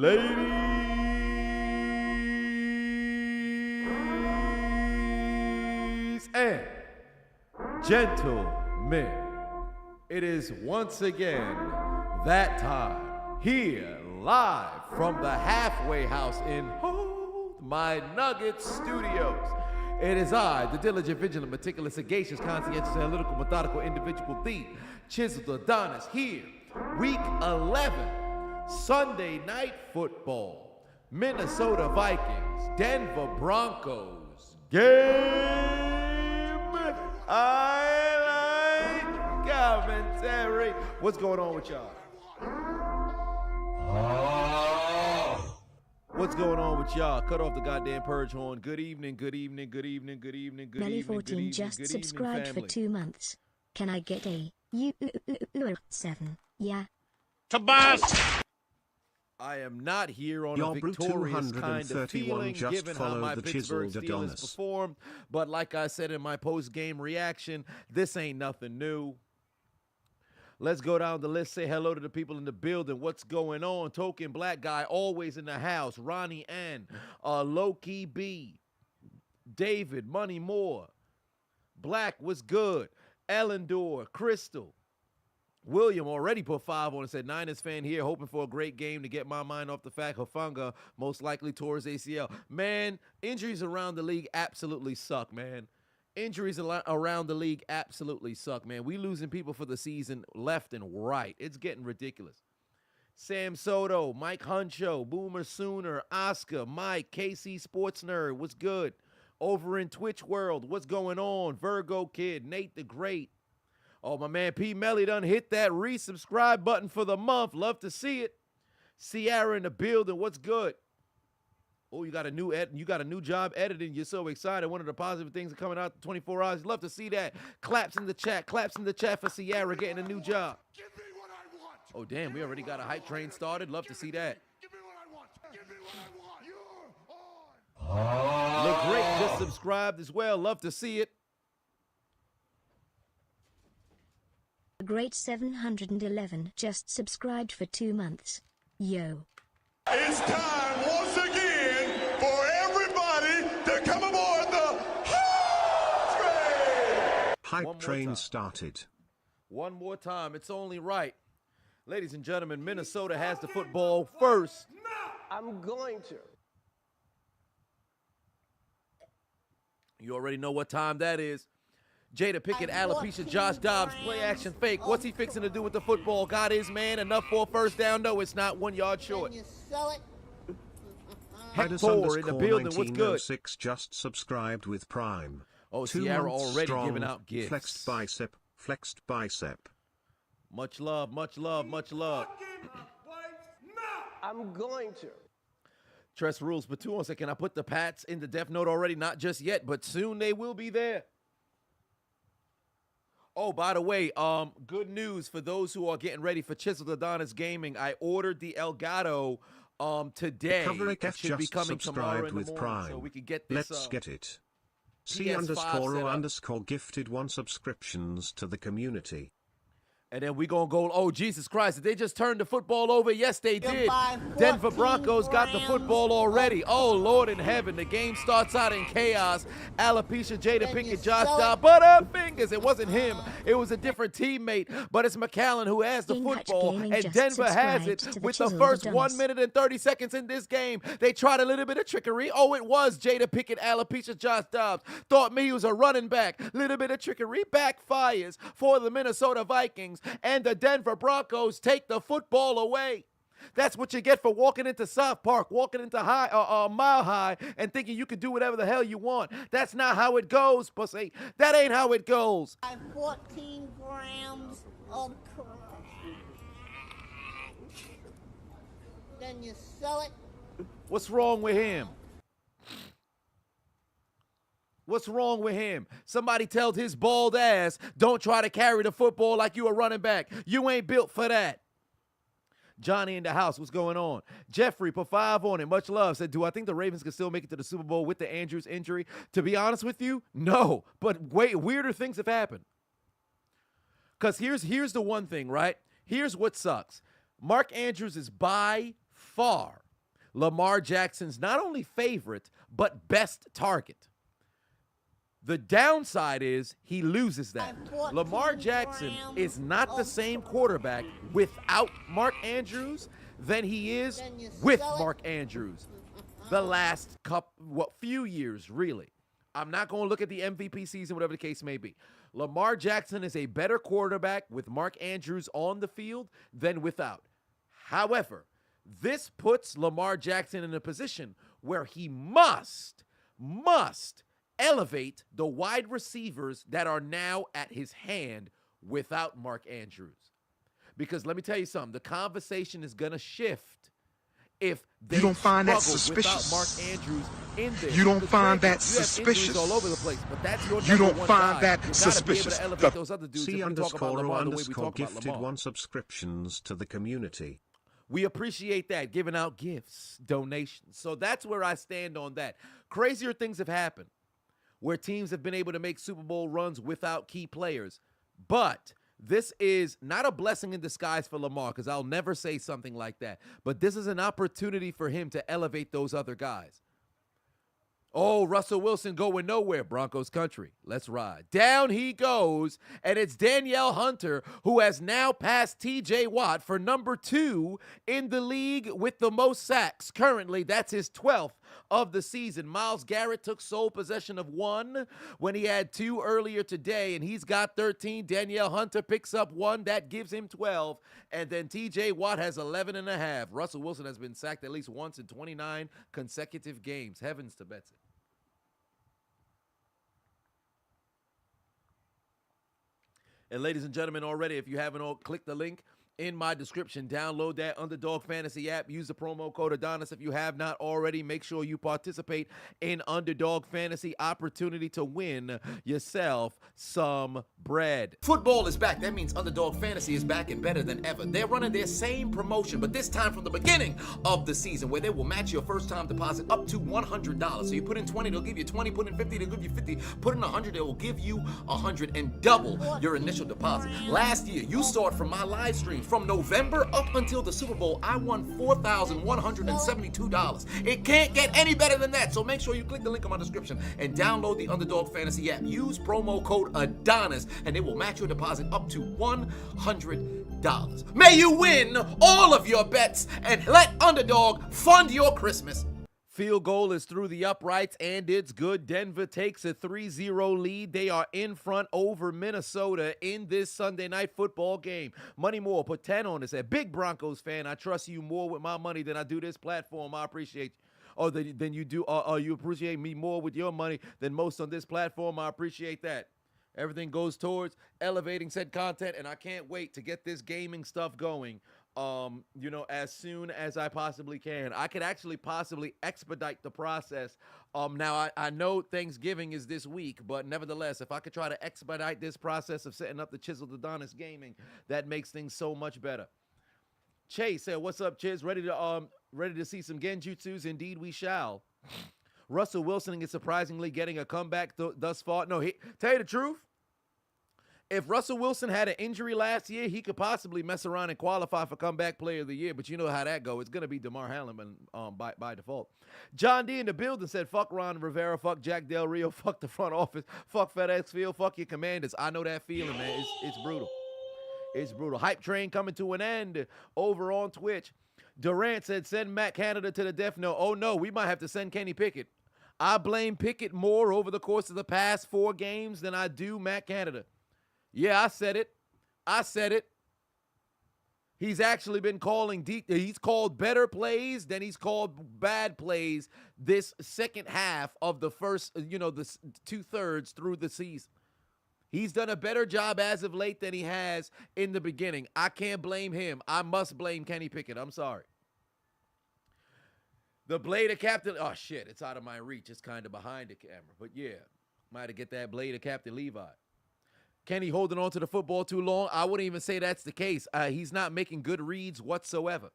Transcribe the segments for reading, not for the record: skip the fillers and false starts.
Ladies and gentlemen, it is once again that time here live from the halfway house in my Nugget Studios. It is I, the diligent, vigilant, meticulous, sagacious, conscientious, analytical, methodical individual, the Chiseled Adonis here. Week 11, Sunday Night Football, Minnesota Vikings, Denver Broncos, game highlight commentary. What's going on with y'all? What's going on with y'all? Cut off the goddamn purge horn. Good evening, good evening, good evening, good evening, good Melly evening, 14 just subscribed for 2 months. Can I get a 7? Yeah. Tobias! I am not here on a victorious kind of feeling, given how my Pittsburgh Steelers performed. But like I said in my post-game reaction, this ain't nothing new. Let's go down the list, say hello to the people in the building. What's going on? Token Black Guy, always in the house. Ronnie N. Low-Key B. David, Money Moore. Black, what's good? Ellendor, Crystal. William already put 5 on and said, Niners fan here, hoping for a great game to get my mind off the fact Hufanga most likely tore his ACL. Man, injuries around the league absolutely suck, man. Injuries around the league absolutely suck, man. We losing people for the season left and right. It's getting ridiculous. Sam Soto, Mike Huncho, Boomer Sooner, Oscar, Mike, KC Sports Nerd, what's good? Over in Twitch World, what's going on? Virgo Kid, Nate the Great. Oh, my man P. Melly done hit that resubscribe button for the month. Love to see it. Sierra in the building, what's good? Oh, you got a new job editing. You're so excited. One of the positive things are coming out in 24 hours. Love to see that. Claps in the chat for Sierra getting a new job. Give me what I want. Oh, damn, we already got a hype train started. Love to see that. Give me what I want. Give me what I want. You're on. Look Great just subscribed as well. Love to see it. Great 711 just subscribed for 2 months. Yo. It's time once again for everybody to come aboard the hype train started. One more time. It's only right. Ladies and gentlemen, Minnesota has the football first. I'm going to. You already know what time that is. Jada Pickett, alopecia, Josh Dobbs, play action fake. What's he fixing to do with the football? Got his man. Enough for a first down. No, it's not. 1 yard short. Hector in the building. What's good? 6 just subscribed with Prime. Oh, 2 Sierra months already strong, giving out gifts. Flexed bicep. Much love, much love, much love. I'm going to. Tress rules, but 2 on second. I put the Pats in the Death Note already. Not just yet, but soon they will be there. Oh, by the way, good news for those who are getting ready for Chiseled Adonis Gaming. I ordered the Elgato today. It should be coming tomorrow in the morning, Prime. so we can get this. Let's get it. C_O_ gifted 1 subscriptions to the community. And then we going to go, oh, Jesus Christ, did they just turn the football over? Yes, they did. Denver Broncos got the football already. Oh, Lord in heaven, the game starts out in chaos. Alopecia, Jada Pinkett, Josh Dobbs, Butterfingers. It wasn't him. It was a different teammate, but it's McAllen who has the football, and Denver has it with the first 1 minute and 30 seconds in this game. They tried a little bit of trickery. Oh, it was Jada Pinkett, Alopecia, Josh Dobbs. Thought me he was a running back. Little bit of trickery. Backfires for the Minnesota Vikings. And the Denver Broncos take the football away. That's what you get for walking into South Park, walking into Mile High, and thinking you can do whatever the hell you want. That's not how it goes, pussy. That ain't how it goes. 14 grams of crack. Then you sell it. What's wrong with him? What's wrong with him? Somebody tells his bald ass, don't try to carry the football like you a running back. You ain't built for that. Johnny in the house, what's going on? Jeffrey put 5 on it. Much love. Said, do I think the Ravens can still make it to the Super Bowl with the Andrews injury? To be honest with you, no. But wait, weirder things have happened. Because here's the one thing, right? Here's what sucks. Mark Andrews is by far Lamar Jackson's not only favorite, but best target. The downside is he loses that. Lamar Jackson is not the same quarterback without Mark Andrews than he is with Mark Andrews. The last few years, really. I'm not going to look at the MVP season, whatever the case may be. Lamar Jackson is a better quarterback with Mark Andrews on the field than without. However, this puts Lamar Jackson in a position where he must elevate the wide receivers that are now at his hand without Mark Andrews. Because let me tell you something, the conversation is going to shift if they don't find that struggle without Mark Andrews in there. You don't find that you have suspicious. All over the place, but that's your You don't one find guy. that suspicious. Those other dudes. C_O_ gifted 1 subscriptions to the community. We appreciate that, giving out gifts, donations. So that's where I stand on that. Crazier things have happened where teams have been able to make Super Bowl runs without key players. But this is not a blessing in disguise for Lamar, because I'll never say something like that. But this is an opportunity for him to elevate those other guys. Oh, Russell Wilson going nowhere. Broncos country. Let's ride. Down he goes, and it's Danielle Hunter who has now passed TJ Watt for number 2 in the league with the most sacks. Currently, that's his 12th of the season. Myles Garrett took sole possession of 1 when he had 2 earlier today, and he's got 13. Danielle Hunter picks up 1. That gives him 12, and then TJ Watt has 11.5. Russell Wilson has been sacked at least once in 29 consecutive games. Heavens to Betsy. And ladies and gentlemen, already, if you haven't clicked the link in my description, download that Underdog Fantasy app. Use the promo code Adonis. If you have not already, make sure you participate in Underdog Fantasy. Opportunity to win yourself some bread. Football is back. That means Underdog Fantasy is back and better than ever. They're running their same promotion, but this time from the beginning of the season, where they will match your first-time deposit up to $100. So you put in 20, they'll give you 20. Put in 50, they'll give you 50. Put in 100, they will give you 100 and double your initial deposit. Last year, you saw it from my live stream. From November up until the Super Bowl, I won $4,172. It can't get any better than that. So make sure you click the link in my description and download the Underdog Fantasy app. Use promo code Adonis, and it will match your deposit up to $100. May you win all of your bets and let Underdog fund your Christmas. Field goal is through the uprights, and it's good. Denver takes a 3-0 lead. They are in front over Minnesota in this Sunday night football game. Money Moore put 10 on this. A big Broncos fan. I trust you more with my money than I do this platform. I appreciate you. Or than you do. You appreciate me more with your money than most on this platform. I appreciate that. Everything goes towards elevating said content, and I can't wait to get this gaming stuff going. As soon as I possibly can. I could actually possibly expedite the process. Now I know Thanksgiving is this week, but nevertheless, if I could try to expedite this process of setting up the Chiseled Adonis gaming, that makes things so much better. Chase said, "What's up, Chiz? Ready to see some genjutsus? Indeed, we shall." Russell Wilson is surprisingly getting a comeback thus far. No, tell you the truth. If Russell Wilson had an injury last year, he could possibly mess around and qualify for comeback player of the year. But you know how that goes. It's going to be DeMar Hamlin by default. John D in the building said, fuck Ron Rivera, fuck Jack Del Rio, fuck the front office, fuck FedEx Field, fuck your Commanders. I know that feeling, man. It's brutal. It's brutal. Hype train coming to an end over on Twitch. Durant said, send Matt Canada to the death note. Oh, no, we might have to send Kenny Pickett. I blame Pickett more over the course of the past 4 games than I do Matt Canada. Yeah, I said it. He's actually been calling deep. He's called better plays than he's called bad plays this second half of the first, the 2/3 through the season. He's done a better job as of late than he has in the beginning. I can't blame him. I must blame Kenny Pickett. I'm sorry. The blade of Captain. Oh, shit. It's out of my reach. It's kind of behind the camera. But, yeah, might have to get that blade of Captain Levi. Kenny holding on to the football too long? I wouldn't even say that's the case. He's not making good reads whatsoever.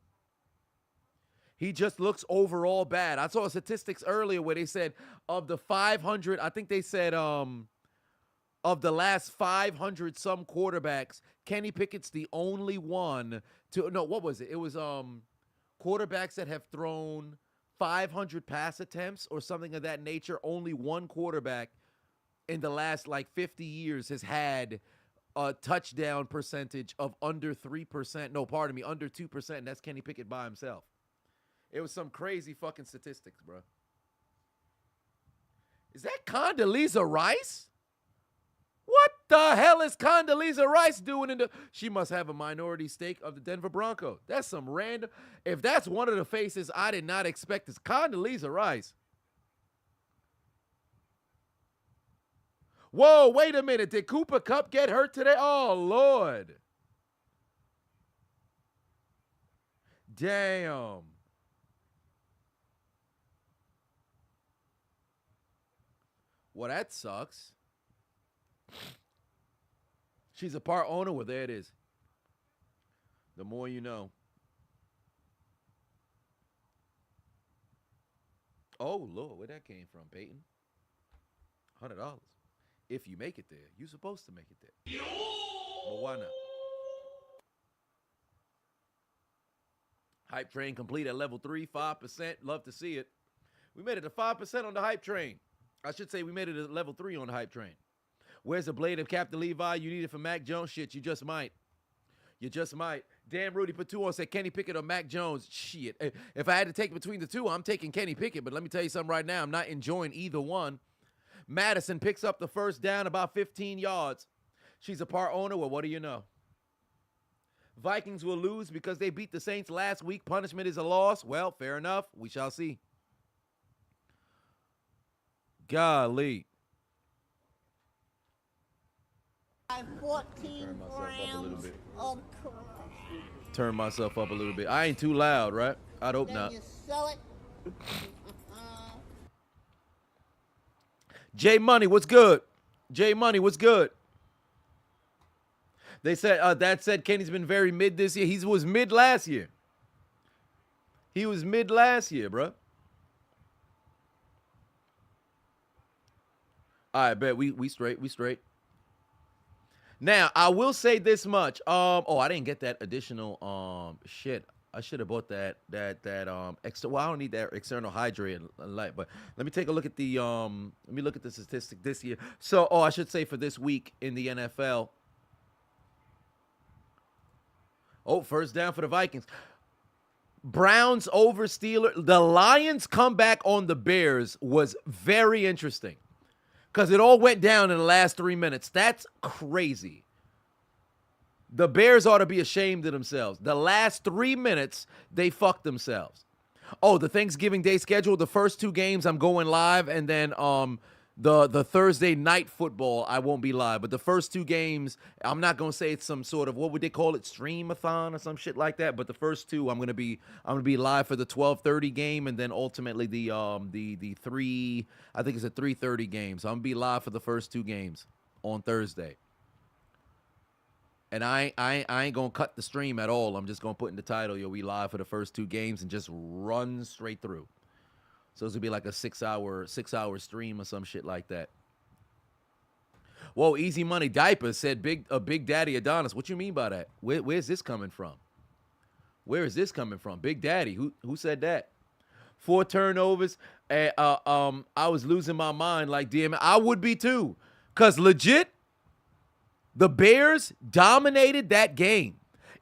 He just looks overall bad. I saw statistics earlier where they said of the 500, I think they said of the last 500 some quarterbacks, Kenny Pickett's the only one to, no, what was it? It was quarterbacks that have thrown 500 pass attempts or something of that nature. Only one quarterback in the last like 50 years has had a touchdown percentage of under 3%. No, pardon me, under 2%. And that's Kenny Pickett by himself. It was some crazy fucking statistics, bro. Is that Condoleezza Rice? What the hell is Condoleezza Rice doing in the... She must have a minority stake of the Denver Broncos. That's some random... If that's one of the faces I did not expect, is Condoleezza Rice. Whoa, wait a minute. Did Cooper Kupp get hurt today? Oh, Lord. Damn. Well, that sucks. She's a part owner. Well, there it is. The more you know. Oh, Lord, where that came from, Peyton? $100. If you make it there. You're supposed to make it there. But why not? Hype train complete at level 3, 5%. Love to see it. We made it to 5% on the hype train. I should say we made it to level 3 on the hype train. Where's the blade of Captain Levi? You need it for Mac Jones? Shit, you just might. You just might. Damn, Rudy put 2 on, said Kenny Pickett or Mac Jones. Shit. If I had to take between the two, I'm taking Kenny Pickett. But let me tell you something right now. I'm not enjoying either one. Madison picks up the first down about 15 yards. She's a part owner. Well, what do you know? Vikings will lose because they beat the Saints last week. Punishment is a loss. Well, fair enough. We shall see. Golly. 14 rounds of crap. Turn myself up a little bit. I ain't too loud, right? I'd hope not. You sell it. J Money, what's good? J Money, what's good? They said that said Kenny's been very mid this year. He was mid last year. He was mid last year, bro. All right, bet we straight. We straight. Now, I will say this much. Oh, I didn't get that additional shit. I should have bought that extra. Well, I don't need that external hydrate and light, but let me take a look at the let me look at the statistic this year. So, I should say for this week in the NFL. Oh, first down for the Vikings. Browns over Steelers. The Lions comeback on the Bears was very interesting because it all went down in the last 3 minutes. That's crazy. The Bears ought to be ashamed of themselves. The last 3 minutes, they fucked themselves. Oh, the Thanksgiving Day schedule, the first 2 games I'm going live, and then the Thursday night football, I won't be live. But the first 2 games, I'm not going to say it's some sort of, what would they call it, stream-a-thon or some shit like that. But the first 2, I'm going to be live for the 12:30 game, and then ultimately the 3, I think it's a 3:30 game. So I'm going to be live for the first 2 games on Thursday. And I ain't going to cut the stream at all. I'm just going to put in the title, we live for the first 2 games and just run straight through. So it's going to be like a 6-hour stream or some shit like that. Whoa, Easy Money Diapers said Big Daddy Adonis. What you mean by that? Where's this coming from? Where is this coming from? Big Daddy. Who said that? 4 turnovers. I was losing my mind like damn it. I would be too. Because legit, the Bears dominated that game.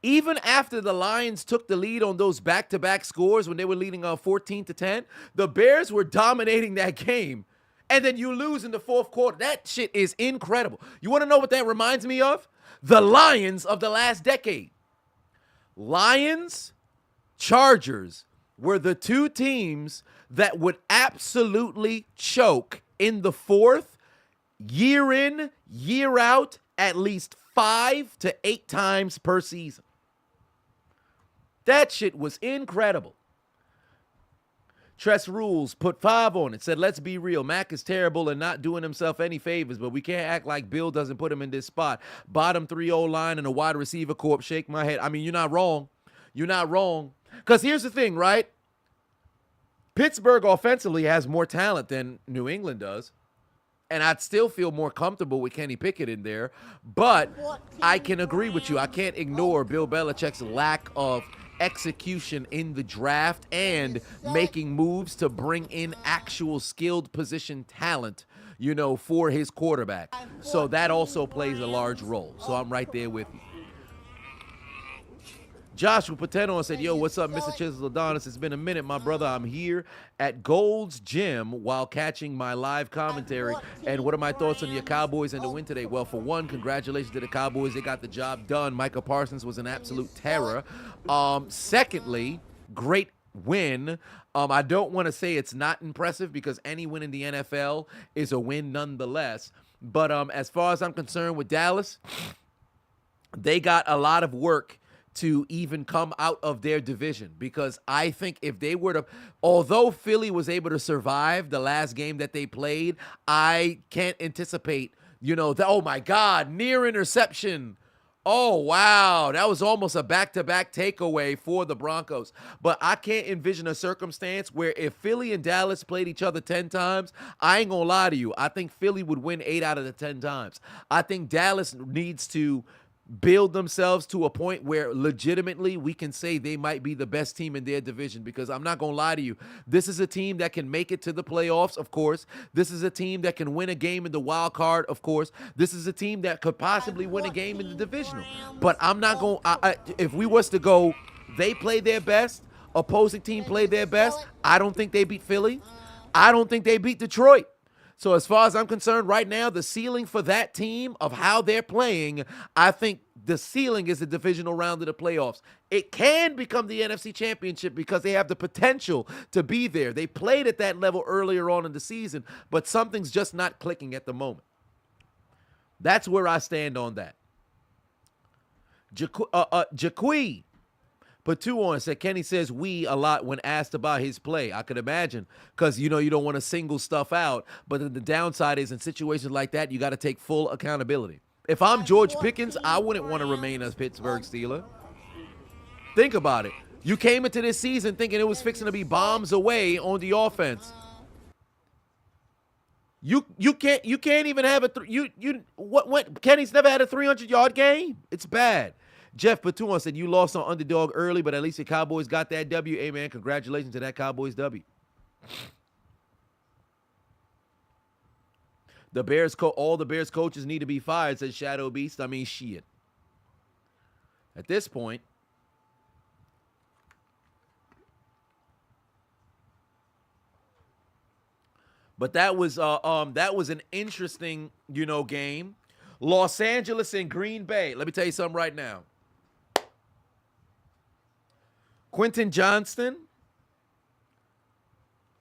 Even after the Lions took the lead on those back-to-back scores when they were leading 14-10, the Bears were dominating that game. And then you lose in the 4th quarter. That shit is incredible. You want to know what that reminds me of? The Lions of the last decade. Lions, Chargers were the 2 teams that would absolutely choke in the 4th, year in, year out, at least 5 to 8 times per season. That shit was incredible. Tress Rules put 5 on it. Said, let's be real. Mac is terrible and not doing himself any favors, but we can't act like Bill doesn't put him in this spot. Bottom 3 O-line and a wide receiver corp. Shake my head. I mean, you're not wrong. You're not wrong. Because here's the thing, right? Pittsburgh offensively has more talent than New England does. And I'd still feel more comfortable with Kenny Pickett in there. But I can agree with you. I can't ignore Bill Belichick's lack of execution in the draft and making moves to bring in actual skilled position talent, for his quarterback. So that also plays a large role. So I'm right there with you. Joshua Pateno said, yo, what's up, Mr. Chiseled Adonis? It's been a minute, my brother. I'm here at Gold's Gym while catching my live commentary. And what are my thoughts on your Cowboys and the win today? Well, for one, congratulations to the Cowboys. They got the job done. Micah Parsons was an absolute terror. Secondly, great win. I don't want to say it's not impressive because any win in the NFL is a win nonetheless. But as far as I'm concerned with Dallas, they got a lot of work to even come out of their division, because I think if they were to, although Philly was able to survive the last game that they played, I can't anticipate, oh my God, near interception. Oh, wow, that was almost a back-to-back takeaway for the Broncos. But I can't envision a circumstance where if Philly and Dallas played each other 10 times, I ain't gonna lie to you, I think Philly would win 8 out of the 10 times. I think Dallas needs to build themselves to a point where legitimately we can say they might be the best team in their division, because I'm not going to lie to you. This is a team that can make it to the playoffs, of course. This is a team that can win a game in the wild card, of course. This is a team that could possibly win a game in the divisional. But I'm not going if we was to go, they play their best, opposing team play their best, I don't think they beat Philly. I don't think they beat Detroit. So as far as I'm concerned right now, the ceiling for that team of how they're playing, I think the ceiling is the divisional round of the playoffs. It can become the NFC Championship because they have the potential to be there. They played at that level earlier on in the season, but something's just not clicking at the moment. That's where I stand on that. Jaquee put 2 on, said Kenny says we a lot when asked about his play. I could imagine, because you don't want to single stuff out, but the downside is in situations like that, you got to take full accountability. If I'm George Pickens, I wouldn't want to remain a Pittsburgh Steeler. Think about it. You came into this season thinking it was fixing to be bombs away on the offense. You can't even have what Kenny's never had a 300-yard game. It's bad. Jeff Patuan said, you lost on Underdog early, but at least the Cowboys got that W. Hey, man, congratulations to that Cowboys W. All the Bears coaches need to be fired, says Shadow Beast. I mean, shit. At this point, but that was an interesting, game. Los Angeles and Green Bay. Let me tell you something right now. Quentin Johnston,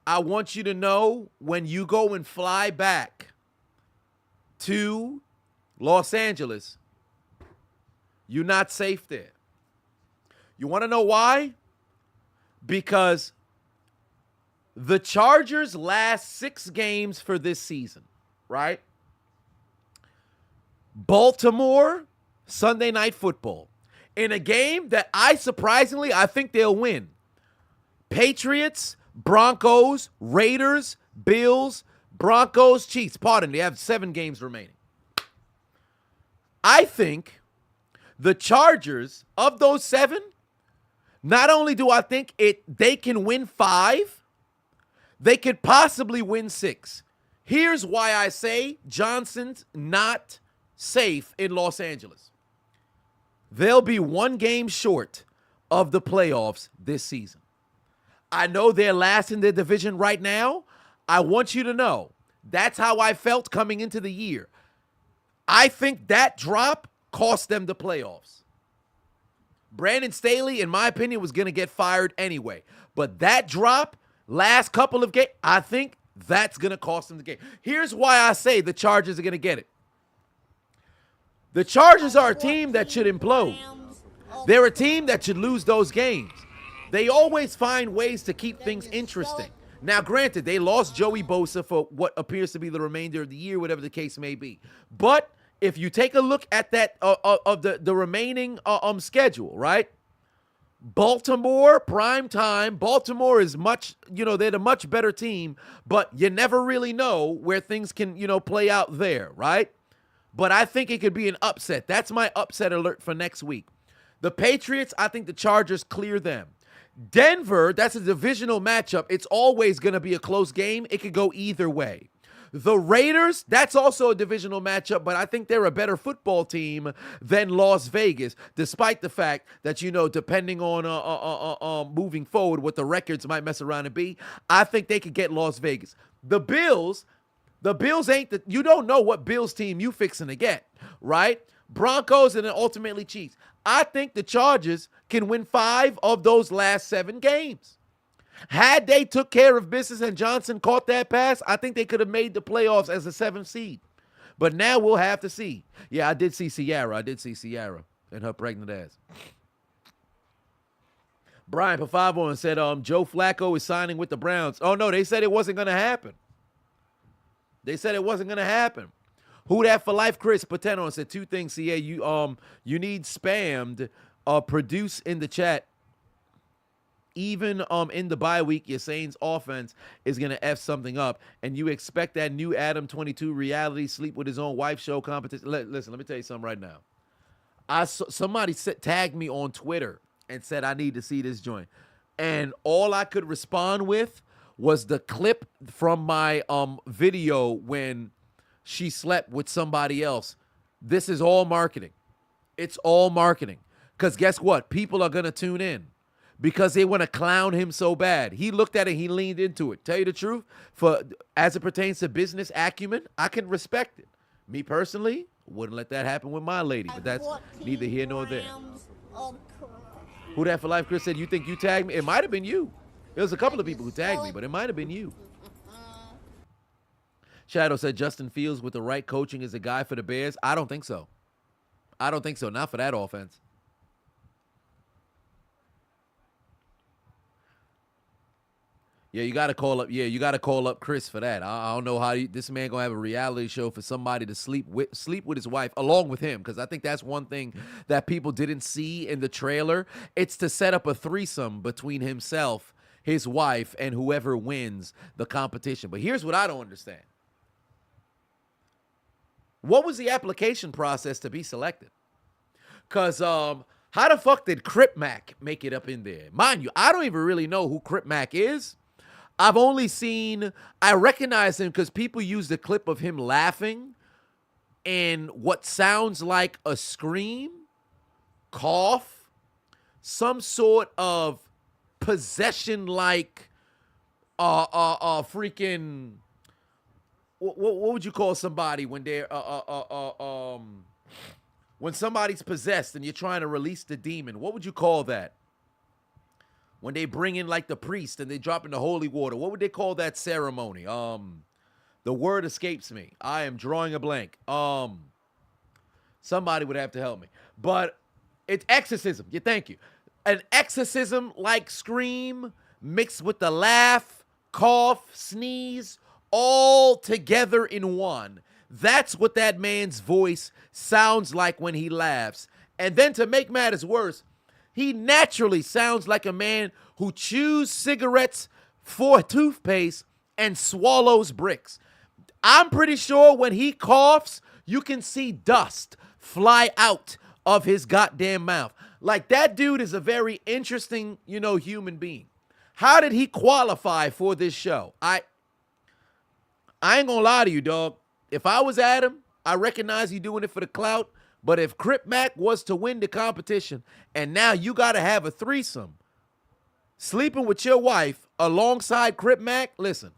I want you to know when you go and fly back to Los Angeles, you're not safe there. You want to know why? Because the Chargers' last 6 games for this season, right? Baltimore, Sunday Night Football. In a game that I think they'll win. Patriots, Broncos, Raiders, Bills, Broncos, Chiefs. Pardon, they have 7 games remaining. I think the Chargers, of those 7, not only do I think they can win 5, they could possibly win 6. Here's why I say Johnson's not safe in Los Angeles. They'll be 1 game short of the playoffs this season. I know they're last in their division right now. I want you to know that's how I felt coming into the year. I think that drop cost them the playoffs. Brandon Staley, in my opinion, was going to get fired anyway. But that drop, last couple of games, I think that's going to cost them the game. Here's why I say the Chargers are going to get it. The Chargers are a team that should implode. They're a team that should lose those games. They always find ways to keep things interesting. Now, granted, they lost Joey Bosa for what appears to be the remainder of the year, whatever the case may be. But if you take a look at that of the remaining schedule, right? Baltimore, prime time. Baltimore is much, they're the much better team, but you never really know where things can, play out there, right? But I think it could be an upset. That's my upset alert for next week. The Patriots, I think the Chargers clear them. Denver, that's a divisional matchup. It's always going to be a close game. It could go either way. The Raiders, that's also a divisional matchup, but I think they're a better football team than Las Vegas, despite the fact that, depending on moving forward, what the records might mess around and be, I think they could get Las Vegas. The Bills ain't you don't know what Bills team you fixing to get, right? Broncos and then ultimately Chiefs. I think the Chargers can win 5 of those last 7 games. Had they took care of business and Johnson caught that pass, I think they could have made the playoffs as a 7th seed. But now we'll have to see. Yeah, I did see Ciara and her pregnant ass. Brian Pafavon said Joe Flacco is signing with the Browns. Oh, no, they said it wasn't going to happen. Who that for life? Chris Pateno said 2 things. CA, you need spammed. Produce in the chat. Even in the bye week, your Saints offense is gonna F something up, and you expect that new Adam 22 reality sleep with his own wife show competition. Listen, let me tell you something right now. Somebody tagged me on Twitter and said I need to see this joint, and all I could respond with was the clip from my video when she slept with somebody else. This is all marketing. It's all marketing. Because guess what? People are going to tune in because they want to clown him so bad. He looked at it. He leaned into it. Tell you the truth, as it pertains to business acumen, I can respect it. Me personally, wouldn't let that happen with my lady, but that's neither here nor there. Who that for life? Chris said, you think you tagged me? It might have been you. There was a couple of people who tagged me, but it might have been you. Shadow said Justin Fields with the right coaching is a guy for the Bears. I don't think so. Not for that offense. Yeah, you got to call up. Yeah, you got to call up Chris for that. I don't know how this man gonna have a reality show for somebody to sleep with his wife along with him, because I think that's one thing that people didn't see in the trailer. It's to set up a threesome between himself, his wife, and whoever wins the competition. But here's what I don't understand. What was the application process to be selected? Because how the fuck did Crip Mac make it up in there? Mind you, I don't even really know who Crip Mac is. I've only seen, I recognize him because people use the clip of him laughing and what sounds like a scream, cough, some sort of possession-like freaking, what would you call somebody when they're when somebody's possessed and you're trying to release the demon? What would you call that? When they bring in like the priest and they drop in the holy water, what would they call that ceremony? The word escapes me. I am drawing a blank. Somebody would have to help me. But it's exorcism. Yeah, thank you. An exorcism-like scream mixed with the laugh, cough, sneeze, all together in one. That's what that man's voice sounds like when he laughs. And then to make matters worse, he naturally sounds like a man who chews cigarettes for toothpaste and swallows bricks. I'm pretty sure when he coughs, you can see dust fly out of his goddamn mouth. Like, that dude is a very interesting, human being. How did he qualify for this show? I ain't gonna lie to you, dog. If I was Adam, I recognize he doing it for the clout. But if Crip Mac was to win the competition, and now you got to have a threesome, sleeping with your wife alongside Crip Mac, listen,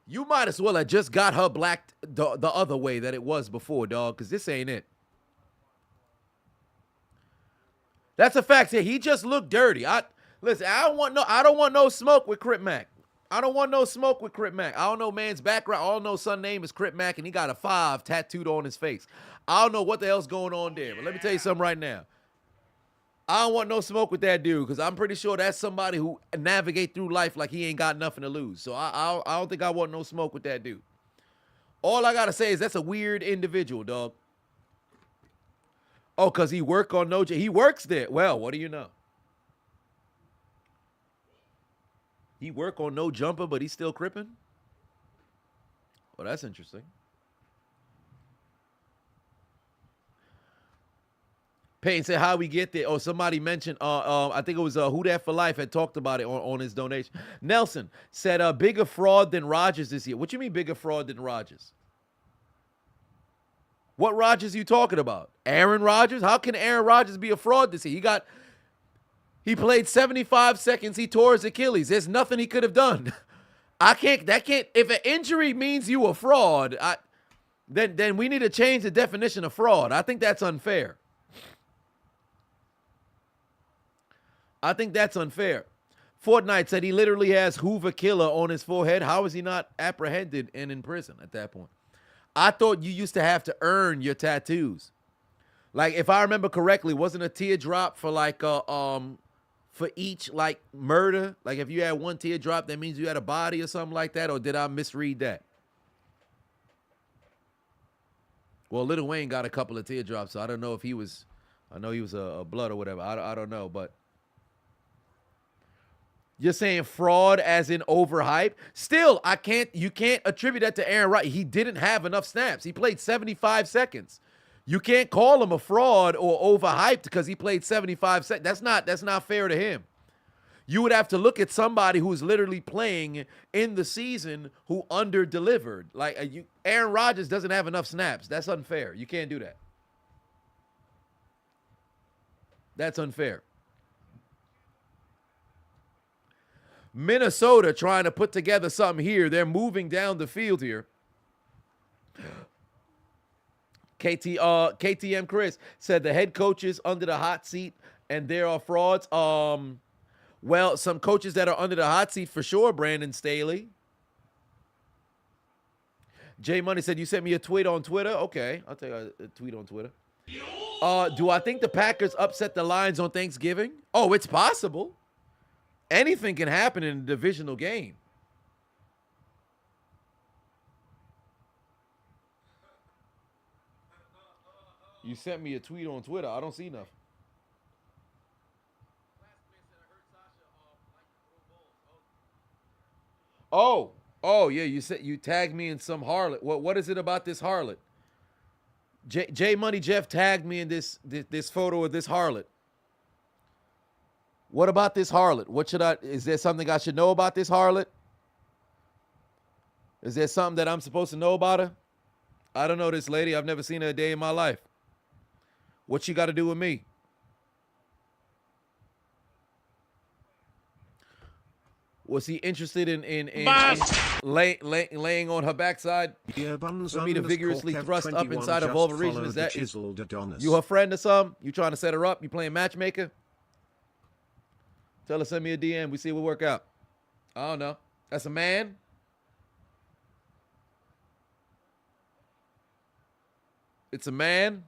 you might as well have just got her blacked the other way that it was before, dog, because this ain't it. That's a fact here. He just looked dirty. Listen, I don't want no smoke with Crip Mac. I don't want no smoke with Crip Mac. I don't know man's background. All I know son name is Crip Mac, and he got a 5 tattooed on his face. I don't know what the hell's going on there, but let me tell you something right now. I don't want no smoke with that dude, because I'm pretty sure that's somebody who navigate through life like he ain't got nothing to lose. So I don't think I want no smoke with that dude. All I got to say is that's a weird individual, dog. Oh, because he work on No J. He works there. Well, what do you know? He work on No Jumper, but he's still cripping? Well, that's interesting. Payne said, how we get there? Oh, somebody mentioned, I think it was Who Dat for Life had talked about it on his donation. Nelson said, bigger fraud than Rodgers this year. What you mean bigger fraud than Rodgers? What Rodgers are you talking about? Aaron Rodgers? How can Aaron Rodgers be a fraud this year? He played 75 seconds. He tore his Achilles. There's nothing he could have done. If an injury means you a fraud, then we need to change the definition of fraud. I think that's unfair. Fortnite said he literally has Hoover Killer on his forehead. How is he not apprehended and in prison at that point? I thought you used to have to earn your tattoos. Like, if I remember correctly, wasn't a teardrop for like for each like murder? Like, if you had one teardrop, that means you had a body or something like that, or did I misread that? Well, Lil Wayne got a couple of teardrops, so I don't know if he was, I know he was a blood or whatever. I don't know, but you're saying fraud as in overhyped? Still, you can't attribute that to Aaron Rodgers. He didn't have enough snaps. He played 75 seconds. You can't call him a fraud or overhyped because he played 75 seconds. That's not fair to him. You would have to look at somebody who's literally playing in the season who under-delivered. Like, Aaron Rodgers doesn't have enough snaps. That's unfair. You can't do that. That's unfair. Minnesota trying to put together something here. They're moving down the field here. KTM Chris said the head coaches under the hot seat and there are frauds. Well, some coaches that are under the hot seat for sure, Brandon Staley. Jay Money said, you sent me a tweet on Twitter? Okay, I'll take a tweet on Twitter. Do I think the Packers upset the Lions on Thanksgiving? Oh, it's possible. Anything can happen in a divisional game. You sent me a tweet on Twitter. I don't see nothing. Oh, yeah. You said you tagged me in some harlot. What is it about this harlot? J Money Jeff tagged me in this photo of this harlot. What about this harlot? Is there something I should know about this harlot? Is there something that I'm supposed to know about her? I don't know this lady. I've never seen her a day in my life. What she got to do with me? Was he interested in laying on her backside for me to vigorously thrust up inside her vulva region? Is that Chiseled Adonis? You her friend or something? You trying to set her up? You playing matchmaker? Tell her, send me a DM. We see what work out. I don't know. That's a man? It's a man?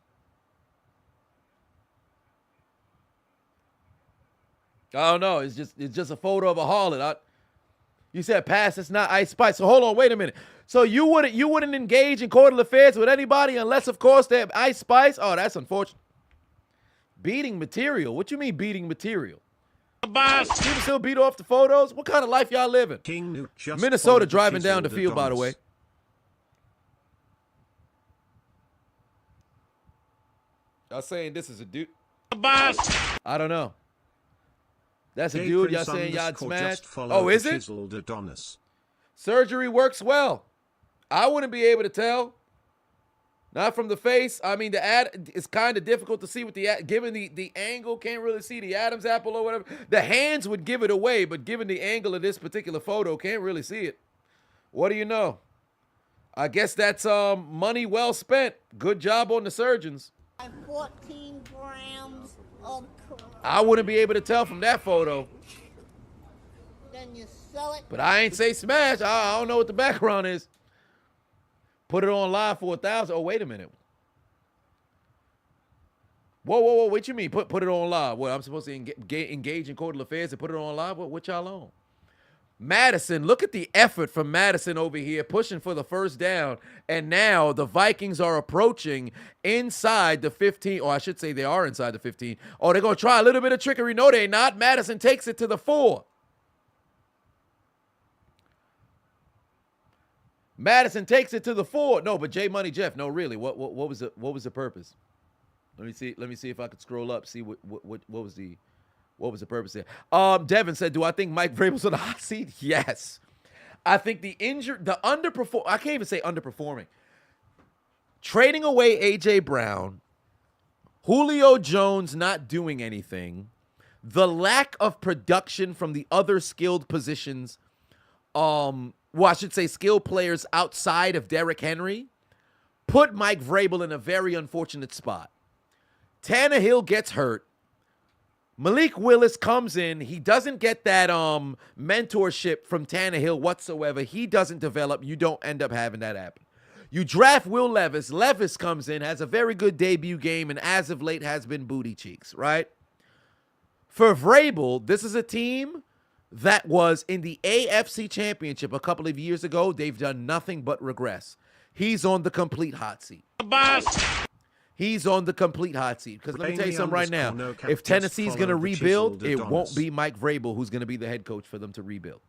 I don't know. It's just a photo of a harlot. You said pass. It's not Ice Spice. So hold on. Wait a minute. So you wouldn't engage in cordial affairs with anybody unless, of course, they have Ice Spice? Oh, that's unfortunate. Beating material. What you mean beating material? People still beat off the photos? What kind of life y'all living? Minnesota driving down the field, by the way. Y'all saying this is a dude? I don't know. That's a dude y'all saying y'all smashed? Oh, is it? Adonis. Surgery works well. I wouldn't be able to tell. Not from the face. I mean, it's kind of difficult to see with given the angle. Can't really see the Adam's apple or whatever. The hands would give it away, but given the angle of this particular photo, can't really see it. What do you know? I guess that's money well spent. Good job on the surgeons. 14 grams of crap. I wouldn't be able to tell from that photo. Then you sell it. But I ain't say smash. I don't know what the background is. Put it on live for 1,000. Oh, wait a minute. Whoa. What you mean? Put it on live. What, I'm supposed to engage in cordial affairs and put it on live? What y'all on? Madison, look at the effort from Madison over here, pushing for the first down. And now the Vikings are approaching inside the 15. Or I should say they are inside the 15. Oh, they're going to try a little bit of trickery. No, they're not. Madison takes it to the 4. Madison takes it to the 4. No, but J Money Jeff, no, really. What was the purpose? Let me see if I could scroll up. See what was the purpose there. Devin said, "Do I think Mike Vrabel's on the hot seat?" Yes. I think the underperform. I can't even say underperforming. Trading away A.J. Brown, Julio Jones not doing anything, the lack of production from the other skilled positions, well, I should say skilled players outside of Derrick Henry, put Mike Vrabel in a very unfortunate spot. Tannehill gets hurt. Malik Willis comes in. He doesn't get that mentorship from Tannehill whatsoever. He doesn't develop. You don't end up having that happen. You draft Will Levis. Levis comes in, has a very good debut game, and as of late has been booty cheeks, right? For Vrabel, this is a team that was in the AFC Championship a couple of years ago. They've done nothing but regress. He's on the complete hot seat. He's on the complete hot seat. Because let me tell you something right now. If Tennessee's going to rebuild, it won't be Mike Vrabel who's going to be the head coach for them to rebuild.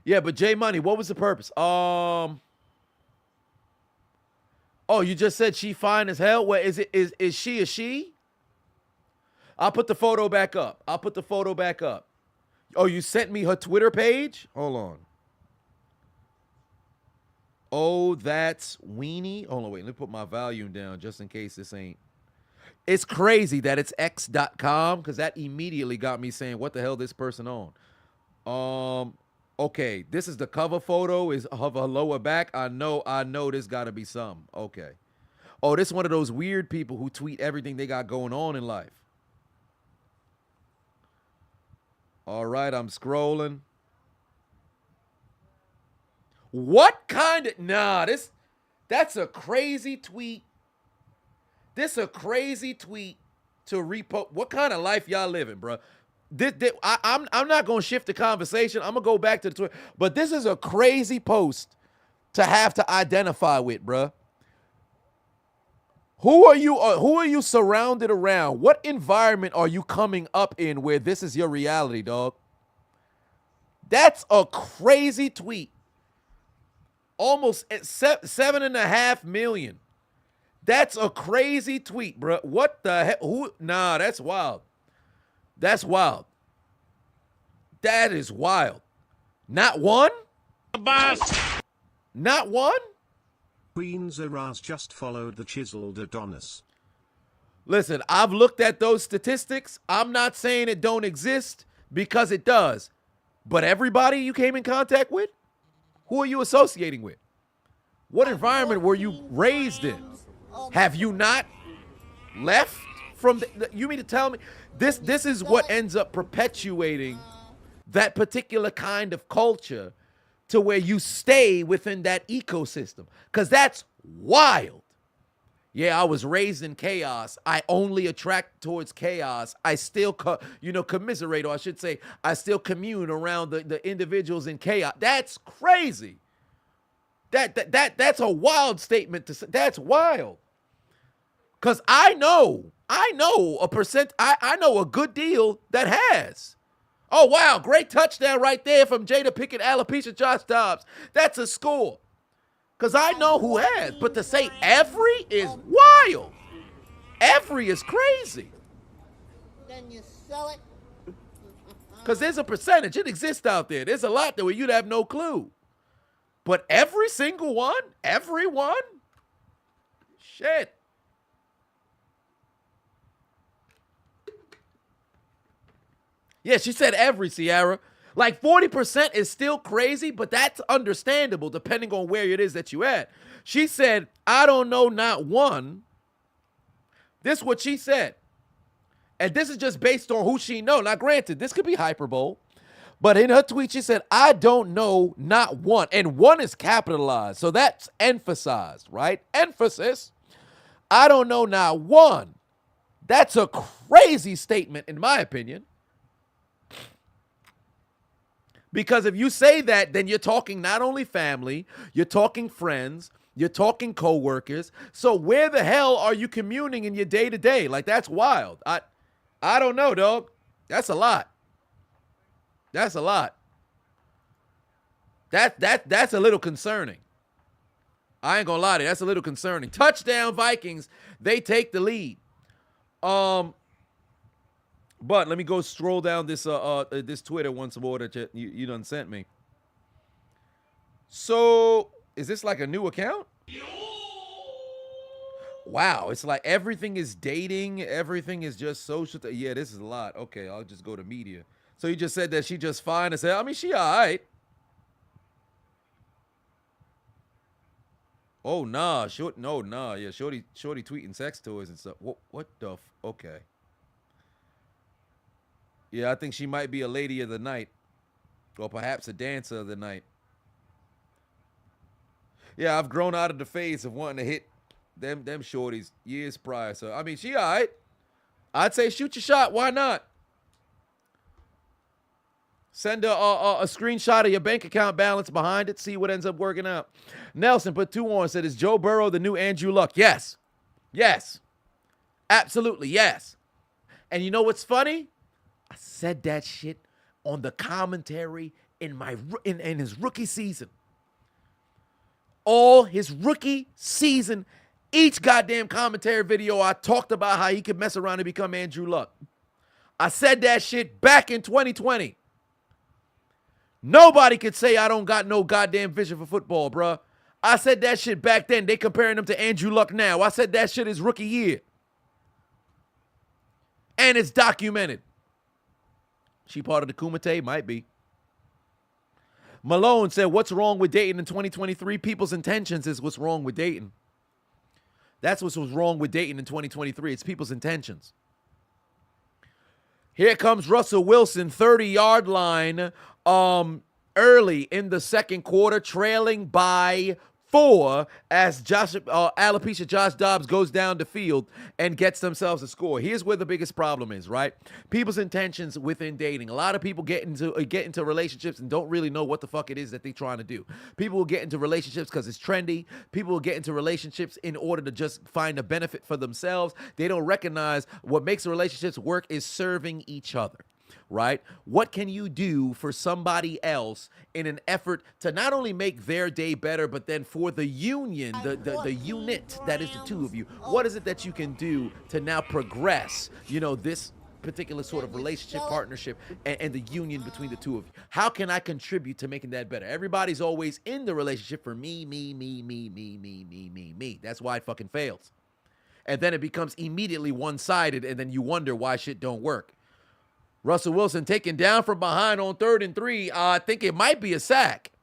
Yeah, but J Money, what was the purpose? Oh, you just said she fine as hell? What is it? Is she a she? I'll put the photo back up. Oh, you sent me her Twitter page? Hold on. Oh, that's Weenie. Hold on, wait. Let me put my volume down just in case this ain't. It's crazy that it's x.com because that immediately got me saying, what the hell this person on? Okay, this is the cover photo is of her lower back. I know there's got to be some. Okay. Oh, this is one of those weird people who tweet everything they got going on in life. All right, I'm scrolling. What kind of that's a crazy tweet. This a crazy tweet to repost. What kind of life y'all living, bro? I'm not gonna shift the conversation. I'm gonna go back to the Twitter. But this is a crazy post to have to identify with, bro. Who are you surrounded around? What environment are you coming up in where this is your reality, dog? That's a crazy tweet. Almost at 7.5 million. That's a crazy tweet, bro. What the heck? That's wild. That's wild. That is wild. Not one? Not one? Queen Zaraz just followed the Chiseled Adonis. Listen, I've looked at those statistics. I'm not saying it don't exist because it does. But everybody you came in contact with? Who are you associating with? What environment were you raised in? Have you not left from you mean to tell me this is what ends up perpetuating that particular kind of culture to where you stay within that ecosystem? Because that's wild. Yeah, I was raised in chaos. I only attract towards chaos. I still, commiserate, or I should say, I still commune around the individuals in chaos. That's crazy. That's a wild statement to say. That's wild. Because I know I know a good deal that has. Oh, wow, great touchdown right there from Jada Pickett, alopecia, Josh Dobbs. That's a score. Because I know who has. But to say every is wild. Every is crazy. Then you sell it. Because there's a percentage. It exists out there. There's a lot there where you'd have no clue. But every single one? Everyone? Shit. Yeah, she said every, Sierra. Like 40% is still crazy, but that's understandable depending on where it is that you at. She said, I don't know not one. This is what she said. And this is just based on who she know. Now, granted, this could be hyperbole. But in her tweet, she said, I don't know not one. And one is capitalized. So that's emphasized, right? Emphasis. I don't know not one. That's a crazy statement, in my opinion. Because if you say that, then you're talking not only family, you're talking friends, you're talking coworkers. So where the hell are you communing in your day-to-day? Like, that's wild. I don't know, dog. That's a lot. That's a lot. That's a little concerning. I ain't gonna lie to you. That's a little concerning. Touchdown Vikings. They take the lead. But let me go scroll down this this Twitter once more that you done sent me. So is this like a new account? Wow, it's like everything is dating. Everything is just social. Yeah, this is a lot. Okay, I'll just go to media. So you just said that she just fine. I said, I mean, she all right. Oh, nah. Yeah, shorty tweeting sex toys and stuff. What the okay. Yeah, I think she might be a lady of the night. Or perhaps a dancer of the night. Yeah, I've grown out of the phase of wanting to hit them shorties years prior. So, I mean, she all right. I'd say shoot your shot. Why not? Send a screenshot of your bank account balance behind it. See what ends up working out. Nelson put 2 on. Said, is Joe Burrow the new Andrew Luck? Yes. Yes. Absolutely, yes. And you know what's funny? I said that shit on the commentary in his rookie season. All his rookie season, each goddamn commentary video, I talked about how he could mess around and become Andrew Luck. I said that shit back in 2020. Nobody could say I don't got no goddamn vision for football, bruh. I said that shit back then. They comparing him to Andrew Luck now. I said that shit his rookie year. And it's documented. She part of the Kumite? Might be. Malone said, what's wrong with dating in 2023? People's intentions is what's wrong with dating. That's what's wrong with dating in 2023. It's people's intentions. Here comes Russell Wilson, 30-yard line, early in the second quarter, trailing by 4 as alopecia Josh Dobbs goes down the field and gets themselves a score. Here's where the biggest problem is, right? People's intentions within dating. A lot of people get into relationships and don't really know what the fuck it is that they're trying to do. People will get into relationships because it's trendy. People will get into relationships in order to just find a benefit for themselves. They don't recognize what makes relationships work is serving each other. Right? What can you do for somebody else in an effort to not only make their day better, but then for the union, the unit that is the two of you? What is it that you can do to now progress, this particular sort of relationship, partnership, and the union between the two of you? How can I contribute to making that better? Everybody's always in the relationship for me. That's why it fucking fails. And then it becomes immediately one-sided, and then you wonder why shit don't work. Russell Wilson taken down from behind on 3rd and 3. I think it might be a sack.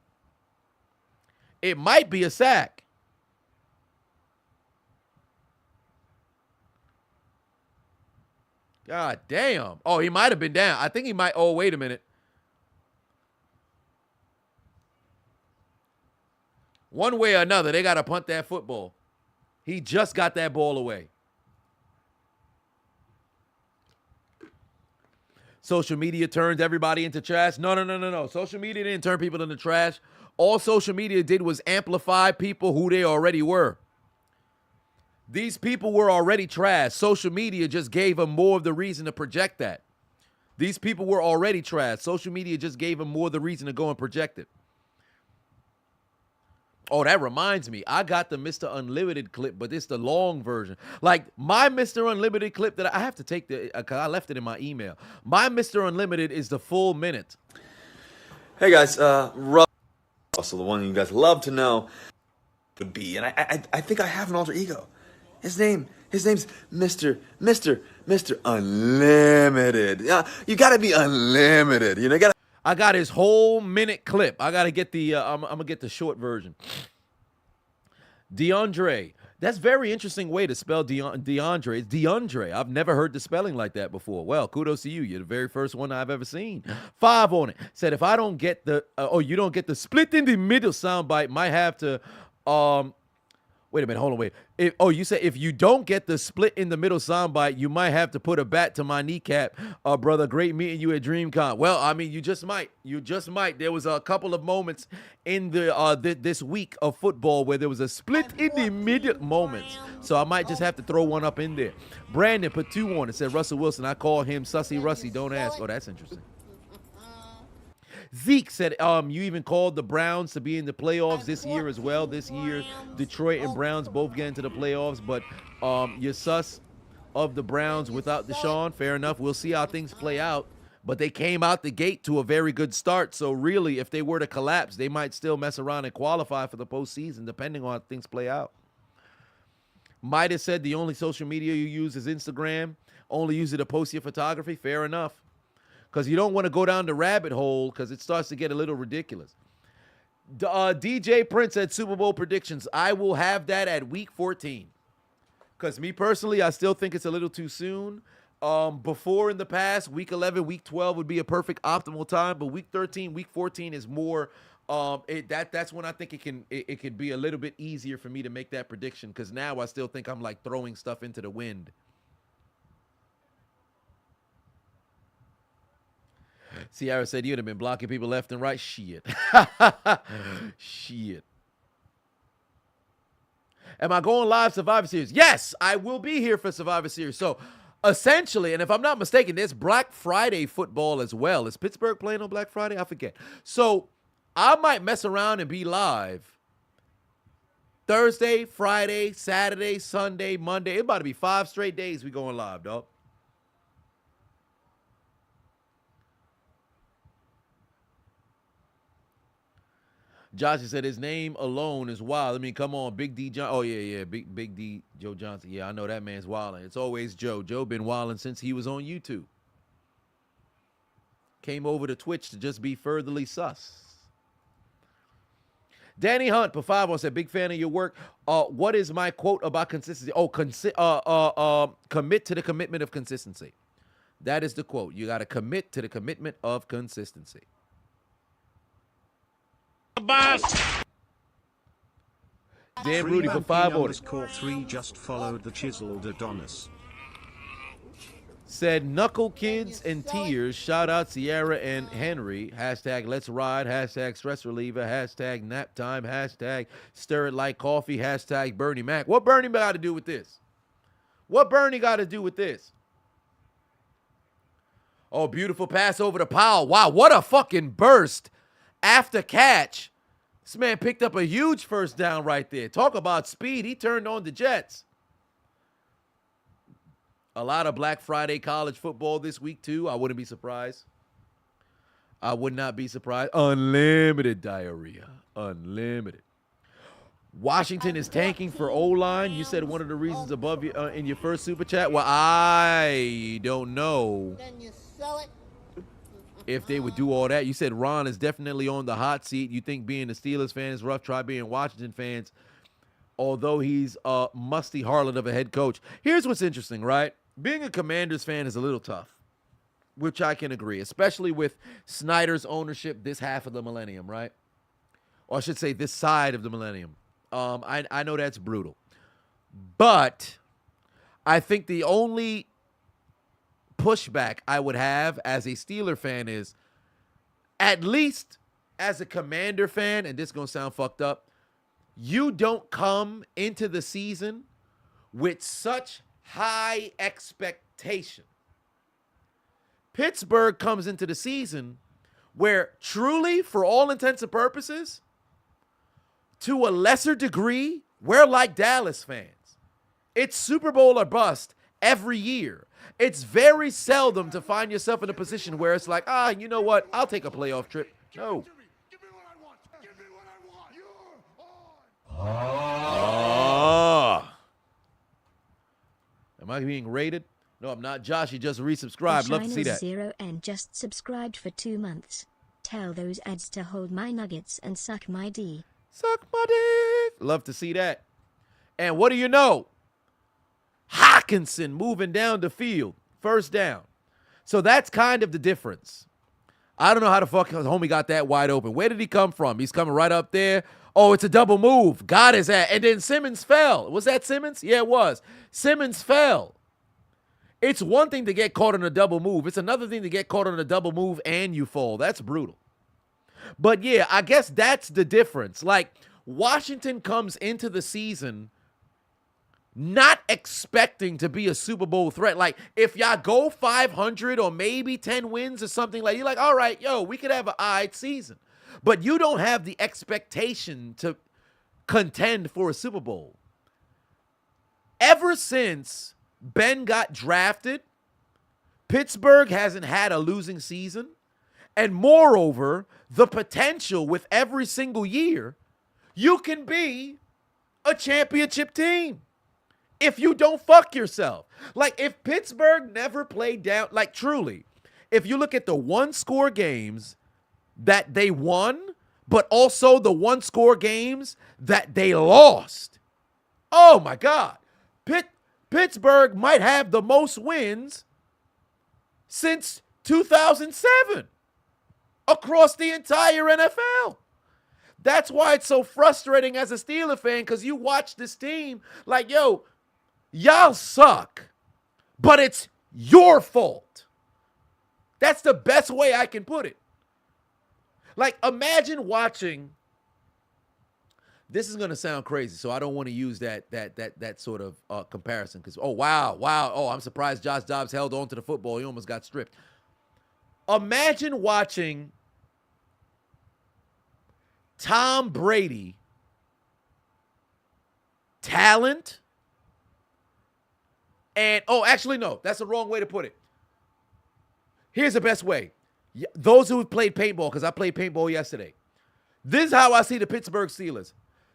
It might be a sack. God damn. Oh, he might have been down. I think he might. Oh, wait a minute. One way or another, they got to punt that football. He just got that ball away. Social media turns everybody into trash. No. Social media didn't turn people into trash. All social media did was amplify people who they already were. These people were already trash. Social media just gave them more of the reason to project that. These people were already trash. Social media just gave them more of the reason to go and project it. Oh, that reminds me. I got the Mr. Unlimited clip, but it's the long version. Like, my Mr. Unlimited clip that I have to take because I left it in my email. My Mr. Unlimited is the full minute. Hey, guys. Russell, the one you guys love to know, would be, and I think I have an alter ego. His name's Mr. Unlimited. You got to be unlimited. You got to. I got his whole minute clip. I got to get the, I'm going to get the short version. DeAndre. That's a very interesting way to spell DeAndre. It's DeAndre. I've never heard the spelling like that before. Well, kudos to you. You're the very first one I've ever seen. 5 on it. Said, if I don't get the, you don't get the split in the middle soundbite, might have to, wait a minute, hold on, wait. You said if you don't get the split in the middle soundbite, you might have to put a bat to my kneecap. Brother, great meeting you at DreamCon. Well, I mean, you just might. There was a couple of moments in the this week of football where there was a split in the middle moments. So I might just have to throw one up in there. Brandon put 2 on it. Said, Russell Wilson, I call him Sussy Russy. Don't ask. Oh, that's interesting. Zeke said, you even called the Browns to be in the playoffs this year as well. This year, Detroit and Browns both get into the playoffs, but you're sus of the Browns without Deshaun. Fair enough. We'll see how things play out. But they came out the gate to a very good start. So really, if they were to collapse, they might still mess around and qualify for the postseason, depending on how things play out. Midas said the only social media you use is Instagram. Only use it to post your photography. Fair enough. Because you don't want to go down the rabbit hole because it starts to get a little ridiculous. DJ Prince said Super Bowl predictions. I will have that at week 14. Because me personally, I still think it's a little too soon. Before in the past, week 11, week 12 would be a perfect optimal time. But week 13, week 14 is more... that's when I think it could be a little bit easier for me to make that prediction, because now I still think I'm like throwing stuff into the wind. Sierra said you'd have been blocking people left and right. Shit. Shit. Am I going live Survivor Series? Yes, I will be here for Survivor Series. So essentially, and if I'm not mistaken, there's Black Friday football as well. Is Pittsburgh playing on Black Friday? I forget. So I might mess around and be live Thursday, Friday, Saturday, Sunday, Monday. It's about to be 5 straight days we going live, dog. Josh said his name alone is wild. I mean, come on, Big D John. Oh, yeah, Big D Joe Johnson. Yeah, I know that man's wilding. It's always Joe. Joe been wilding since he was on YouTube. Came over to Twitch to just be furtherly sus. Danny Hunt, for 5 said, big fan of your work. What is my quote about consistency? Oh, commit to the commitment of consistency. That is the quote. You got to commit to the commitment of consistency. Dan Rudy for 5 3 just followed the Chiseled Adonis. Said Knuckle Kids and Tears. Shout out Sierra and Henry. Hashtag Let's Ride. Hashtag Stress Reliever. Hashtag Nap Time. Hashtag Stir It Like Coffee. Hashtag Bernie Mac. What Bernie got to do with this? What Bernie got to do with this? Oh, beautiful pass over to Powell. Wow, what a fucking burst. After catch, this man picked up a huge first down right there. Talk about speed. He turned on the Jets. A lot of Black Friday college football this week, too. I wouldn't be surprised. I would not be surprised. Unlimited diarrhea. Unlimited. Washington is tanking for O-line. You said one of the reasons above you in your first super chat. Well, I don't know. Then you sell it. If they would do all that. You said Ron is definitely on the hot seat. You think being a Steelers fan is rough. Try being Washington fans, although he's a musty harlot of a head coach. Here's what's interesting, right? Being a Commanders fan is a little tough, which I can agree, especially with Snyder's ownership this half of the millennium, right? Or I should say this side of the millennium. I know that's brutal. But I think the only pushback I would have as a Steeler fan is, at least as a Commander fan, and this is going to sound fucked up, you don't come into the season with such high expectation. Pittsburgh comes into the season where truly, for all intents and purposes, to a lesser degree, we're like Dallas fans. It's Super Bowl or bust every year. It's very seldom to find yourself in a position where it's like, you know what? I'll take a playoff trip. No. Give me what I want. Give me what I want. You're on. Am I being rated? No, I'm not. Josh, you just resubscribed. Love to see that. 0 and just subscribed for 2 months. Tell those ads to hold my nuggets and suck my D. Suck my dick. Love to see that. And what do you know? Hawkinson moving down the field. First down. So that's kind of the difference. I don't know how the fuck homie got that wide open. Where did he come from? He's coming right up there. Oh, it's a double move. Got his ass. And then Simmons fell. Was that Simmons? Yeah, it was. Simmons fell. It's one thing to get caught on a double move. It's another thing to get caught on a double move and you fall. That's brutal. But yeah, I guess that's the difference. Like, Washington comes into the season not expecting to be a Super Bowl threat. Like, if y'all go 500 or maybe 10 wins or something, like, you're like, all right, yo, we could have an all right season. But you don't have the expectation to contend for a Super Bowl. Ever since Ben got drafted, Pittsburgh hasn't had a losing season. And moreover, the potential with every single year, you can be a championship team if you don't fuck yourself. Like, if Pittsburgh never played down, like, truly, if you look at the one-score games that they won, but also the one-score games that they lost, oh, my God. Pittsburgh might have the most wins since 2007 across the entire NFL. That's why it's so frustrating as a Steeler fan, because you watch this team like, yo, y'all suck, but it's your fault. That's the best way I can put it. Like, imagine watching. This is gonna sound crazy, so I don't want to use that sort of comparison. Because wow, oh, I'm surprised Josh Dobbs held on to the football. He almost got stripped. Imagine watching Tom Brady, talent, and actually no, that's the wrong way to put it. Here's the best way. Those who played paintball, because I played paintball yesterday. This is how I see the Pittsburgh Steelers.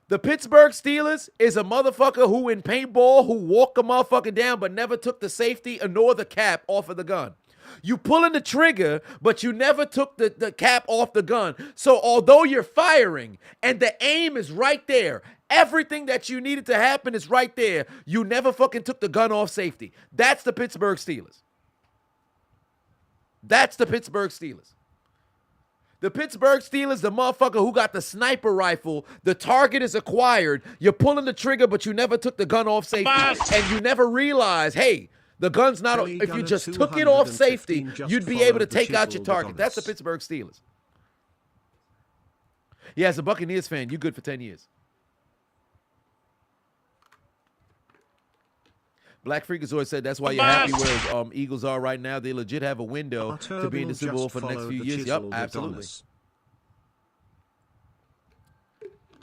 The Pittsburgh Steelers is a motherfucker who in paintball, who walked a motherfucker down but never took the safety nor the cap off of the gun. You pulling the trigger, but you never took the cap off the gun. So although you're firing and the aim is right there, everything that you needed to happen is right there, you never fucking took the gun off safety. That's the Pittsburgh Steelers. That's the Pittsburgh Steelers. The Pittsburgh Steelers, the motherfucker who got the sniper rifle, the target is acquired, you're pulling the trigger, but you never took the gun off safety, and you never realize, hey, the gun's not, if you just took it off safety, you'd be able to take out your target. Adonis. That's the Pittsburgh Steelers. Yeah, as a Buccaneers fan, you're good for 10 years. Black Freakazoid said that's why you're happy where Eagles are right now. They legit have a window to be in the Super Bowl for the next few years. Yep, absolutely.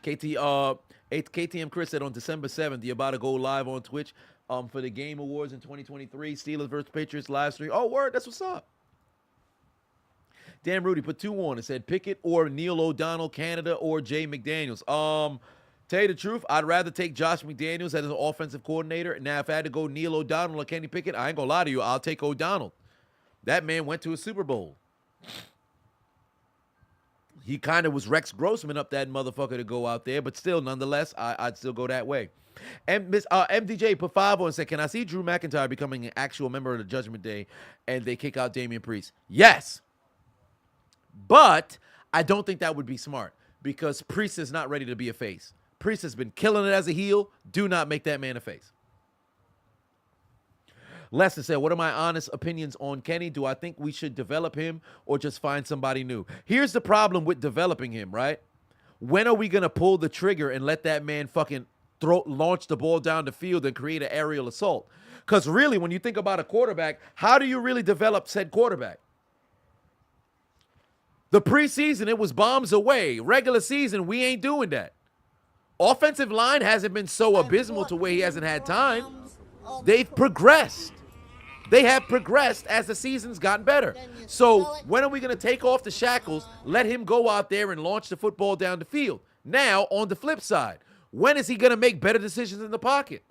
KTM Chris said on December 7th, you're about to go live on Twitch for the Game Awards in 2023. Steelers versus Patriots live stream. Oh, word, that's what's up. Dan Rudy put 2 on and said Pickett or Neil O'Donnell, Canada, or Jay McDaniels. Tell you the truth, I'd rather take Josh McDaniels as an offensive coordinator. Now, if I had to go Neil O'Donnell or Kenny Pickett, I ain't gonna lie to you, I'll take O'Donnell. That man went to a Super Bowl. He kind of was Rex Grossman up that motherfucker to go out there, but still, nonetheless, I'd still go that way. And MDJ put 5 on and said, can I see Drew McIntyre becoming an actual member of the Judgment Day and they kick out Damian Priest? Yes. But I don't think that would be smart because Priest is not ready to be a face. Priest has been killing it as a heel. Do not make that man a face. Lester said, what are my honest opinions on Kenny? Do I think we should develop him or just find somebody new? Here's the problem with developing him, right? When are we going to pull the trigger and let that man fucking launch the ball down the field and create an aerial assault? Because really, when you think about a quarterback, how do you really develop said quarterback? The preseason, it was bombs away. Regular season, we ain't doing that. Offensive line hasn't been so abysmal to where he hasn't had time. They've progressed. They have progressed as the season's gotten better. So when are we going to take off the shackles, let him go out there and launch the football down the field? Now, on the flip side, when is he going to make better decisions in the pocket?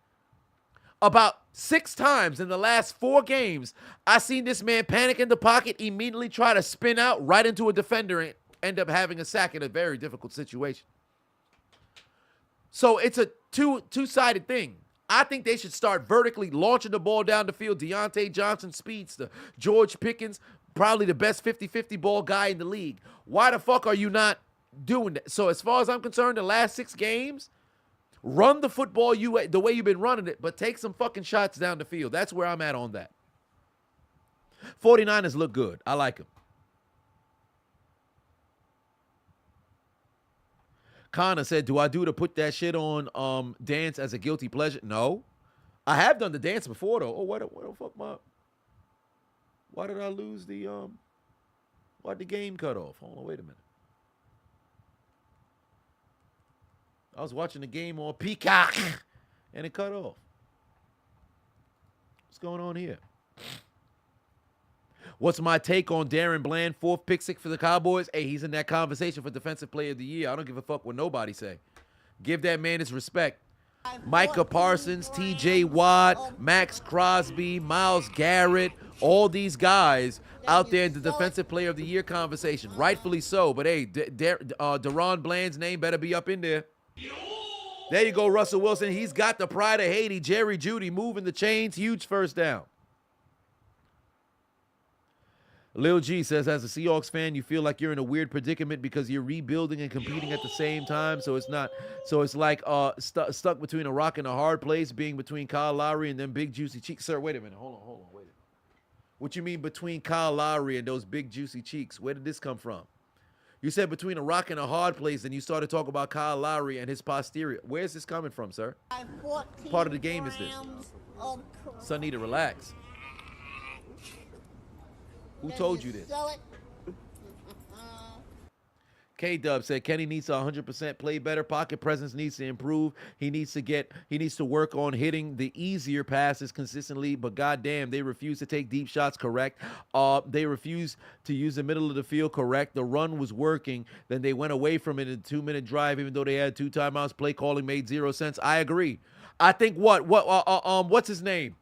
About 6 times in the last 4 games, I seen this man panic in the pocket, immediately try to spin out right into a defender and end up having a sack in a very difficult situation. So it's a two-sided thing. I think they should start vertically launching the ball down the field. Deontay Johnson, speedster. George Pickens, probably the best 50-50 ball guy in the league. Why the fuck are you not doing that? So as far as I'm concerned, the last 6 games, run the football the way you've been running it, but take some fucking shots down the field. That's where I'm at on that. 49ers look good. I like them. Connor said, do I do to put that shit on dance as a guilty pleasure? No. I have done the dance before, though. Oh, what the fuck, why did I lose the, why'd the game cut off? Hold on, wait a minute. I was watching the game on Peacock, and it cut off. What's going on here? What's my take on Darren Bland, 4th pick six for the Cowboys? Hey, he's in that conversation for Defensive Player of the Year. I don't give a fuck what nobody say. Give that man his respect. Micah Parsons, TJ Watt, Max Crosby, Myles Garrett, all these guys out there in the Defensive Player of the Year conversation. Rightfully so. But, hey, Darren Bland's name better be up in there. There you go, Russell Wilson. He's got the pride of Haiti. Jerry Jeudy moving the chains. Huge first down. Lil G says, as a Seahawks fan, you feel like you're in a weird predicament because you're rebuilding and competing at the same time. So it's like stuck between a rock and a hard place, being between Kyle Lowry and them big juicy cheeks. Sir, wait a minute. Hold on, wait a minute. What you mean between Kyle Lowry and those big juicy cheeks? Where did this come from? You said between a rock and a hard place, and you started talking about Kyle Lowry and his posterior. Where's this coming from, sir? Part of the game is this. Son need to relax. Who told you this? K-Dub said Kenny needs to 100% play better. Pocket presence needs to improve. He needs to work on hitting the easier passes consistently, but goddamn, they refuse to take deep shots, correct? They refuse to use the middle of the field, correct? The run was working. Then they went away from it in a 2-minute drive, even though they had 2 timeouts. Play calling made 0 sense. I agree. I think what's his name?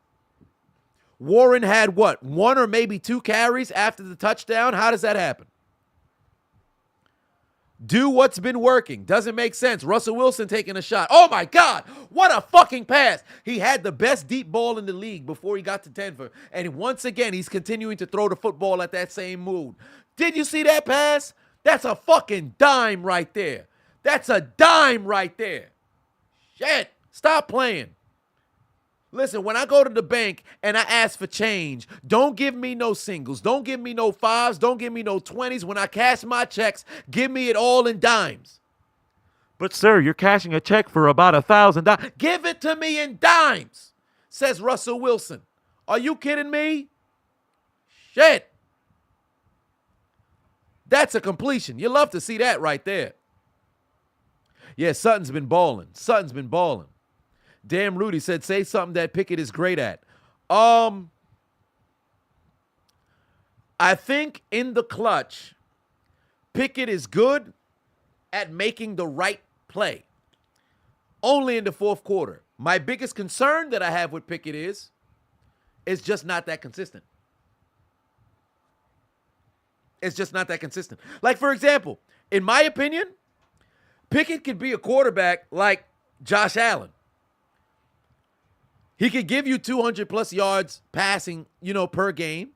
Warren had 1 or maybe 2 carries after the touchdown? How does that happen? Do what's been working. Doesn't make sense. Russell Wilson taking a shot. Oh, my God. What a fucking pass. He had the best deep ball in the league before he got to Denver. And once again, he's continuing to throw the football at that same mood. Did you see that pass? That's a fucking dime right there. That's a dime right there. Shit. Stop playing. Listen, when I go to the bank and I ask for change, don't give me no singles. Don't give me no 5s. Don't give me no 20s. When I cash my checks, give me it all in dimes. But, sir, you're cashing a check for about $1,000. Give it to me in dimes, says Russell Wilson. Are you kidding me? Shit. That's a completion. You love to see that right there. Yeah, Sutton's been balling. Sutton's been balling. Damn Rudy said, say something that Pickett is great at. I think in the clutch, Pickett is good at making the right play. Only in the fourth quarter. My biggest concern that I have with Pickett is just not that consistent. It's just not that consistent. Like, for example, in my opinion, Pickett could be a quarterback like Josh Allen. He could give you 200-plus yards passing, per game.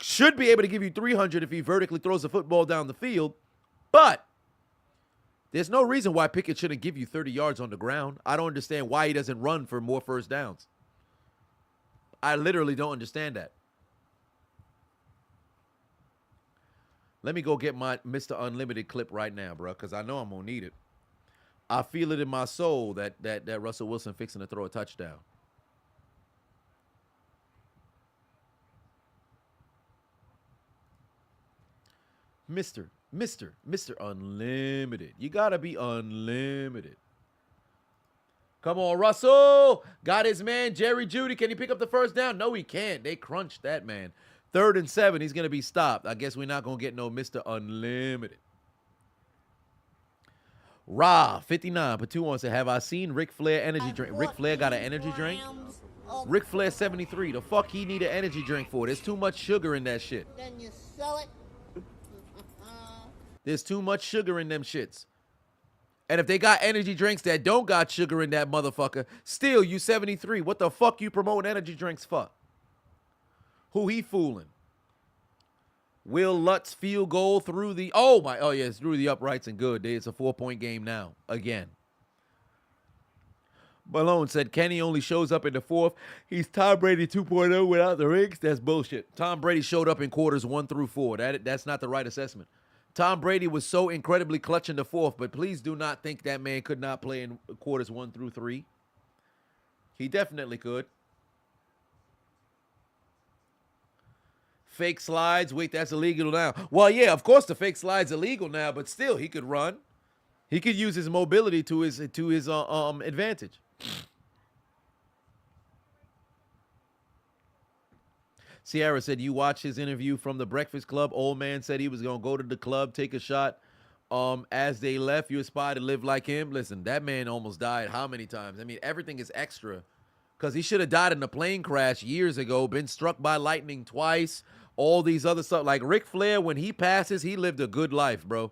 Should be able to give you 300 if he vertically throws the football down the field. But there's no reason why Pickett shouldn't give you 30 yards on the ground. I don't understand why he doesn't run for more first downs. I literally don't understand that. Let me go get my Mr. Unlimited clip right now, bro, because I know I'm going to need it. I feel it in my soul that Russell Wilson fixing to throw a touchdown. Mr. Unlimited. You got to be unlimited. Come on, Russell. Got his man, Jerry Jeudy. Can he pick up the first down? No, he can't. They crunched that man. 3rd and 7. He's going to be stopped. I guess we're not going to get no Mr. Unlimited. Ra, 59, put 2 on, said, have I seen Ric Flair energy drink? Ric Flair got an energy drink? Ric Flair 73. The fuck he need an energy drink for? There's too much sugar in that shit. Then you sell it. There's too much sugar in them shits. And if they got energy drinks that don't got sugar in that motherfucker, still, you 73. What the fuck you promoting energy drinks for? Who he fooling? Will Lutz field goal through the... it's through the uprights and good. It's a 4-point game now. Again. Malone said, Kenny only shows up in the 4th. He's Tom Brady 2.0 without the rings. That's bullshit. Tom Brady showed up in quarters 1 through 4. That's not the right assessment. Tom Brady was so incredibly clutch in the 4th, but please do not think that man could not play in quarters 1 through 3. He definitely could. Fake slides. Wait, that's illegal now. Well, yeah, of course the fake slide's illegal now, but still, he could run. He could use his mobility to his advantage. Sierra said, you watched his interview from the Breakfast Club. Old man said he was going to go to the club, take a shot. As they left, you aspire to live like him. Listen, that man almost died how many times? I mean, everything is extra. Because he should have died in a plane crash years ago, been struck by lightning twice, all these other stuff. Like Ric Flair, when he passes, he lived a good life, bro.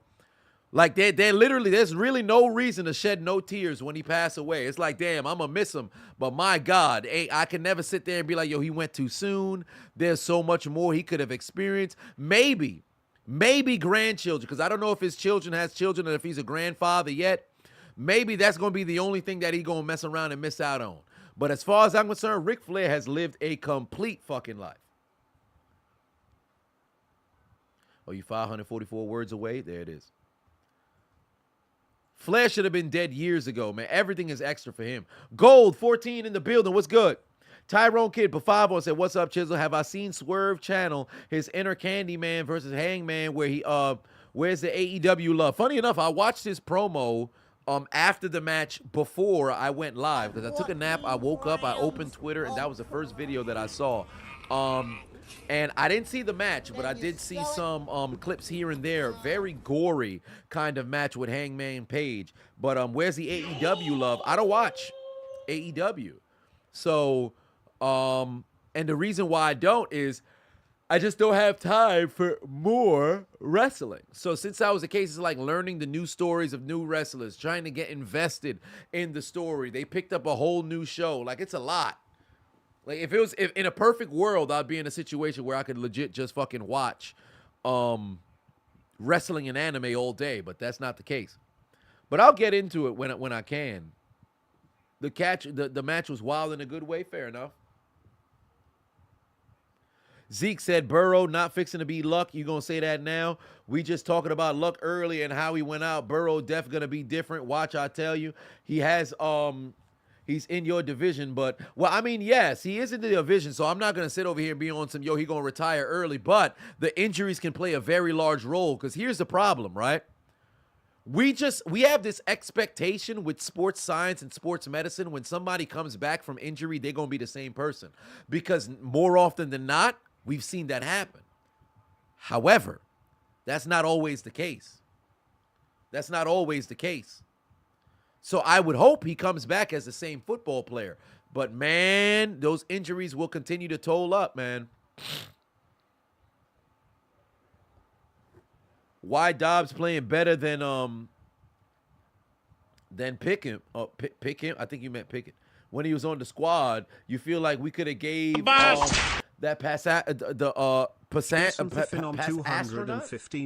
Like, they literally, there's really no reason to shed no tears when he passed away. It's like, damn, I'm going to miss him. But my God, I can never sit there and be like, yo, he went too soon. There's so much more he could have experienced. Maybe grandchildren, because I don't know if his children has children and if he's a grandfather yet. Maybe that's going to be the only thing that he's going to mess around and miss out on. But as far as I'm concerned, Ric Flair has lived a complete fucking life. Oh, you 544 words away? There it is. Flair should have been dead years ago, man. Everything is extra for him. Gold, 14 in the building. What's good? Tyrone Kid, Pafavo said, what's up, Chisel? Have I seen Swerve channel his inner Candyman versus Hangman where he, where's the AEW love? Funny enough, I watched his promo after the match before I went live because I took a nap. I woke up, I opened Twitter, and that was the first video that I saw. And I didn't see the match, but I did see some clips here and there. Very gory kind of match with Hangman Page. But where's the AEW love? I don't watch AEW. So, and the reason why I don't is I just don't have time for more wrestling. So since that was the case, it's like learning the new stories of new wrestlers, trying to get invested in the story. They picked up a whole new show. Like, it's a lot. Like, if in a perfect world, I'd be in a situation where I could legit just fucking watch wrestling and anime all day, but that's not the case. But I'll get into it when I can. The match was wild in a good way, fair enough. Zeke said, Burrow not fixing to be Luck. You gonna say that now? We just talking about Luck earlier and how he went out. Burrow def gonna be different. Watch, I tell you. He has he's in your division, but well, I mean, yes, he is in the division, so I'm not gonna sit over here and be on some he gonna retire early, but the injuries can play a very large role because here's the problem, right? We have this expectation with sports science and sports medicine when somebody comes back from injury, they're gonna be the same person. Because more often than not, we've seen that happen. However, that's not always the case. That's not always the case. So I would hope he comes back as the same football player. But, man, those injuries will continue to toll up, man. Why Dobbs playing better than Pickett? Pickett? I think you meant Pickett. When he was on the squad, you feel like we could have gave that pass astronaut.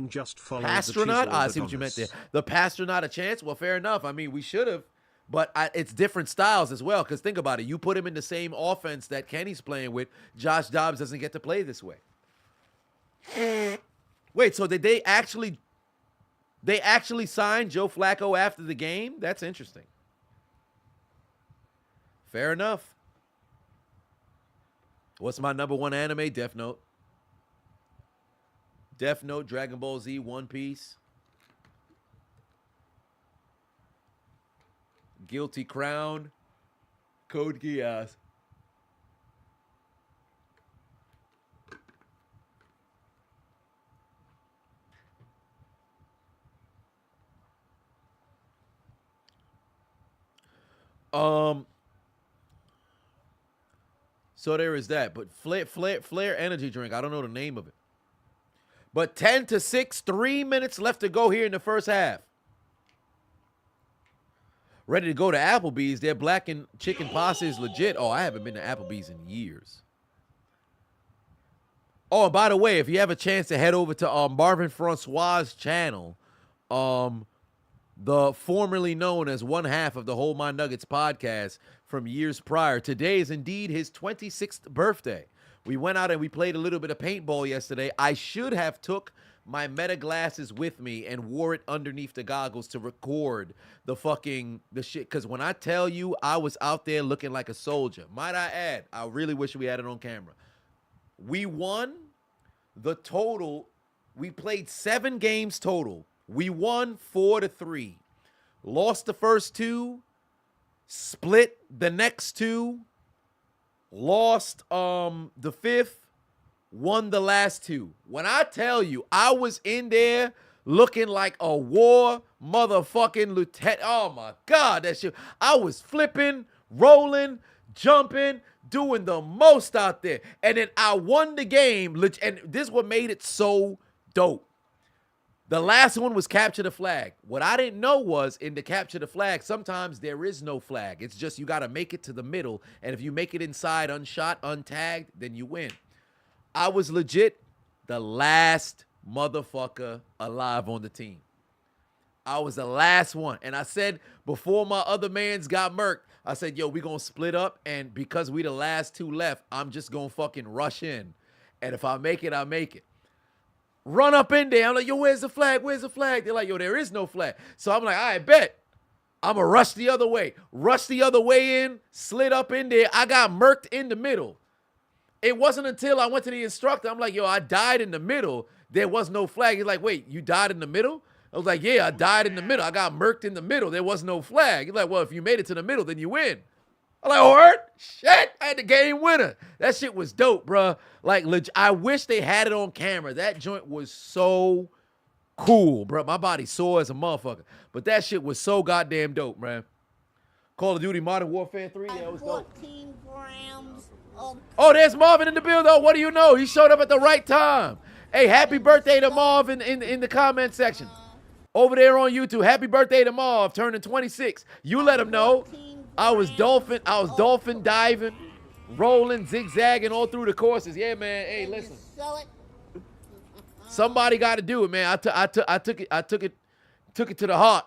Just follow Astronaut? the I see what you meant there. The Pastronaut a chance? Well, fair enough. I mean, we should have, but it's different styles as well. Because think about it, you put him in the same offense that Kenny's playing with. Josh Dobbs doesn't get to play this way. Wait, so did they actually sign Joe Flacco after the game? That's interesting. Fair enough. What's my number one anime? Death Note. Death Note, Dragon Ball Z, One Piece. Guilty Crown. Code Geass. So there is that. But Flair energy drink. I don't know the name of it. But 10-6, 3 minutes left to go here in the first half. Ready to go to Applebee's. Their black and chicken pasta is legit. Oh, I haven't been to Applebee's in years. Oh, and by the way, if you have a chance to head over to Marvin Francois' channel, the formerly known as one half of the Hold My Nuggets podcast from years prior. Today is indeed his 26th birthday. We went out and we played a little bit of paintball yesterday. I should have took my Meta glasses with me and wore it underneath the goggles to record the shit. Because when I tell you I was out there looking like a soldier, might I add, I really wish we had it on camera. We won the total. We played 7 games total. We won 4-3. Lost the first 2. Split the next 2. Lost the 5th. Won the last 2. When I tell you, I was in there looking like a war motherfucking lieutenant. Oh my God, that shit. I was flipping, rolling, jumping, doing the most out there. And then I won the game. And this is what made it so dope. The last one was capture the flag. What I didn't know was in the capture the flag, sometimes there is no flag. It's just you got to make it to the middle. And if you make it inside unshot, untagged, then you win. I was legit the last motherfucker alive on the team. I was the last one. And I said before my other mans got murked, I said, yo, we going to split up. And because we the last 2 left, I'm just going to fucking rush in. And if I make it, I make it. Run up in there. I'm like, yo, where's the flag? Where's the flag? They're like, yo, there is no flag. So I'm like, all right, bet. I'm going to rush the other way. Rush the other way in, slid up in there. I got murked in the middle. It wasn't until I went to the instructor, I'm like, yo, I died in the middle. There was no flag. He's like, wait, you died in the middle? I was like, yeah, I died in the middle. I got murked in the middle. There was no flag. He's like, well, if you made it to the middle, then you win. I'm like, oh, shit, I had the game winner. That shit was dope, bro. Like, I wish they had it on camera. That joint was so cool, bro. My body sore as a motherfucker. But that shit was so goddamn dope, man. Call of Duty Modern Warfare 3, that was dope. 14 grams of... Oh, there's Marvin in the building. Oh, what do you know? He showed up at the right time. Hey, happy birthday to Marv in the comment section. Over there on YouTube. Happy birthday to Marv, turning 26. You let him know. I was dolphin diving, rolling, zigzagging all through the courses. Yeah, man. Hey, listen. Somebody got to do it, man. I took it to the heart.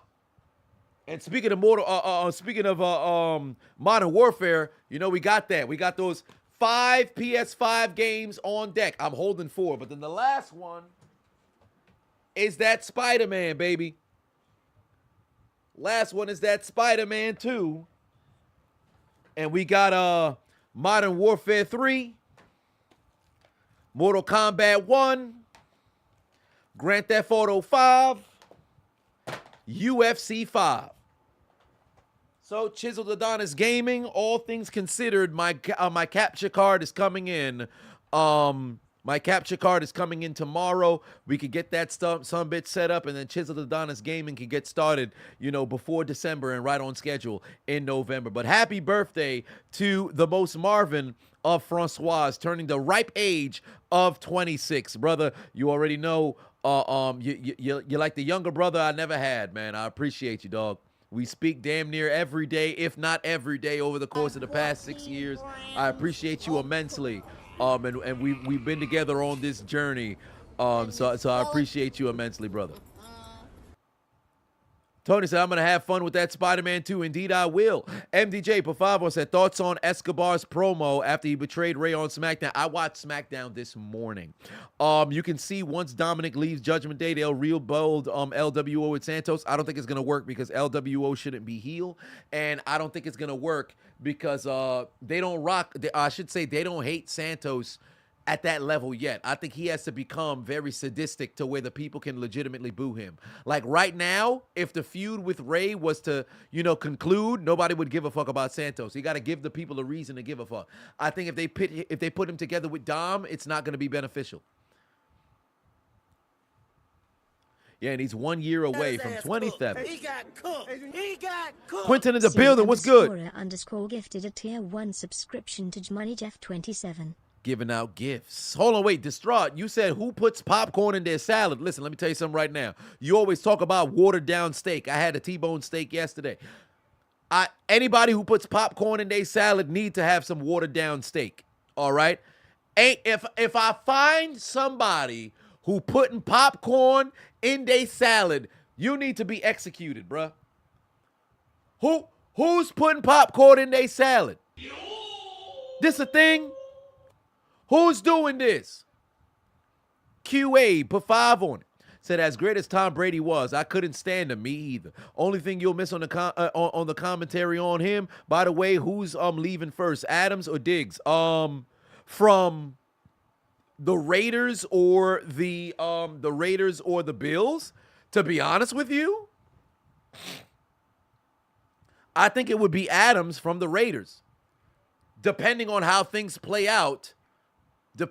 And speaking of Modern Warfare, you know, we got that. We got those 5 PS5 games on deck. I'm holding 4, but then the last one is that Spider-Man, baby. Last one is that Spider-Man 2. And we got Modern Warfare 3, Mortal Kombat 1, Grand Theft Auto 5, UFC 5. So, Chiseled Adonis Gaming, all things considered, my capture card is coming in. My capture card is coming in tomorrow. We could get that some bit set up, and then Chiseled Adonis Gaming can get started, you know, before December and right on schedule in November. But happy birthday to the most Marvin of Francois, turning the ripe age of 26. Brother, you already know, you're like the younger brother I never had, man. I appreciate you, dog. We speak damn near every day, if not every day, over the course of the past 6 years. I appreciate you immensely. And we've been together on this journey. So I appreciate you immensely, brother. Tony said, I'm going to have fun with that Spider-Man 2. Indeed, I will. MDJ Pafavo said, thoughts on Escobar's promo after he betrayed Ray on SmackDown. I watched SmackDown this morning. You can see once Dominic leaves Judgment Day, they'll rebuild LWO with Santos. I don't think it's going to work because LWO shouldn't be heel. And I don't think it's going to work because they don't rock. I should say they don't hate Santos at that level yet. I think he has to become very sadistic to where the people can legitimately boo him. Like right now, if the feud with Ray was to, you know, conclude, nobody would give a fuck about Santos. He got to give the people a reason to give a fuck. I think if they put him together with Dom, it's not going to be beneficial. Yeah, and he's 1 year away from 27. He got cooked. He got cooked. Quentin in the building. What's good? _ gifted a tier 1 subscription to Jmoney Jeff 27. Giving out gifts. Hold on, wait. Distraught, you said who puts popcorn in their salad? Listen, let me tell you something right now. You always talk about watered down steak. I had a T-bone steak yesterday. Anybody who puts popcorn in their salad need to have some watered down steak. All right? If I find somebody who putting popcorn in their salad, you need to be executed, bruh. Who's putting popcorn in their salad? This a thing? Who's doing this? QA, put 5 on it. Said, as great as Tom Brady was, I couldn't stand him. Me either. Only thing you'll miss on the commentary on him. By the way, who's leaving first, Adams or Diggs? From the Raiders or the Bills? To be honest with you, I think it would be Adams from the Raiders. Depending on how things play out to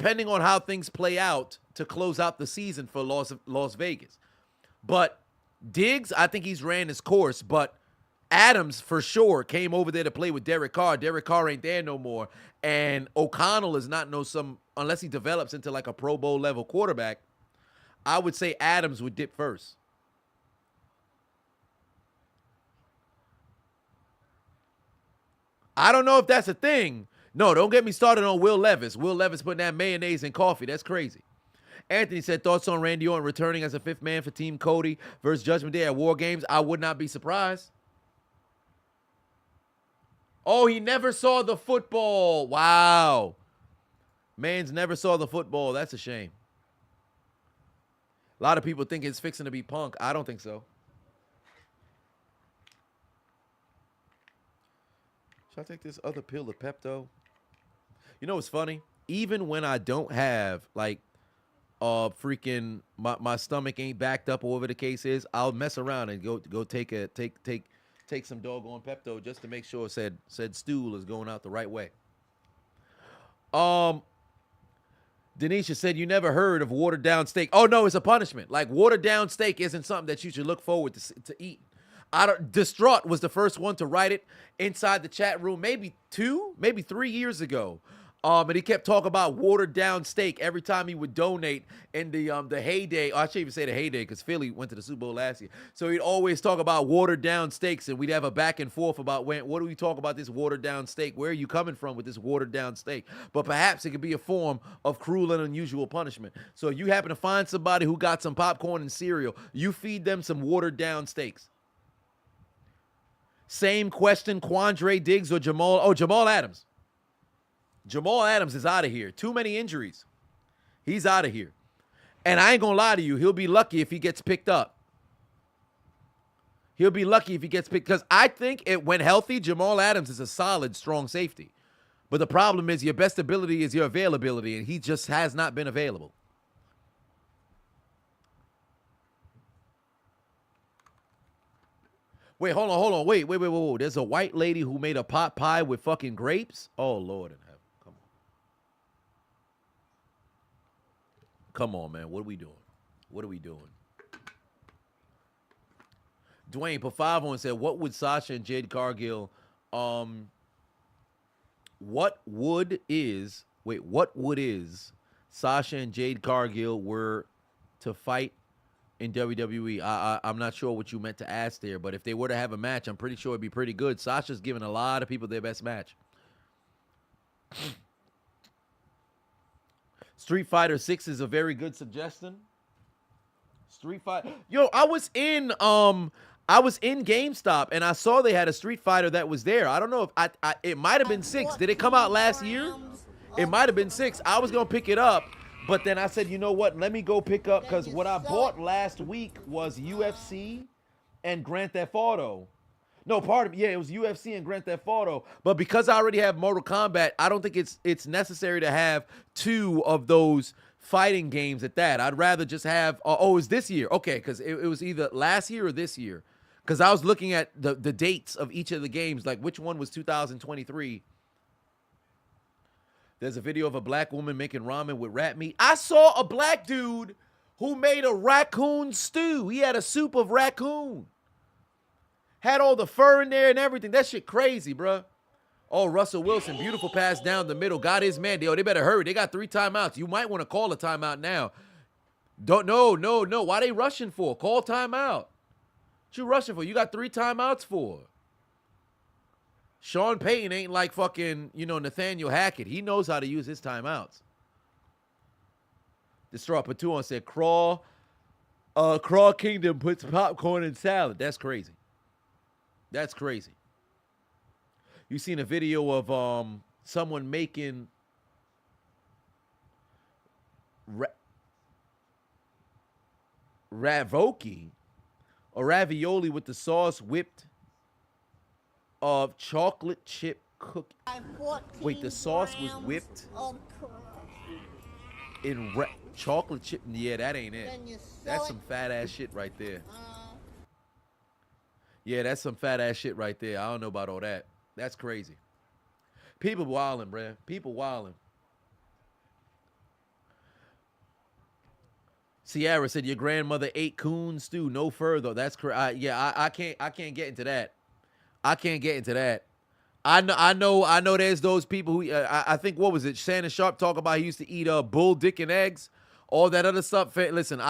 close out the season for Las Vegas. But Diggs, I think he's ran his course, but Adams for sure came over there to play with Derek Carr. Derek Carr ain't there no more. And O'Connell is not unless he develops into like a Pro Bowl level quarterback, I would say Adams would dip first. I don't know if that's a thing. No, don't get me started on Will Levis. Will Levis putting that mayonnaise in coffee. That's crazy. Anthony said, thoughts on Randy Orton returning as a fifth man for Team Cody versus Judgment Day at War Games? I would not be surprised. Oh, he never saw the football. Wow. Man's never saw the football. That's a shame. A lot of people think it's fixing to be Punk. I don't think so. Should I take this other pill of Pepto? You know what's funny? Even when I don't have, like, freaking, my stomach ain't backed up or whatever the case is, I'll mess around and go take some doggone Pepto just to make sure said stool is going out the right way. Denisha said, you never heard of watered down steak. Oh, no, it's a punishment. Like, watered down steak isn't something that you should look forward to eat. Distraught was the first one to write it inside the chat room, maybe 3 years ago. And he kept talking about watered down steak every time he would donate in the heyday. I shouldn't even say the heyday because Philly went to the Super Bowl last year. So he'd always talk about watered down steaks, and we'd have a back and forth about what do we talk about this watered down steak? Where are you coming from with this watered down steak? But perhaps it could be a form of cruel and unusual punishment. So if you happen to find somebody who got some popcorn and cereal, you feed them some watered down steaks. Same question, Quandre Diggs or Jamal? Oh, Jamal Adams. Jamal Adams is out of here. Too many injuries. He's out of here. And I ain't going to lie to you. He'll be lucky if he gets picked up. He'll be lucky if he gets picked. Because I think when healthy, Jamal Adams is a solid, strong safety. But the problem is your best ability is your availability, and he just has not been available. Wait, hold on. Wait. There's a white lady who made a pot pie with fucking grapes? Oh, Lord in heaven. Come on, man. What are we doing? Dwayne put 5 on and said, what would Sasha and Jade Cargill, what would Sasha and Jade Cargill were to fight in WWE? I'm not sure what you meant to ask there, but if they were to have a match, I'm pretty sure it'd be pretty good. Sasha's giving a lot of people their best match. Street Fighter 6 is a very good suggestion. Street Fighter. Yo, I was in GameStop and I saw they had a Street Fighter that was there. I don't know if it might have been 6. Did it come out last year? It might have been 6. I was going to pick it up. But then I said, you know what? Let me go pick up, because what I bought last week was UFC and Grand Theft Auto. No, pardon me. Yeah, it was UFC and Grand Theft Auto. But because I already have Mortal Kombat, I don't think it's necessary to have 2 of those fighting games at that. I'd rather just have, it's this year. Okay, because it was either last year or this year. Because I was looking at the dates of each of the games, like which one was 2023. There's a video of a black woman making ramen with rat meat. I saw a black dude who made a raccoon stew. He had a soup of raccoon. Had all the fur in there and everything. That shit crazy, bro. Oh, Russell Wilson, beautiful pass down the middle. Got his man. They better hurry. They got 3 timeouts. You might want to call a timeout now. No. Why they rushing for? Call timeout. What you rushing for? You got 3 timeouts for. Sean Payton ain't like fucking, Nathaniel Hackett. He knows how to use his timeouts. Distraught Patuan said, Crawl Kingdom puts popcorn in salad. That's crazy. That's crazy. You seen a video of someone making Ravoki or ravioli with the sauce whipped of chocolate chip cookie. Wait, the sauce was whipped in chocolate chip? Yeah, that ain't it. That's some fat ass shit right there. Yeah, that's some fat ass shit right there. I don't know about all that. That's crazy. People wildin', bruh. People wildin'. Sierra said your grandmother ate coon stew. No further. That's correct. Yeah, I can't get into that. I can't get into that. I know. There's those people who I think, what was it? Shannon Sharp talk about he used to eat bull dick and eggs, all that other stuff. Listen,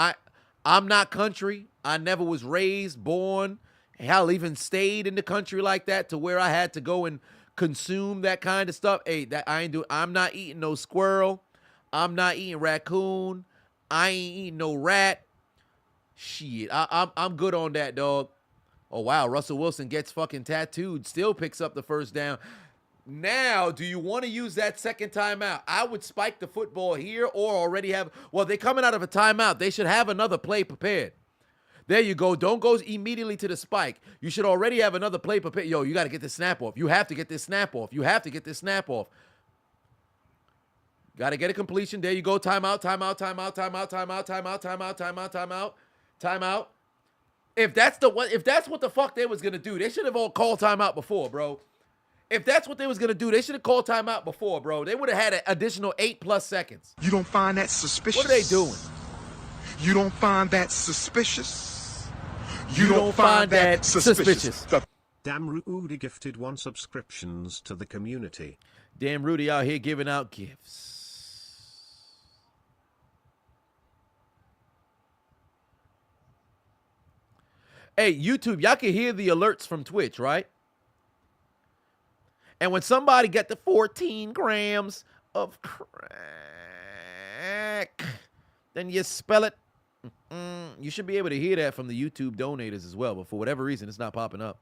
I'm not country. I never was raised, born, hell, even stayed in the country like that to where I had to go and consume that kind of stuff. Hey, that I ain't do. I'm not eating no squirrel. I'm not eating raccoon. I ain't eating no rat. Shit, I'm good on that, dog. Oh, wow, Russell Wilson gets fucking tattooed, still picks up the first down. Now, do you want to use that second timeout? I would spike the football here or already have, well, they're coming out of a timeout. They should have another play prepared. There you go. Don't go immediately to the spike. You should already have another play prepared. Yo, you got to get this snap off. You have to get this snap off. You have to get this snap off. Got to get a completion. There you go. Timeout, timeout, timeout, timeout, timeout, timeout, timeout, timeout, timeout, timeout. If that's what the fuck they was gonna do, they should have all called timeout before, bro. If that's what they was gonna do, they should have called timeout before, bro. They would have had an additional 8+ seconds. You don't find that suspicious? What are they doing? You don't find that suspicious? You don't find that suspicious. Damn Rudy gifted 1 subscriptions to the community. Damn Rudy out here giving out gifts. Hey, YouTube, y'all can hear the alerts from Twitch, right? And when somebody get the 14 grams of crack, then you spell it. You should be able to hear that from the YouTube donators as well, but for whatever reason, it's not popping up.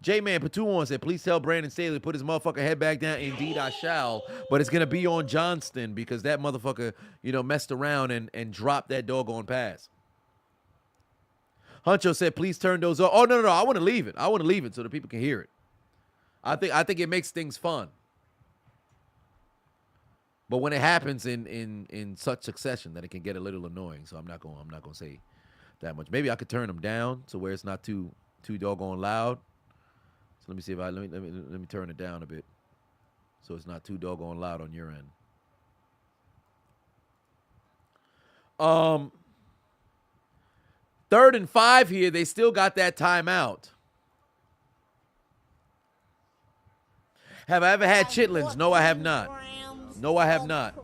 J-Man Patuon said, please tell Brandon Staley to put his motherfucker head back down. Indeed, I shall. But it's going to be on Johnston because that motherfucker, messed around and dropped that doggone pass. Huncho said, please turn those off. Oh, no. I want to leave it. I want to leave it so that people can hear it. I think it makes things fun. But when it happens in such succession, that it can get a little annoying. So I'm not going to say that much. Maybe I could turn them down to where it's not too doggone loud. So let me see if let me turn it down a bit so it's not too doggone loud on your end. 3rd and 5 here. They still got that timeout. Have I ever had chitlins? No, I have not. No, I have not.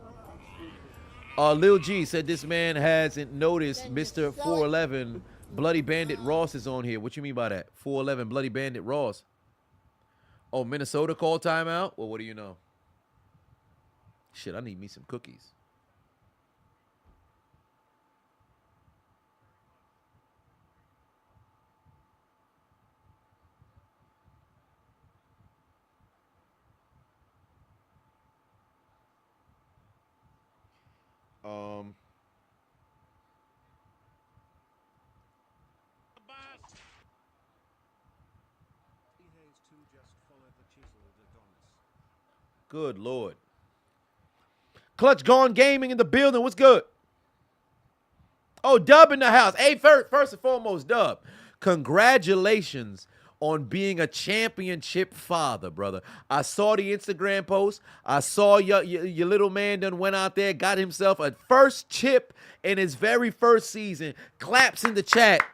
Lil G said this man hasn't noticed Mr. 411 Bloody Bandit Ross is on here. What you mean by that? 411 Bloody Bandit Ross. Oh, Minnesota called timeout? Well, what do you know? Shit, I need me some cookies. Good Lord. Clutch Gone Gaming in the building. What's good? Oh, Dub in the house. Hey, first and foremost, Dub, congratulations on being a championship father, brother. I saw the Instagram post. I saw your little man done went out there, got himself a first chip in his very first season. Claps in the chat.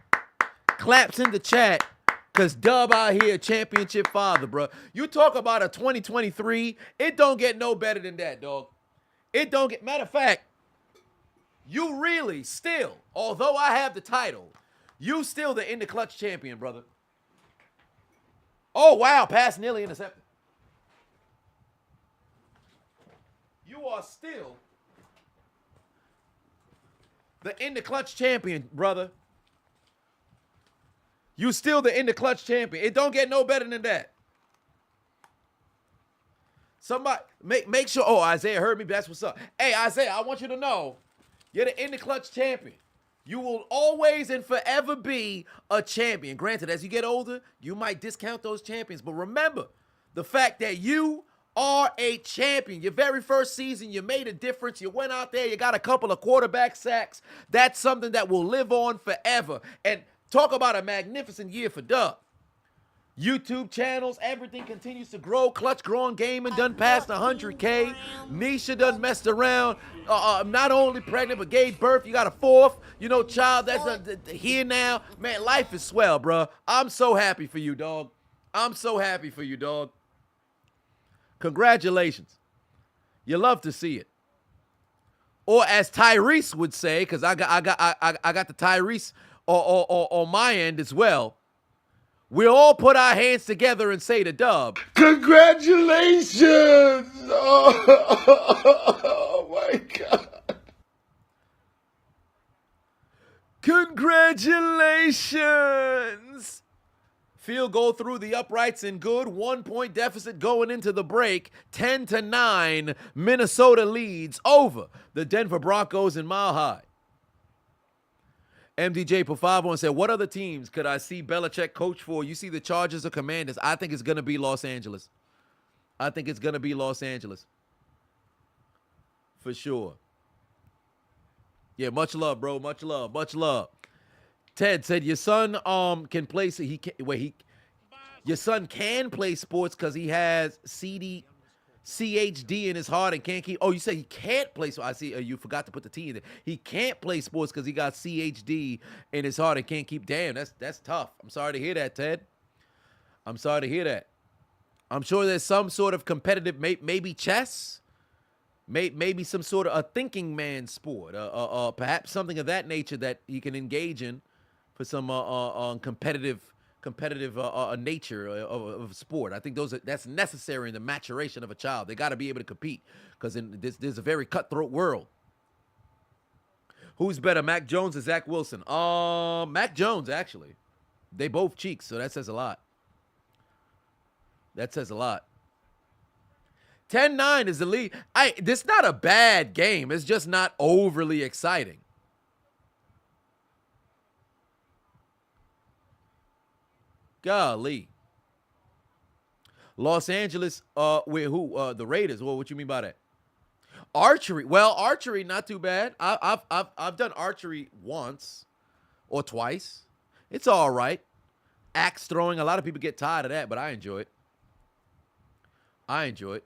Claps in the chat. Because Dub out here, championship father, bro. You talk about a 2023, it don't get no better than that, dog. It don't get, matter of fact, you really still, although I have the title, you still the in the clutch champion, brother. Oh, wow, pass nearly intercepted. You are still the in the clutch champion, brother. You still the in the clutch champion. It don't get no better than that. Somebody make sure. Oh, Isaiah heard me. That's what's up. Hey, Isaiah, I want you to know you're the in the clutch champion. You will always and forever be a champion. Granted, as you get older, you might discount those champions. But remember the fact that you are a champion. Your very first season, you made a difference. You went out there, you got a couple of quarterback sacks. That's something that will live on forever. And talk about a magnificent year for Dub. YouTube channels, everything continues to grow. Clutch Growing Gaming done past 100K. Nisha done messed around. Not only pregnant, but gave birth. You got a fourth, child that's here now. Man, life is swell, bro. I'm so happy for you, dog. I'm so happy for you, dog. Congratulations. You love to see it. Or as Tyrese would say, because I got the Tyrese on my end as well. We'll all put our hands together and say to Dub, Congratulations! Oh my God. Congratulations! Field goal through the uprights and good. 1 point deficit going into the break. 10-9. Minnesota leads over the Denver Broncos in Mile High. MDJ Pafavo said, what other teams could I see Belichick coach for? You see the Chargers or Commanders? I think it's going to be Los Angeles. I think it's going to be Los Angeles. For sure. Yeah, much love, bro. Much love. Much love. Ted said, your son can play. Your son can play sports because he has CHD in his heart and can't keep. Oh, you say he can't play. So I see you forgot to put the T in there. He can't play sports because he got CHD in his heart and can't keep. Damn, that's tough. I'm sorry to hear that, Ted. I'm sorry to hear that. I'm sure there's some sort of competitive, maybe chess, maybe some sort of a thinking man sport, perhaps something of that nature that he can engage in for some competitive nature of sport. I think that's necessary in the maturation of a child. They got to be able to compete because there's a very cutthroat world. Who's better, Mac Jones or Zach Wilson? Mac Jones, actually. They both cheeks, so that says a lot. That says a lot. 10-9 is the lead. This is not a bad game. It's just not overly exciting. Golly. Los Angeles, with who? The Raiders. Well, what you mean by that? Archery. Well, archery, not too bad. I've done archery once or twice. It's all right. Axe throwing. A lot of people get tired of that, but I enjoy it. I enjoy it.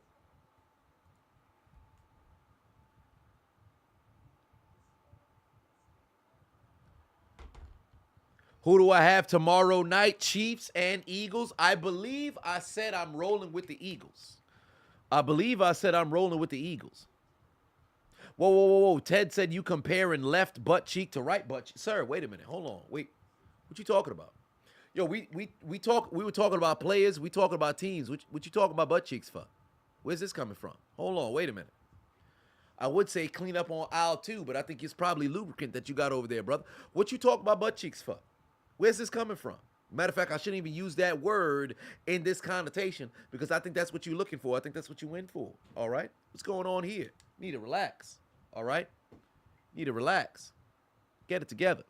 Who do I have tomorrow night? Chiefs and Eagles. I believe I said I'm rolling with the Eagles. Whoa. Ted said you comparing left butt cheek to right butt cheek. Sir, wait a minute. Hold on. Wait. What you talking about? Yo, we were talking about players. We talking about teams. What you talking about butt cheeks for? Where's this coming from? Hold on. Wait a minute. I would say clean up on aisle 2, but I think it's probably lubricant that you got over there, brother. What you talking about butt cheeks for? Where's this coming from? Matter of fact, I shouldn't even use that word in this connotation because I think that's what you're looking for. I think that's what you went for. All right? What's going on here? Need to relax. All right? Need to relax. Get it together.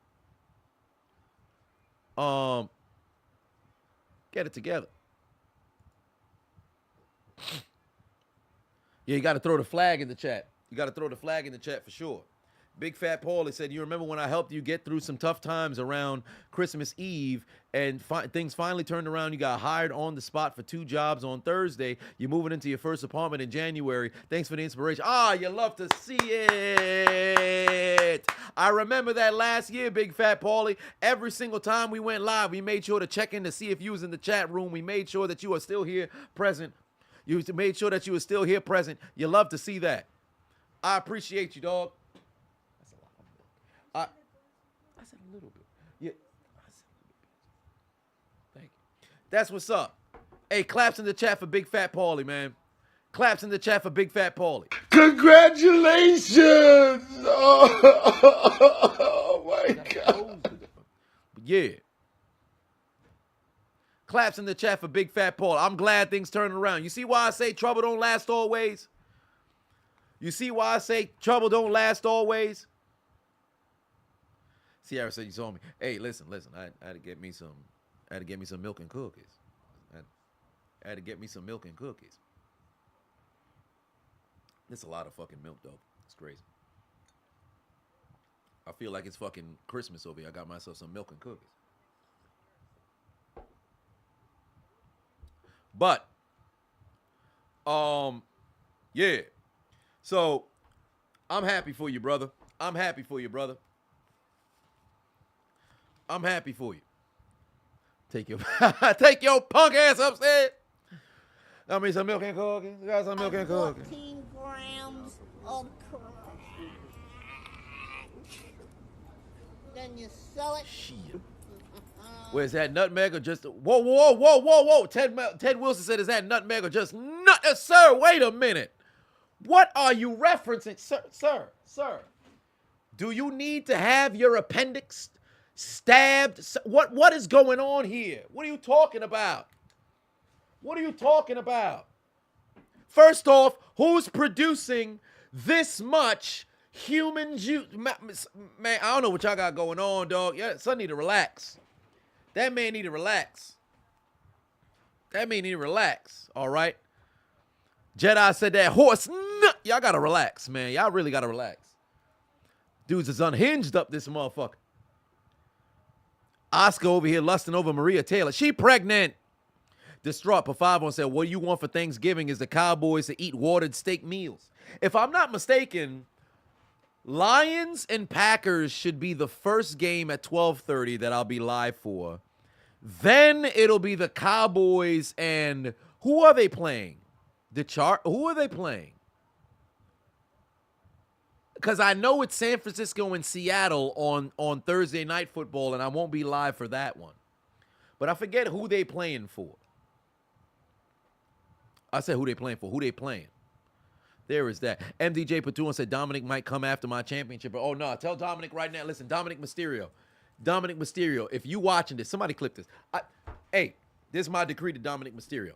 Get it together. Yeah, you got to throw the flag in the chat. You got to throw the flag in the chat for sure. Big Fat Paul, he said, you remember when I helped you get through some tough times around Christmas Eve and things finally turned around. You got hired on the spot for 2 jobs on Thursday. You're moving into your first apartment in January. Thanks for the inspiration. You love to see it. I remember that last year, Big Fat Paulie. Every single time we went live, we made sure to check in to see if you was in the chat room. We made sure that you are still here present. You made sure that you were still here present. You love to see that. I appreciate you, dog. I said a little bit. Yeah. I said a little bit. Thank you. That's what's up. Hey, claps in the chat for Big Fat Paulie, man. Claps in the chat for Big Fat Paulie. Congratulations! Oh my God. Yeah. Claps in the chat for Big Fat Paulie. I'm glad things turning around. You see why I say trouble don't last always? You see why I say trouble don't last always? Sierra said you saw me. Hey, listen. I had to get me some milk and cookies. I had to get me some milk and cookies. There's a lot of fucking milk, though. It's crazy. I feel like it's fucking Christmas over here. I got myself some milk and cookies. But, yeah. So, I'm happy for you, brother. I'm happy for you. Take your punk ass upstairs. I mean, some milk and cookies. You got some milk and cookies. 14 grams of crack. Then you sell it. Shit. Where's that nutmeg or just whoa? Ted Wilson said, "Is that nutmeg or just nut?" Sir, wait a minute. What are you referencing, sir? Do you need to have your appendix stabbed? What is going on here? What are you talking about? First off, who's producing this much human juice? Man, I don't know what y'all got going on, dog. Yeah, son need to relax. That man need to relax. All right? Jedi said that horse. Y'all got to relax, man. Y'all really got to relax. Dudes is unhinged up this motherfucker. Oscar over here lusting over Maria Taylor. She pregnant. Distraught. Pafavon said, what do you want for Thanksgiving is the Cowboys to eat watered steak meals. If I'm not mistaken, Lions and Packers should be the first game at 12:30 that I'll be live for. Then it'll be the Cowboys and who are they playing? Who are they playing? Because I know it's San Francisco and Seattle on Thursday Night Football, and I won't be live for that one. But I forget who they playing for. I said who they playing for. Who they playing? There is that. MDJ Patuan said Dominic might come after my championship. Oh, no. Tell Dominic right now. Listen, Dominic Mysterio, if you watching this, somebody clip this. Hey, this is my decree to Dominic Mysterio.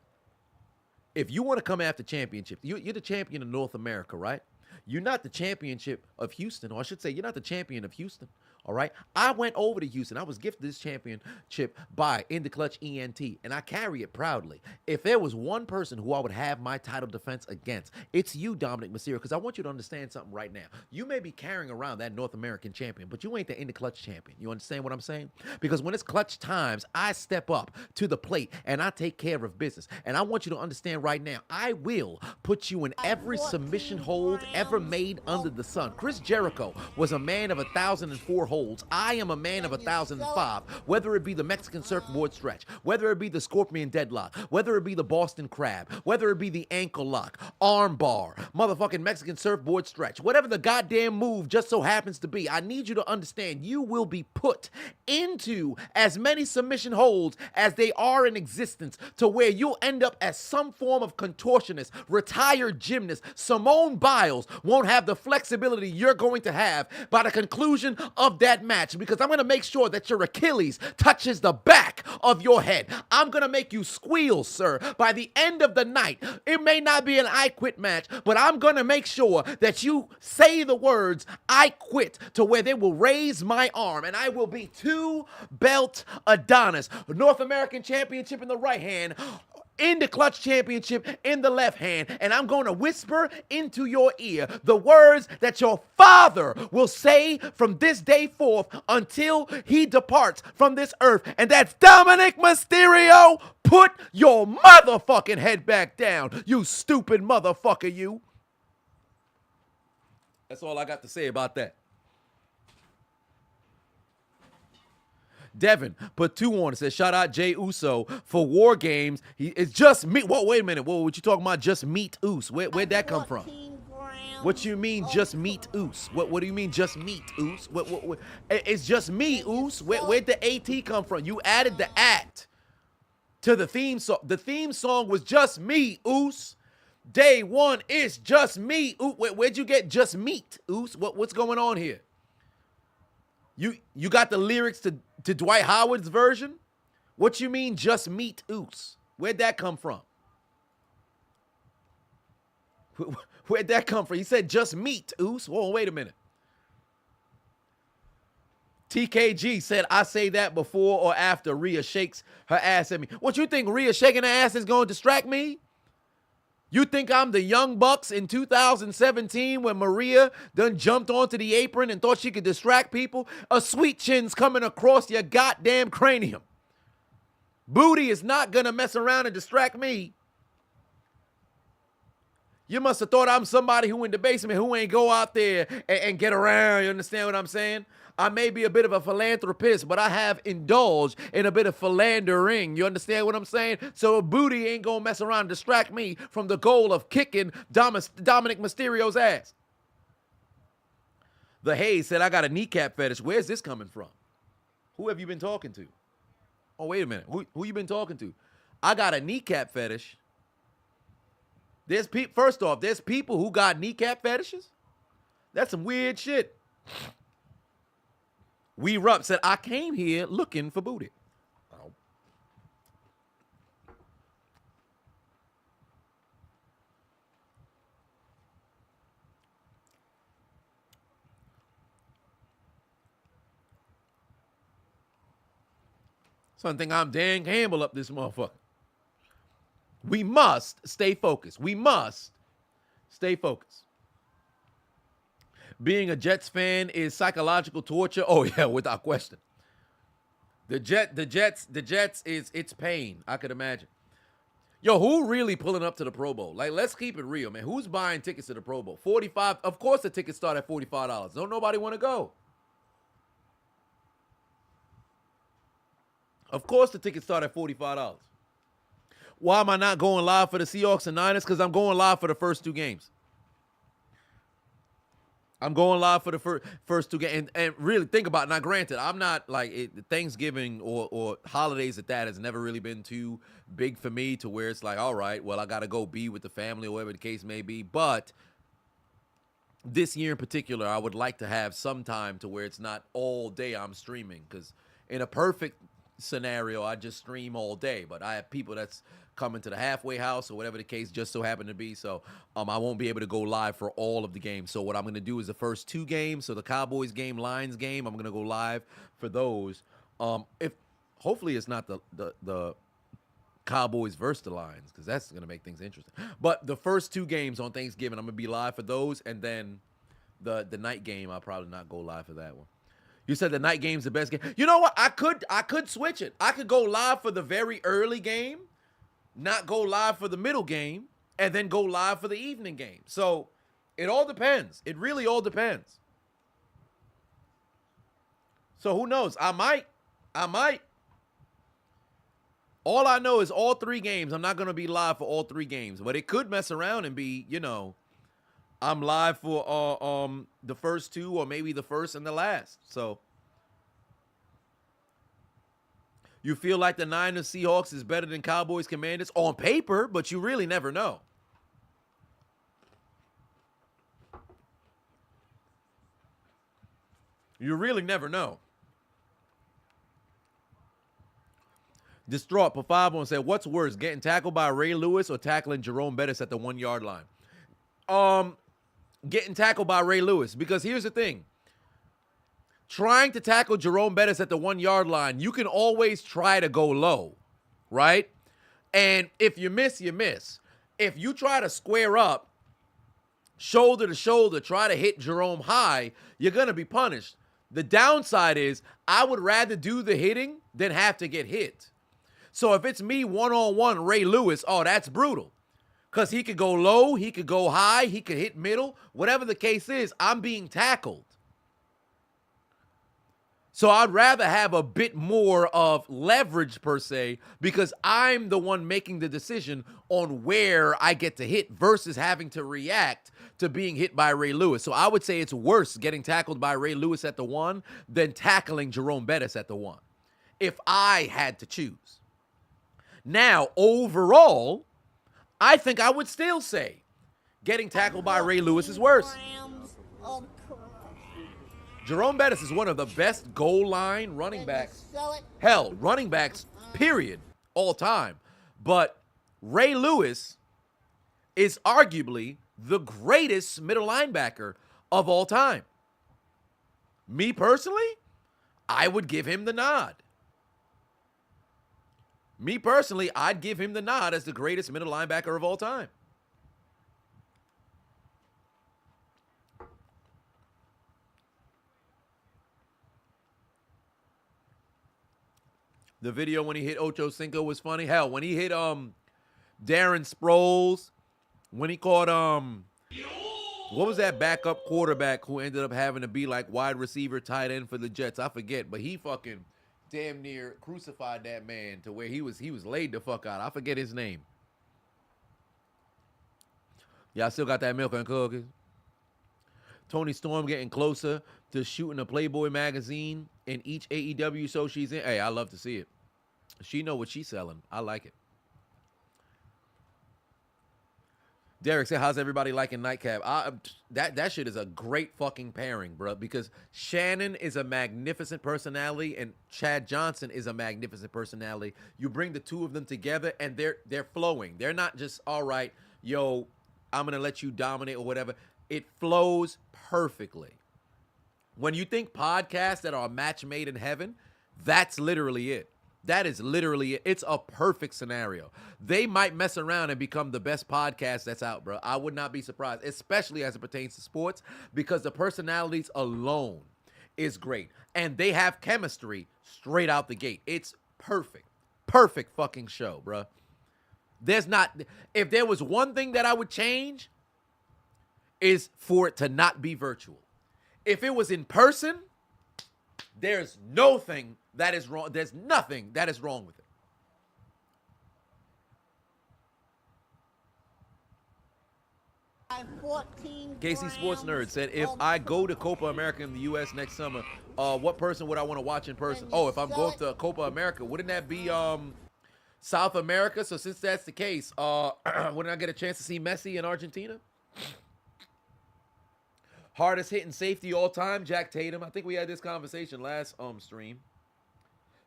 If you want to come after championship, you're the champion of North America, right? You're not the championship of Houston, or I should say you're not the champion of Houston, all right? I went over to Houston. I was gifted this championship by In the Clutch ENT, and I carry it proudly. If there was one person who I would have my title defense against, it's you, Dominic Mysterio, because I want you to understand something right now. You may be carrying around that North American champion, but you ain't the In the Clutch champion. You understand what I'm saying? Because when it's clutch times, I step up to the plate, and I take care of business. And I want you to understand right now, I will put you in every submission hold ever made under the sun. Chris Jericho was a man of 1,004 holds. I am a man of 1,005. Whether it be the Mexican surfboard stretch, whether it be the scorpion deadlock, whether it be the Boston crab, whether it be the ankle lock, arm bar, motherfucking Mexican surfboard stretch, whatever the goddamn move just so happens to be, I need you to understand you will be put into as many submission holds as they are in existence to where you'll end up as some form of contortionist, retired gymnast. Simone Biles won't have the flexibility you're going to have by the conclusion of that match, because I'm going to make sure that your Achilles touches the back of your head. I'm going to make you squeal, sir, by the end of the night. It may not be an I quit match, but I'm going to make sure that you say the words I quit to where they will raise my arm, and I will be 2-belt Adonis. North American Championship in the right hand, In the Clutch Championship in the left hand, and I'm going to whisper into your ear the words that your father will say from this day forth until he departs from this earth, and that's Dominic Mysterio. Put your motherfucking head back down, you stupid motherfucker, you. That's all I got to say about that. Devin put 2 on and says, shout out Jay Uso for War Games. It's just meat. Whoa, wait a minute. Whoa, what you talking about? Just meat oos. Where'd that come from? What you mean just meat oos? What do you mean just meat oos? What? It's just me oos. Where'd the AT come from? You added the act to the theme song. The theme song was just me oos. Day one is just me. Ooh, where'd you get just meat oos? What's going on here? You got the lyrics to Dwight Howard's version? What you mean just meat oos? Where'd that come from? Where'd that come from? He said just meat oos. Whoa, wait a minute. TKG said, I say that before or after Rhea shakes her ass at me. What you think, Rhea shaking her ass is going to distract me? You think I'm the Young Bucks in 2017 when Maria done jumped onto the apron and thought she could distract people? A sweet chin's coming across your goddamn cranium. Booty is not going to mess around and distract me. You must have thought I'm somebody who in the basement who ain't go out there and get around. You understand what I'm saying? I may be a bit of a philanthropist, but I have indulged in a bit of philandering. You understand what I'm saying? So booty ain't going to mess around and distract me from the goal of kicking Dominic Mysterio's ass. The Hayes said, I got a kneecap fetish. Where's this coming from? Who have you been talking to? Oh, wait a minute. Who you been talking to? I got a kneecap fetish. First off, there's people who got kneecap fetishes. That's some weird shit. We Rupp said, I came here looking for booty. Oh. Some think I'm Dan Campbell up this motherfucker. We must stay focused. We must stay focused. Being a Jets fan is psychological torture. Oh, yeah, without question. The Jets is, it's pain, I could imagine. Yo, who really pulling up to the Pro Bowl? Like, let's keep it real, man. Who's buying tickets to the Pro Bowl? 45. Of course the tickets start at $45. Don't nobody want to go. Of course the tickets start at $45. Why am I not going live for the Seahawks and Niners? Because I'm going live for the first two games. I'm going live for the first two games. And really, think about it. Now, granted, I'm not like Thanksgiving or holidays at that has never really been too big for me to where it's like, all right, well, I got to go be with the family or whatever the case may be. But this year in particular, I would like to have some time to where it's not all day I'm streaming. Because in a perfect scenario, I just stream all day. But I have people that's coming to the halfway house or whatever the case just so happen to be. So I won't be able to go live for all of the games. So what I'm going to do is the first two games. So the Cowboys game, Lions game, I'm going to go live for those. If hopefully it's not the Cowboys versus the Lions, because that's going to make things interesting. But the first two games on Thanksgiving, I'm going to be live for those. And then the night game, I'll probably not go live for that one. You said the night game's the best game. You know what? I could switch it. I could go live for the very early game, not go live for the middle game, and then go live for the evening game. So it all depends. It really all depends. So who knows? I might. All I know is all three games, I'm not going to be live for all three games. But it could mess around and be, I'm live for the first two or maybe the first and the last. So you feel like the Niners Seahawks is better than Cowboys Commanders on paper, but you really never know. You really never know. Distraught Pafavo said, what's worse, getting tackled by Ray Lewis or tackling Jerome Bettis at the 1 yard line? Getting tackled by Ray Lewis, because here's the thing. Trying to tackle Jerome Bettis at the 1 yard line, you can always try to go low, right? And if you miss, you miss. If you try to square up, shoulder to shoulder, try to hit Jerome high, you're going to be punished. The downside is I would rather do the hitting than have to get hit. So if it's me one-on-one, Ray Lewis, oh, that's brutal. Because he could go low, he could go high, he could hit middle. Whatever the case is, I'm being tackled. So I'd rather have a bit more of leverage, per se, because I'm the one making the decision on where I get to hit versus having to react to being hit by Ray Lewis. So I would say it's worse getting tackled by Ray Lewis at the 1 than tackling Jerome Bettis at the 1, if I had to choose. Now, overall, I think I would still say getting tackled by Ray Lewis is worse. Jerome Bettis is one of the best goal line running backs. Hell, running backs, period, all time. But Ray Lewis is arguably the greatest middle linebacker of all time. Me personally, I would give him the nod. Me personally, I'd give him the nod as the greatest middle linebacker of all time. The video when he hit Ocho Cinco was funny. Hell, when he hit Darren Sproles, when he caught what was that backup quarterback who ended up having to be like wide receiver tight end for the Jets? I forget, but he fucking damn near crucified that man to where he was laid the fuck out. I forget his name. Y'all still got that milk and cookies? Tony Storm getting closer to shooting a Playboy magazine in each AEW show she's in. Hey, I love to see it. She know what she's selling. I like it. Derek said, how's everybody liking Nightcap? That shit is a great fucking pairing, bro, because Shannon is a magnificent personality and Chad Johnson is a magnificent personality. You bring the two of them together and they're flowing. They're not just, all right, yo, I'm going to let you dominate or whatever. It flows perfectly. When you think podcasts that are a match made in heaven, that's literally it. That is literally it. It's a perfect scenario. They might mess around and become the best podcast that's out, bro. I would not be surprised, especially as it pertains to sports, because the personalities alone is great. And they have chemistry straight out the gate. It's perfect. Perfect fucking show, bro. If there was one thing that I would change, is for it to not be virtual. If it was in person, there's nothing that is wrong. There's nothing that is wrong with it. Casey Sports Nerd said, if I go to Copa America in the U.S. next summer, what person would I want to watch in person? Oh, if I'm going to Copa America, wouldn't that be South America? So since that's the case, wouldn't I get a chance to see Messi in Argentina? Hardest hitting safety all time, Jack Tatum. I think we had this conversation last stream.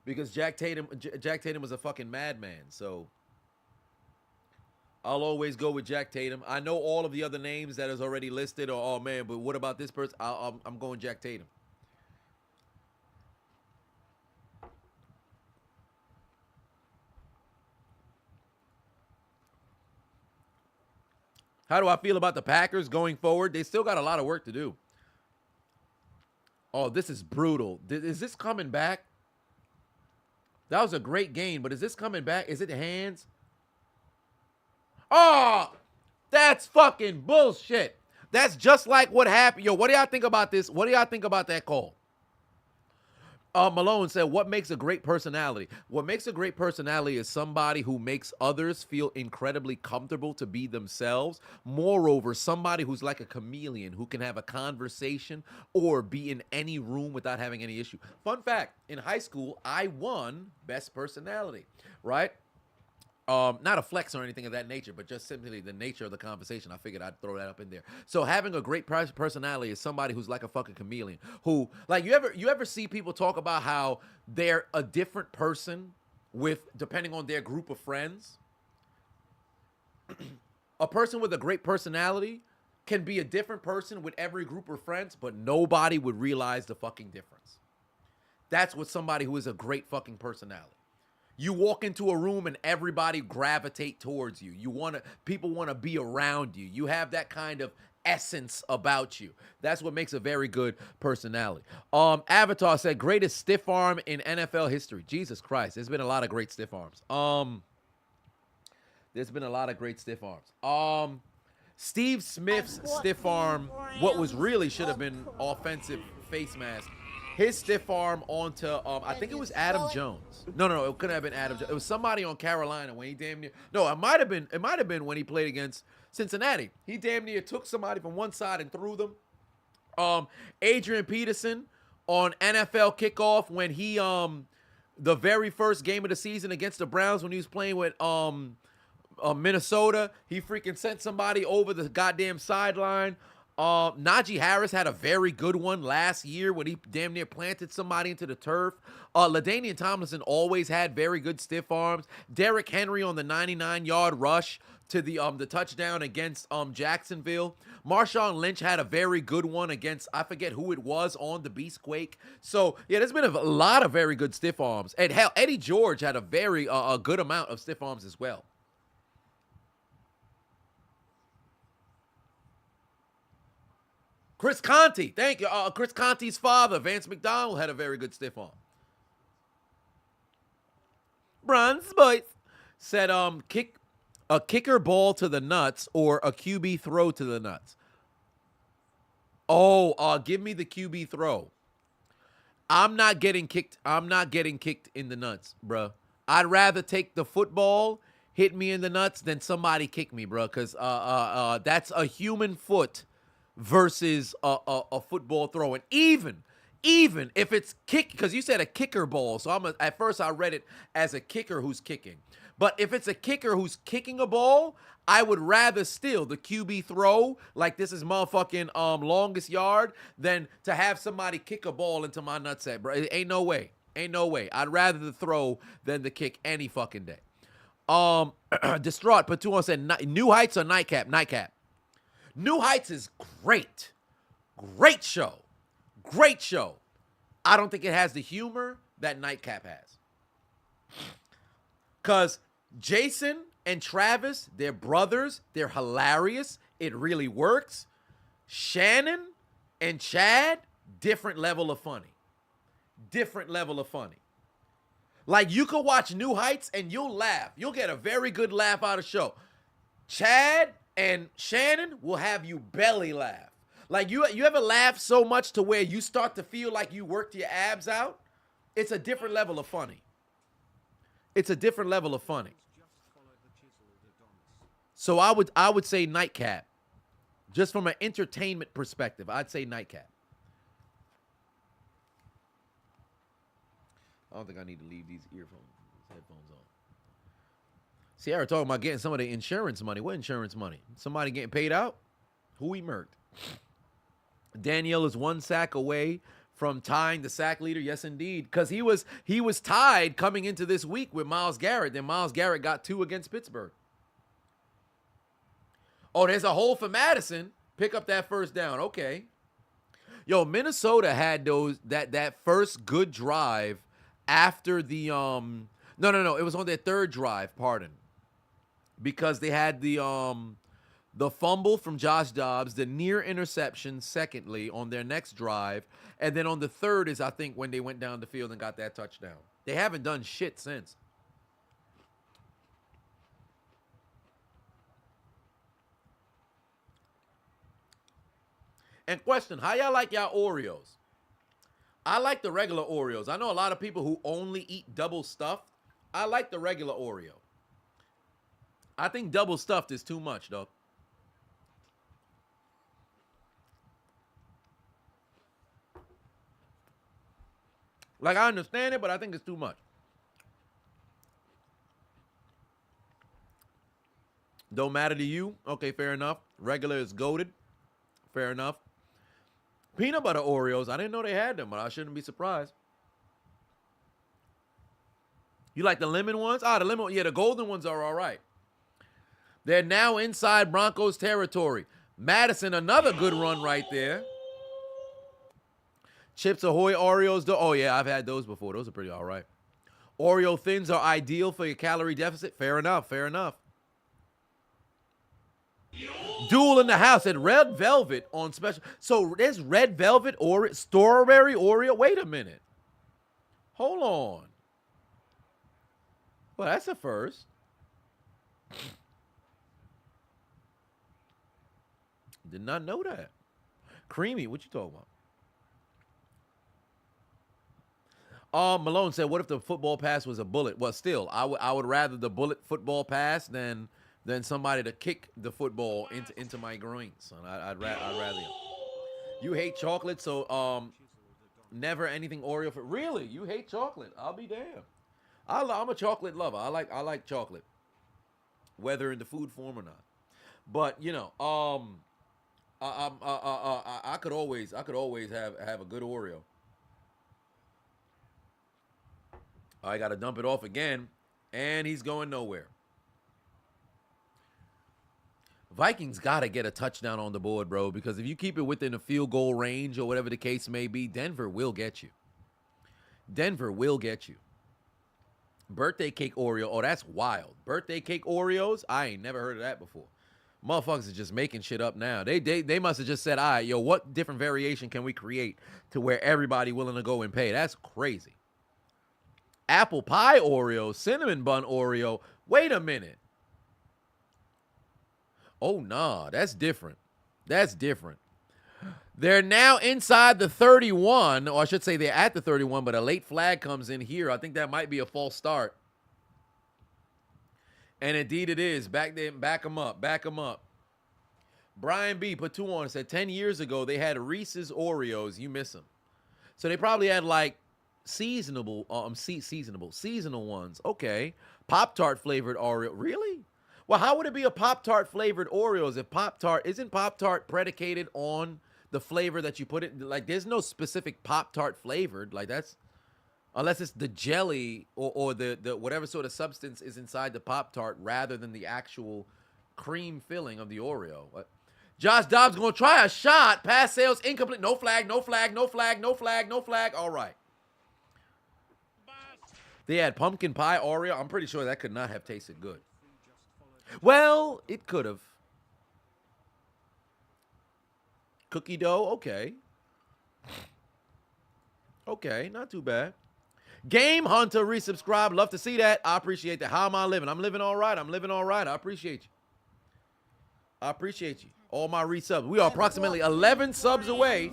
Because Jack Tatum was a fucking madman. So I'll always go with Jack Tatum. I know all of the other names that is already listed. Or, oh man, but what about this person? I'm going Jack Tatum. How do I feel about the Packers going forward? They still got a lot of work to do. Oh, this is brutal. Is this coming back? That was a great game, but is this coming back? Is it the hands? Oh, that's fucking bullshit. That's just like what happened. Yo, what do y'all think about this? What do y'all think about that call? Malone said, what makes a great personality? What makes a great personality is somebody who makes others feel incredibly comfortable to be themselves. Moreover, somebody who's like a chameleon who can have a conversation or be in any room without having any issue. Fun fact, in high school, I won best personality, right? Not a flex or anything of that nature, but just simply the nature of the conversation. I figured I'd throw that up in there. So having a great personality is somebody who's like a fucking chameleon. Who, like, you ever see people talk about how they're a different person depending on their group of friends? A person with a great personality can be a different person with every group of friends, but nobody would realize the fucking difference. That's what somebody who is a great fucking personality. You walk into a room and everybody gravitate towards you. People want to be around you. You have that kind of essence about you. That's what makes a very good personality. Avatar said, greatest stiff arm in NFL history. Jesus Christ, there's been a lot of great stiff arms. Steve Smith's stiff arm, what was really should have been offensive face mask. His stiff arm onto, I think it was Adam Jones. No, it couldn't have been Adam Jones. It was somebody on Carolina when he damn near, no, it might have been when he played against Cincinnati. He damn near took somebody from one side and threw them. Adrian Peterson on NFL kickoff when he, the very first game of the season against the Browns when he was playing with Minnesota, he freaking sent somebody over the goddamn sideline. Najee Harris had a very good one last year when he damn near planted somebody into the turf. LaDainian Tomlinson always had very good stiff arms. Derrick Henry on the 99-yard rush to the touchdown against Jacksonville. Marshawn Lynch had a very good one against, I forget who it was, on the Beastquake. So, yeah, there's been a lot of very good stiff arms. And hell, Eddie George had a very a good amount of stiff arms as well. Chris Conti, thank you. Chris Conti's father, Vance McDonald, had a very good stiff arm. Bronze Boys said, kick a kicker ball to the nuts or a QB throw to the nuts. Oh, give me the QB throw. I'm not getting kicked. I'm not getting kicked in the nuts, bro. I'd rather take the football, hit me in the nuts, than somebody kick me, bro. Because that's a human foot versus a football throw. And even if it's kick, because you said a kicker ball, so at first I read it as a kicker who's kicking. But if it's a kicker who's kicking a ball, I would rather still the QB throw, like this is motherfucking longest yard, than to have somebody kick a ball into my nutsack, bro. It ain't no way. Ain't no way. I'd rather the throw than the kick any fucking day. Distraught, Patuan said, New Heights or Nightcap? Nightcap. New Heights is great. Great show. Great show. I don't think it has the humor that Nightcap has. Because Jason and Travis, they're brothers. They're hilarious. It really works. Shannon and Chad, different level of funny. Different level of funny. Like, you could watch New Heights and you'll laugh. You'll get a very good laugh out of the show. Chad and Shannon will have you belly laugh. Like, you ever laugh so much to where you start to feel like you worked your abs out? It's a different level of funny. It's a different level of funny. So I would say Nightcap. Just from an entertainment perspective, I'd say Nightcap. I don't think I need to leave these headphones on. Sierra talking about getting some of the insurance money. What insurance money? Somebody getting paid out? Who he murked? Danielle is one sack away from tying the sack leader. Yes, indeed. Because he was tied coming into this week with Myles Garrett. Then Myles Garrett got 2 against Pittsburgh. Oh, there's a hole for Madison. Pick up that first down. Okay. Yo, Minnesota had that first good drive after the no. It was on their third drive, pardon. Because they had the fumble from Josh Dobbs, the near interception, secondly, on their next drive. And then on the third is, I think, when they went down the field and got that touchdown. They haven't done shit since. And question, how y'all like y'all Oreos? I like the regular Oreos. I know a lot of people who only eat double stuffed. I like the regular Oreo. I think double stuffed is too much, though. Like, I understand it, but I think it's too much. Don't matter to you? Okay, fair enough. Regular is goated. Fair enough. Peanut butter Oreos. I didn't know they had them, but I shouldn't be surprised. You like the lemon ones? The lemon, yeah, the golden ones are all right. They're now inside Broncos territory. Madison, another good run right there. Chips Ahoy Oreos. Oh, yeah, I've had those before. Those are pretty all right. Oreo Thins are ideal for your calorie deficit. Fair enough, fair enough. Duel in the house at Red Velvet on special. So there's Red Velvet or strawberry Oreo. Wait a minute. Hold on. Well, that's a first. Did not know that. Creamy, what you talking about? Malone said, what if the football pass was a bullet? Well, still, I would rather the bullet football pass than somebody to kick the football into my groin, son. I'd rather. You hate chocolate, so never anything Oreo for. Really? You hate chocolate? I'll be damned. I'm a chocolate lover. I like chocolate, whether in the food form or not. But I could always have a good Oreo. I got to dump it off again, and he's going nowhere. Vikings got to get a touchdown on the board, bro, because if you keep it within a field goal range or whatever the case may be, Denver will get you. Denver will get you. Birthday cake Oreo. Oh, that's wild. Birthday cake Oreos? I ain't never heard of that before. Motherfuckers are just making shit up now. They must have just said, all right, yo, what different variation can we create to where everybody willing to go and pay? That's crazy. Apple pie Oreo, cinnamon bun Oreo. Wait a minute. Oh, nah, that's different. That's different. They're now inside the 31, or I should say they're at the 31, but a late flag comes in here. I think that might be a false start. And indeed it is. Back them up. Back them up. Brian B. put 2 on and said 10 years ago they had Reese's Oreos. You miss them. So they probably had like seasonal ones. Okay. Pop-Tart flavored Oreo. Really? Well, how would it be a Pop-Tart flavored Oreos if isn't Pop-Tart predicated on the flavor that you put it? Like, there's no specific Pop-Tart flavored. Like, that's, unless it's the jelly or the whatever sort of substance is inside the Pop-Tart rather than the actual cream filling of the Oreo. What? Josh Dobbs going to try a shot. Pass sales incomplete. No flag, no flag, no flag, no flag, no flag. All right. They had pumpkin pie Oreo. I'm pretty sure that could not have tasted good. Well, it could have. Cookie dough, okay. Okay, not too bad. Game Hunter resubscribe. Love to see that. I appreciate that. How am I living? I'm living all right. I'm living all right. I appreciate you. I appreciate you. All my resubs. We are approximately 11 subs away.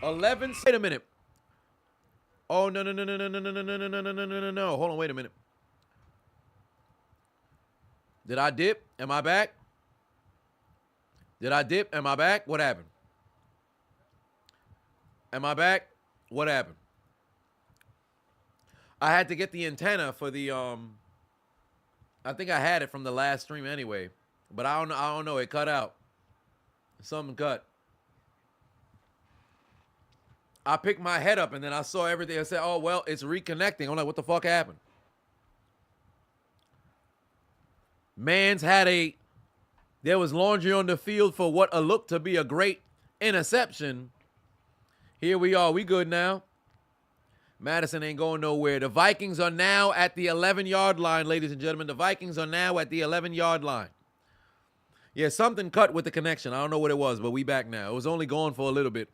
11. Wait a minute. Oh, no. Hold on, wait a minute. Did I dip? Am I back? Did I dip? Am I back? What happened? Am I back? What happened? I had to get the antenna for the I think I had it from the last stream anyway, but I don't know. It cut out. Something cut. I picked my head up and then I saw everything. I said, "Oh well, it's reconnecting." I'm like, "What the fuck happened?" Man's had there was laundry on the field for what looked to be a great interception. Here we are. We good now. Madison ain't going nowhere. The Vikings are now at the 11-yard line, ladies and gentlemen. The Vikings are now at the 11-yard line. Yeah, something cut with the connection. I don't know what it was, but we back now. It was only going for a little bit.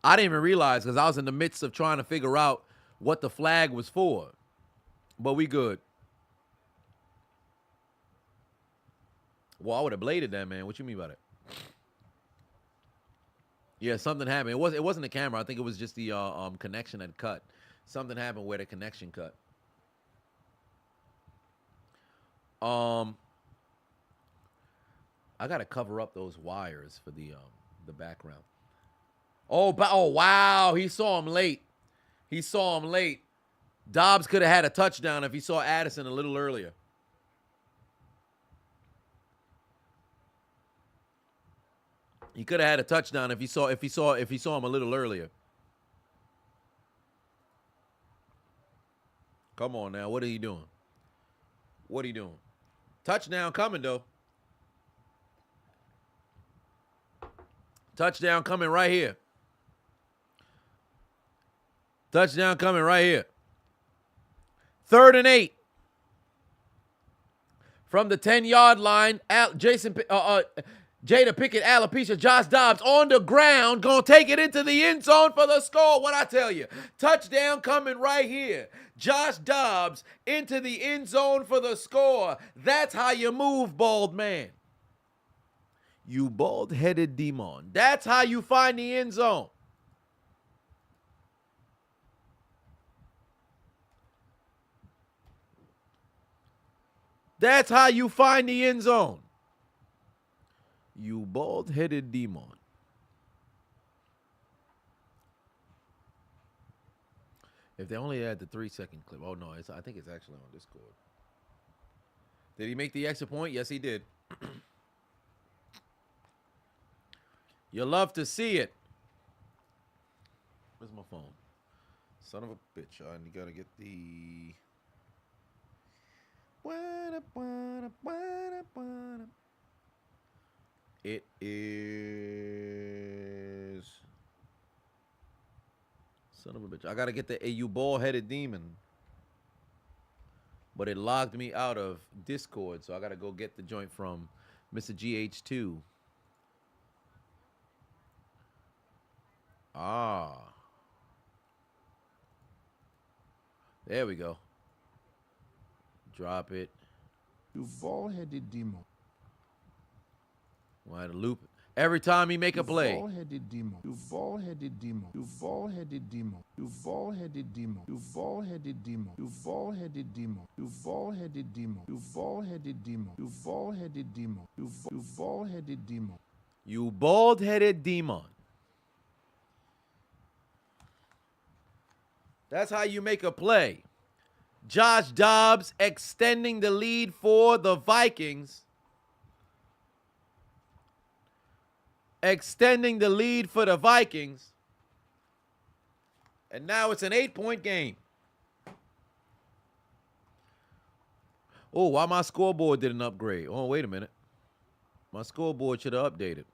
I didn't even realize because I was in the midst of trying to figure out what the flag was for. But we good. Well, I would have bladed that, man. What you mean by that? Yeah, something happened. It wasn't the camera. I think it was just the connection that cut. Something happened where the connection cut. I gotta cover up those wires for the background. Oh wow! He saw him late. He saw him late. Dobbs could have had a touchdown if he saw Addison a little earlier. He could have had a touchdown if he saw him a little earlier. Come on now, what are you doing? What are you doing? Touchdown coming though. Touchdown coming right here. Touchdown coming right here. 3rd and 8. From the 10-yard line, Jada Pickett, alopecia, Josh Dobbs on the ground, gonna take it into the end zone for the score. What I tell you, touchdown coming right here. Josh Dobbs into the end zone for the score. That's how you move, bald man. You bald-headed demon. That's how you find the end zone. That's how you find the end zone. You bald-headed demon. If they only had the 3-second clip. Oh, no. I think it's actually on Discord. Did he make the extra point? Yes, he did. You love to see it. Where's my phone? Son of a bitch. I gotta get the... It is... Son of a bitch. I gotta get the you bald-headed demon. But it logged me out of Discord, so I gotta go get the joint from Mr. GH2. Ah. There we go. Drop it. You bald-headed demo. Why to loop it? Every time he make a play. You bald-headed demo. You bald-headed demo. You bald-headed demo. You bald-headed demo. You bald-headed demo. You bald-headed demo. You bald-headed demo. You bald-headed demo. You bald-headed demo. You bald-headed demo. You bald-headed demon. That's how you make a play. Josh Dobbs extending the lead for the Vikings. Extending the lead for the Vikings. And now it's an 8-point game. Oh, why my scoreboard didn't upgrade? Oh, wait a minute. My scoreboard should have updated.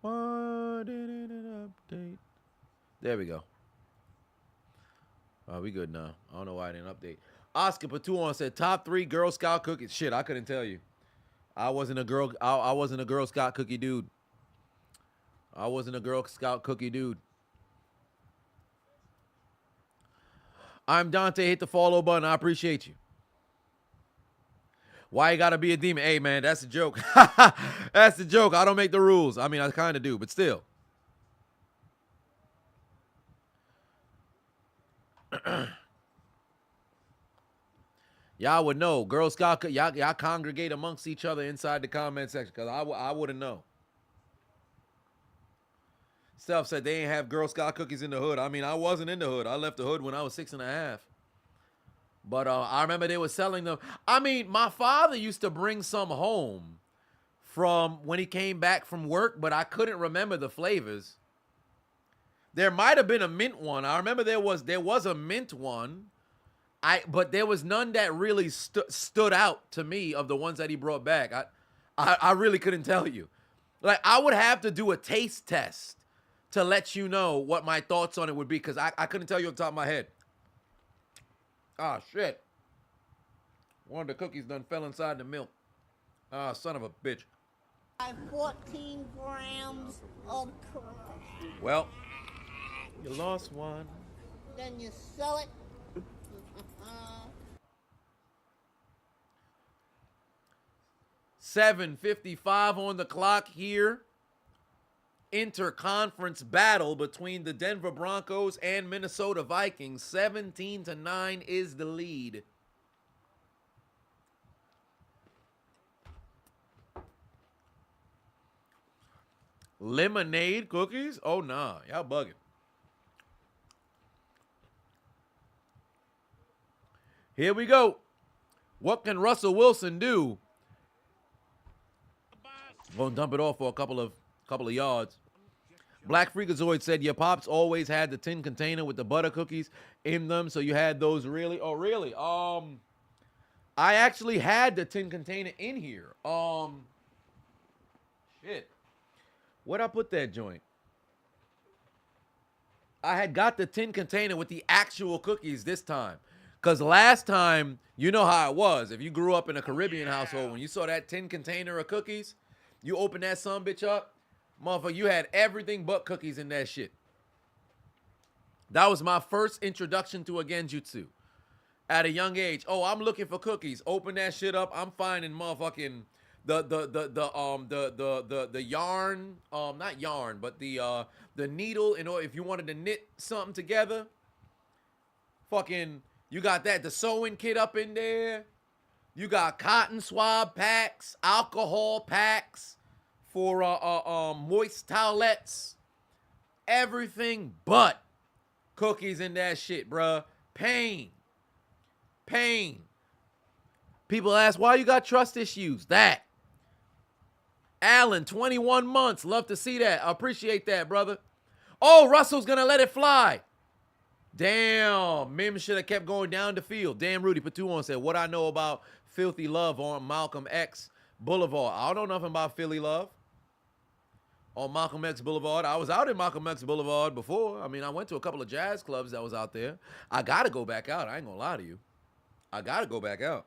Why didn't it update? There we go. We good now. I don't know why I didn't update. Oscar Patuon said top 3 Girl Scout cookies. Shit, I couldn't tell you. I wasn't a Girl Scout cookie dude. I wasn't a Girl Scout cookie dude. I'm Dante. Hit the follow button. I appreciate you. Why you gotta be a demon? Hey, man, that's a joke. That's the joke. I don't make the rules. I mean, I kind of do, but still. Y'all would know. Girl Scout, y'all congregate amongst each other inside the comment section, because I wouldn't know. Steph said they ain't have Girl Scout cookies in the hood. I mean, I wasn't in the hood. I left the hood when I was 6.5. But I remember they were selling them. I mean, my father used to bring some home from when he came back from work, but I couldn't remember the flavors. There might have been a mint one. I remember there was a mint one. But there was none that really stood out to me of the ones that he brought back. I really couldn't tell you. Like, I would have to do a taste test to let you know what my thoughts on it would be, because I couldn't tell you off the top of my head. Ah, shit. One of the cookies done fell inside the milk. Ah, son of a bitch. 14 grams of crap. Well, you lost one. Then you sell it. 7:55 on the clock here. Interconference battle between the Denver Broncos and Minnesota Vikings. 17-9 is the lead. Lemonade cookies? Oh, nah. Y'all bugging. Here we go. What can Russell Wilson do? Gonna dump it off for a couple of yards. Black Freakazoid said your pops always had the tin container with the butter cookies in them, so you had those really? Oh, really? I actually had the tin container in here. Shit. Where'd I put that joint? I had got the tin container with the actual cookies this time. Because last time, you know how it was. If you grew up in a Caribbean household, when you saw that tin container of cookies, you open that sumbitch up, motherfucker, you had everything but cookies in that shit. That was my first introduction to a genjutsu. At a young age. Oh, I'm looking for cookies. Open that shit up. I'm finding motherfucking the yarn, not yarn, but the needle, you know, if you wanted to knit something together. Fucking, you got that, the sewing kit up in there. You got cotton swab packs, alcohol packs for moist towelettes. Everything but cookies in that shit, bruh. Pain. People ask, why you got trust issues? That. Allen, 21 months. Love to see that. I appreciate that, brother. Oh, Russell's going to let it fly. Damn. Mims should have kept going down the field. Damn, Rudy put 2 on, said, what I know about Filthy Love on Malcolm X Boulevard. I don't know nothing about Philly Love on Malcolm X Boulevard. I was out in Malcolm X Boulevard before. I mean, I went to a couple of jazz clubs that was out there. I got to go back out. I ain't going to lie to you. I got to go back out.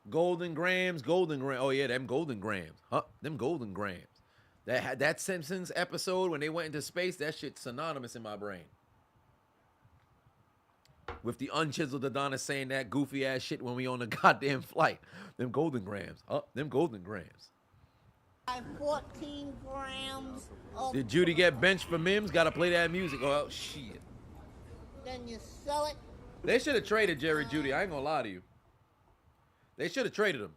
Golden Grams. Oh yeah, them Golden Grams. Huh? Them Golden Grams. That Simpsons episode when they went into space, that shit's synonymous in my brain. With the unchiseled Adonis saying that goofy ass shit when we on the goddamn flight. Them Golden Grams. Huh? Them Golden Grams. 14 grams of Did Judy get benched for Mims? Gotta play that music. Oh shit. Then you sell it. They should have traded Jerry Judy. I ain't gonna lie to you. They should have traded him.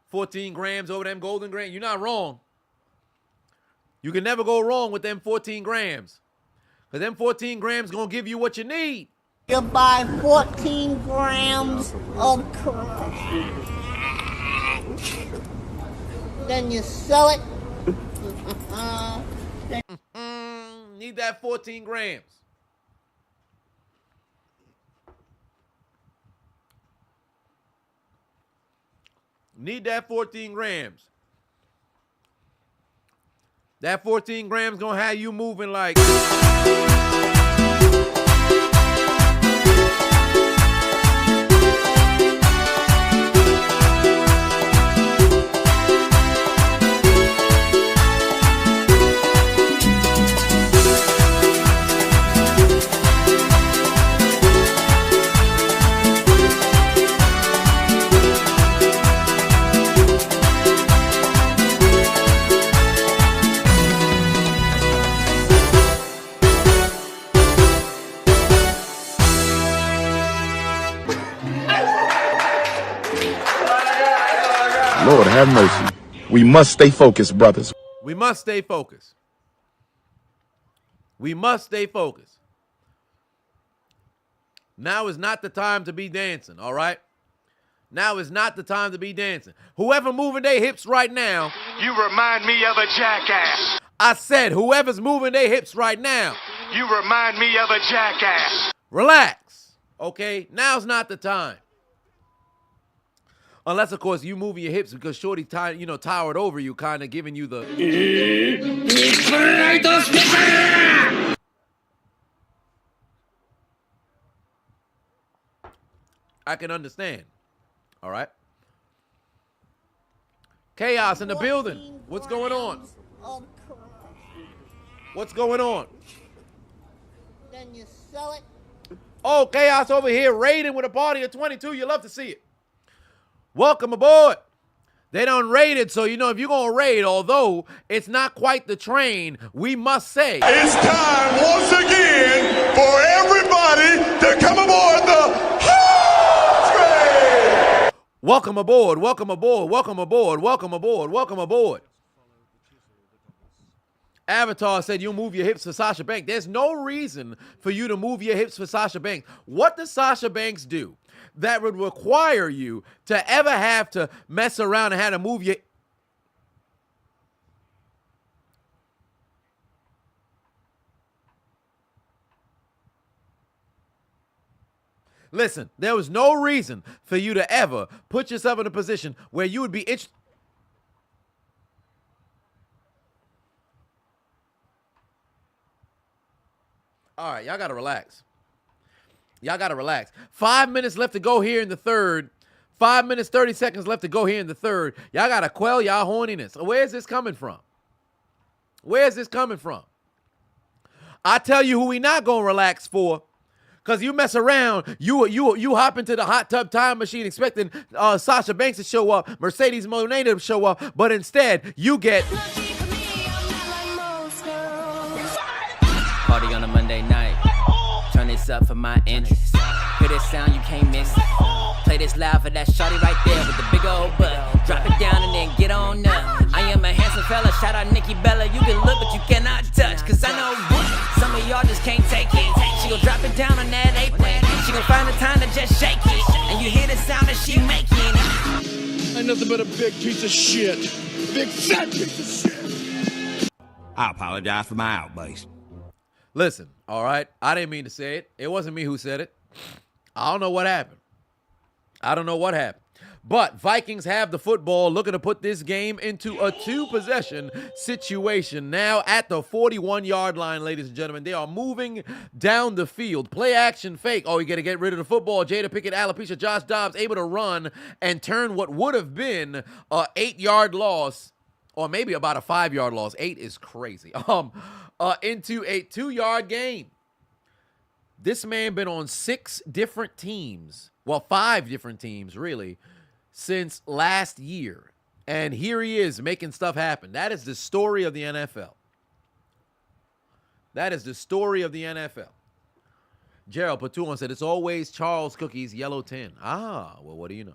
14 grams over them Golden Grams. You're not wrong. You can never go wrong with them 14 grams. Because them 14 grams going to give you what you need. You buy 14 grams of crack. Then you sell it. Need that 14 grams. Need that 14 grams. That 14 grams gonna have you moving like... Lord have mercy. We must stay focused, brothers. We must stay focused. We must stay focused. Now is not the time to be dancing, all right? Now is not the time to be dancing. Whoever moving their hips right now. You remind me of a jackass. I said whoever's moving their hips right now. You remind me of a jackass. Relax, okay? Now's not the time. Unless, of course, you moving your hips because Shorty, towered over you, kind of giving you the... I can understand. All right? Chaos in the building. What's going on? What's going on? Then you sell it. Oh, Chaos over here raiding with a party of 22. You love to see it. Welcome aboard. They done raided, so if you're going to raid, although it's not quite the train, we must say. It's time once again for everybody to come aboard the hot train. Welcome aboard, welcome aboard, welcome aboard, welcome aboard, welcome aboard. Avatar said you'll move your hips for Sasha Banks. There's no reason for you to move your hips for Sasha Banks. What does Sasha Banks do that would require you to ever have to mess around and have to move your... Listen, there was no reason for you to ever put yourself in a position where you would be interested... All right, y'all got to relax. Y'all got to relax. 5 minutes left to go here in the third. 5 minutes, 30 seconds left to go here in the third. Y'all got to quell y'all horniness. Where's this coming from? Where's this coming from? I tell you who we not going to relax for. Because you mess around, you hop into the hot tub time machine expecting Sasha Banks to show up, Mercedes Monet to show up, but instead you get... Party on a Monday night. Turn this up for my interest. Hear this sound, you can't miss it. Play this loud for that shawty right there with the big old butt. Drop it down and then get on up. I am a handsome fella, shout out Nikki Bella. You can look but you cannot touch, cause I know some of y'all just can't take it. She gon' drop it down on that apron. She gon' find the time to just shake it. And you hear the sound that she making. Ain't nothing but a big piece of shit. Big fat piece of shit. I apologize for my outburst. Listen, all right? I didn't mean to say it. It wasn't me who said it. I don't know what happened. But Vikings have the football, looking to put this game into a 2-possession situation. Now at the 41-yard line, ladies and gentlemen. They are moving down the field. Play action fake. Oh, you got to get rid of the football. Jada Pickett, alopecia, Josh Dobbs able to run and turn what would have been an 8-yard loss, or maybe about a 5-yard loss. 8 is crazy. Into a 2-yard gain. This man been on 6 different teams. Well, 5 different teams, really, since last year. And here he is making stuff happen. That is the story of the NFL. That is the story of the NFL. Gerald Patuan said, it's always Charles Cookie's yellow tin. Ah, well, what do you know?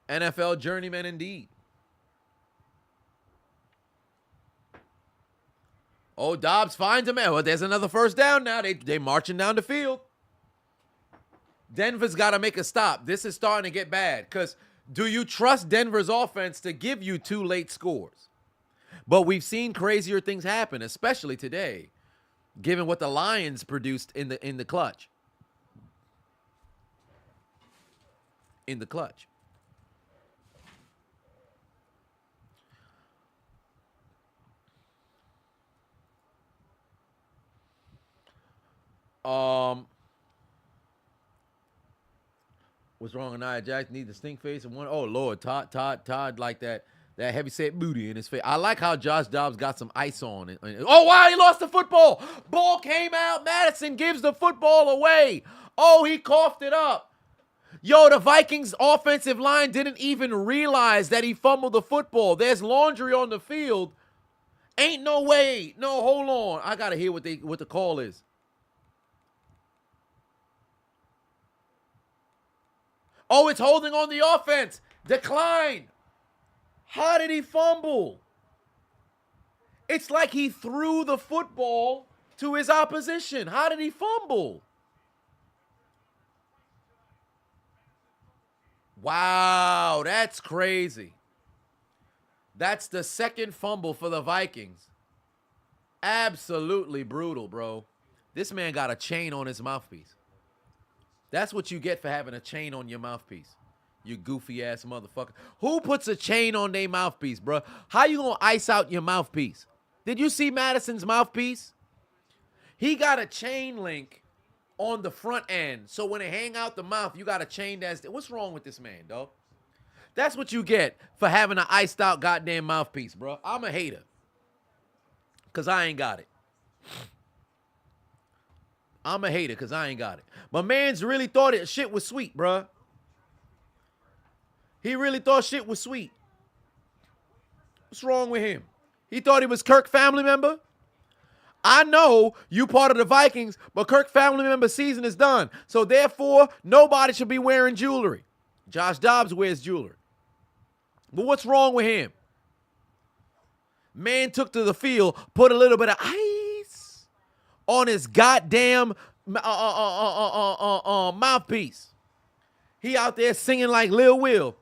NFL journeyman indeed. Oh, Dobbs finds him. Well, there's another first down now. They marching down the field. Denver's got to make a stop. This is starting to get bad because do you trust Denver's offense to give you 2 late scores? But we've seen crazier things happen, especially today, given what the Lions produced in the clutch. In the clutch. What's wrong with Nia Jax? Need the stink face and one. Oh Lord, Todd like that heavy set booty in his face. I like how Josh Dobbs got some ice on it. Oh wow, he lost the football. Ball came out. Madison gives the football away. Oh, he coughed it up. Yo, the Vikings offensive line didn't even realize that he fumbled the football. There's laundry on the field. Ain't no way. No, hold on. I gotta hear what the call is. Oh, it's holding on the offense. Decline. How did he fumble? It's like he threw the football to his opposition. How did he fumble? Wow, that's crazy. That's the second fumble for the Vikings. Absolutely brutal, bro. This man got a chain on his mouthpiece. That's what you get for having a chain on your mouthpiece. You goofy ass motherfucker. Who puts a chain on their mouthpiece, bro? How you gonna ice out your mouthpiece? Did you see Madison's mouthpiece? He got a chain link on the front end. So when it hang out the mouth, you got a chain that's... What's wrong with this man, dog? That's what you get for having an iced out goddamn mouthpiece, bro. I'm a hater. Because I ain't got it. I'm a hater because I ain't got it. My man's really thought shit was sweet, bruh. He really thought shit was sweet. What's wrong with him? He thought he was Kirk family member? I know you part of the Vikings, but Kirk family member season is done. So therefore, nobody should be wearing jewelry. Josh Dobbs wears jewelry. But what's wrong with him? Man took to the field, put a little bit of ice on his goddamn mouthpiece. He out there singing like Lil Will.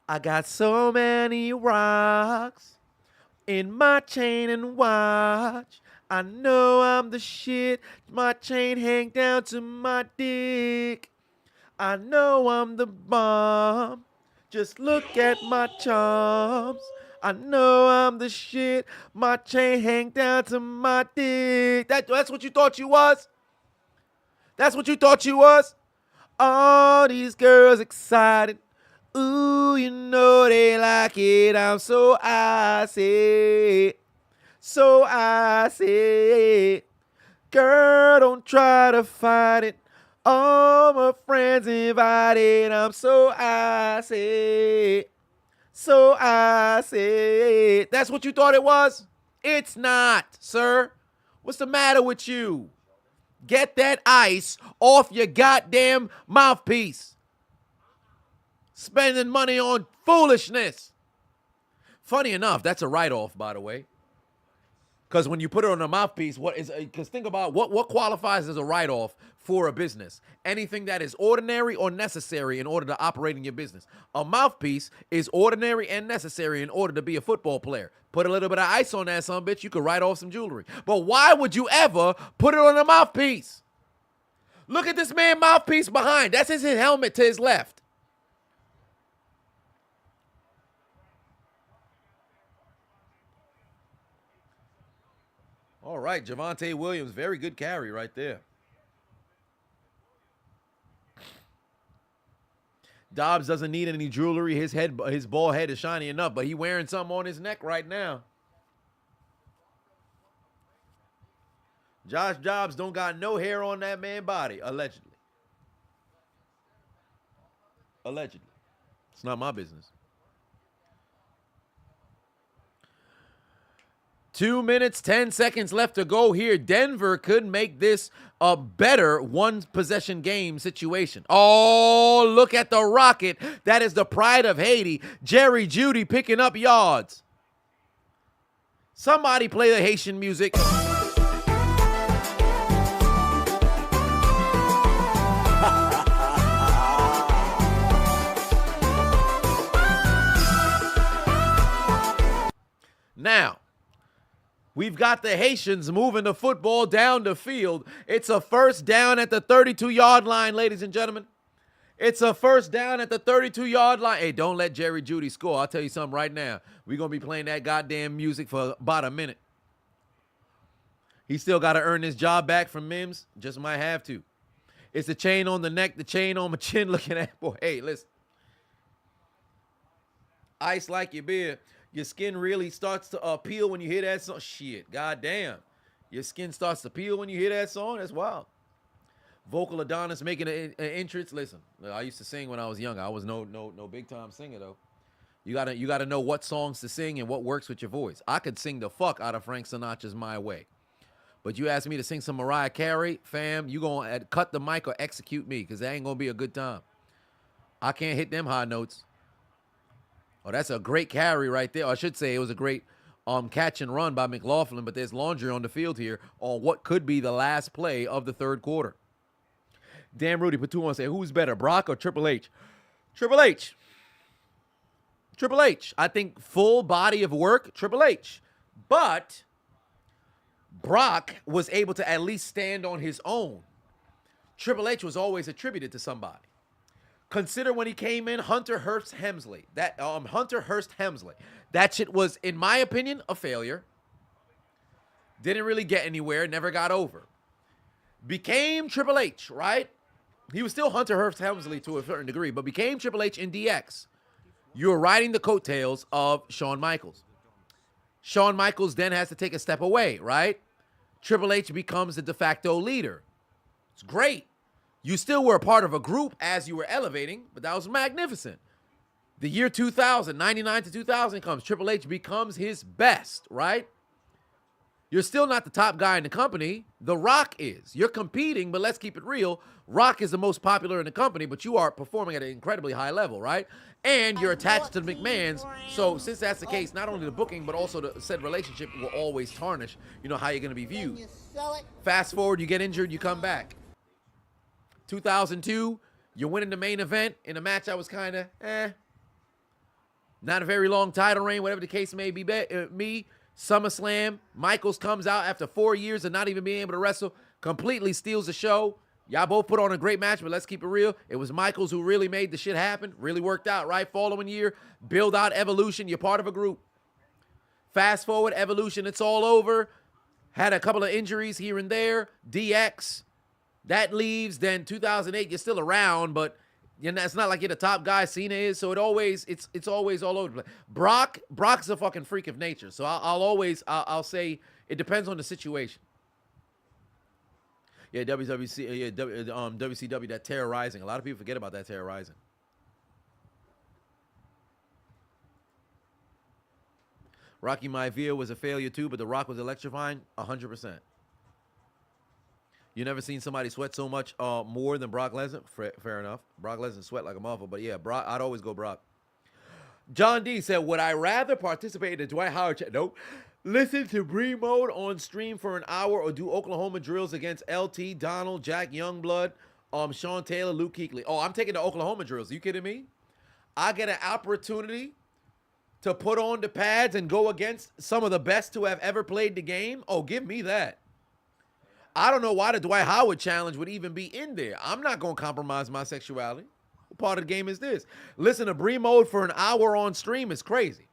I got so many rocks in my chain and watch. I know I'm the shit. My chain hang down to my dick. I know I'm the bomb. Just look at my charms. I know I'm the shit. My chain hang down to my dick. That's what you thought you was? That's what you thought you was? All these girls excited. Ooh, you know they like it. I'm so icy. So icy. Girl, don't try to fight it. All my friends invited. I'm so icy. So icy. That's what you thought it was? It's not, sir. What's the matter with you? Get that ice off your goddamn mouthpiece. Spending money on foolishness. Funny enough, that's a write-off, by the way. Because when you put it on a mouthpiece, because think about what qualifies as a write-off for a business. Anything that is ordinary or necessary in order to operate in your business. A mouthpiece is ordinary and necessary in order to be a football player. Put a little bit of ice on that son bitch, you could write off some jewelry. But why would you ever put it on a mouthpiece? Look at this man's mouthpiece behind. That's his helmet to his left. All right, Javonte Williams, very good carry right there. Dobbs doesn't need any jewelry. His bald head is shiny enough, but he wearing something on his neck right now. Josh Dobbs don't got no hair on that man's body, allegedly. Allegedly. It's not my business. 2 minutes, 10 seconds left to go here. Denver could make this a better one-possession game situation. Oh, look at the rocket. That is the pride of Haiti. Jerry Jeudy picking up yards. Somebody play the Haitian music. Now, we've got the Haitians moving the football down the field. It's a first down at the 32-yard line, ladies and gentlemen. It's a first down at the 32-yard line. Hey, don't let Jerry Jeudy score. I'll tell you something right now. We're going to be playing that goddamn music for about a minute. He still got to earn his job back from Mims. Just might have to. It's the chain on the neck, the chain on my chin looking at. Boy, hey, listen. Ice like your beer. Your skin really starts to peel when you hear that song. Shit, goddamn. Your skin starts to peel when you hear that song. That's wild. Vocal Adonis making an entrance. Listen, I used to sing when I was young. I was no big time singer though. You gotta know what songs to sing and what works with your voice. I could sing the fuck out of Frank Sinatra's My Way, but you ask me to sing some Mariah Carey, fam, you gonna cut the mic or execute me, because that ain't gonna be a good time. I can't hit them high notes. Oh, that's a great carry right there. Or I should say it was a great catch and run by McLaughlin, but there's laundry on the field here on what could be the last play of the third quarter. Dan Rudy put 2 on, say, who's better, Brock or Triple H? Triple H. Triple H. I think full body of work, Triple H. But Brock was able to at least stand on his own. Triple H was always attributed to somebody. Consider when he came in, Hunter Hearst Helmsley. That shit was, in my opinion, a failure. Didn't really get anywhere, never got over. Became Triple H, right? He was still Hunter Hearst Helmsley to a certain degree, but became Triple H in DX. You're riding the coattails of Shawn Michaels. Shawn Michaels then has to take a step away, right? Triple H becomes the de facto leader. It's great. You still were a part of a group as you were elevating, but that was magnificent. The year 2000, 99 to 2000 comes. Triple H becomes his best, right? You're still not the top guy in the company. The Rock is. You're competing, but let's keep it real. Rock is the most popular in the company, but you are performing at an incredibly high level, right? And you're attached to the McMahons. So since that's the case, not only the booking, but also the said relationship will always tarnish, how you're going to be viewed. Fast forward, you get injured, you come back. 2002, you're winning the main event in a match that was kind of not a very long title reign, whatever the case may be. SummerSlam, Michaels comes out after 4 years of not even being able to wrestle, completely steals the show. Y'all both put on a great match, but let's keep it real. It was Michaels who really made the shit happen. Really worked out, right? Following year, build out Evolution. You're part of a group. Fast forward, Evolution, it's all over. Had a couple of injuries here and there. DX. That leaves, then 2008, you're still around, but it's not like you're the top guy. Cena is, so it's always all over the place. Brock's a fucking freak of nature, so I'll say it depends on the situation. Yeah, WCW, that terrorizing. A lot of people forget about that terrorizing. Rocky Maivia was a failure too, but The Rock was electrifying, 100%. You never seen somebody sweat so much more than Brock Lesnar? Fair enough. Brock Lesnar sweat like a motherfucker, but yeah, Brock. I'd always go Brock. John D said, would I rather participate in the Dwight Howard chat? Nope. Listen to Bree Mode on stream for an hour or do Oklahoma drills against LT, Donald, Jack Youngblood, Sean Taylor, Luke Kuechly. Oh, I'm taking the Oklahoma drills. Are you kidding me? I get an opportunity to put on the pads and go against some of the best who have ever played the game. Oh, give me that. I don't know why the Dwight Howard challenge would even be in there. I'm not going to compromise my sexuality. What part of the game is this? Listen to Bree Mode for an hour on stream is crazy.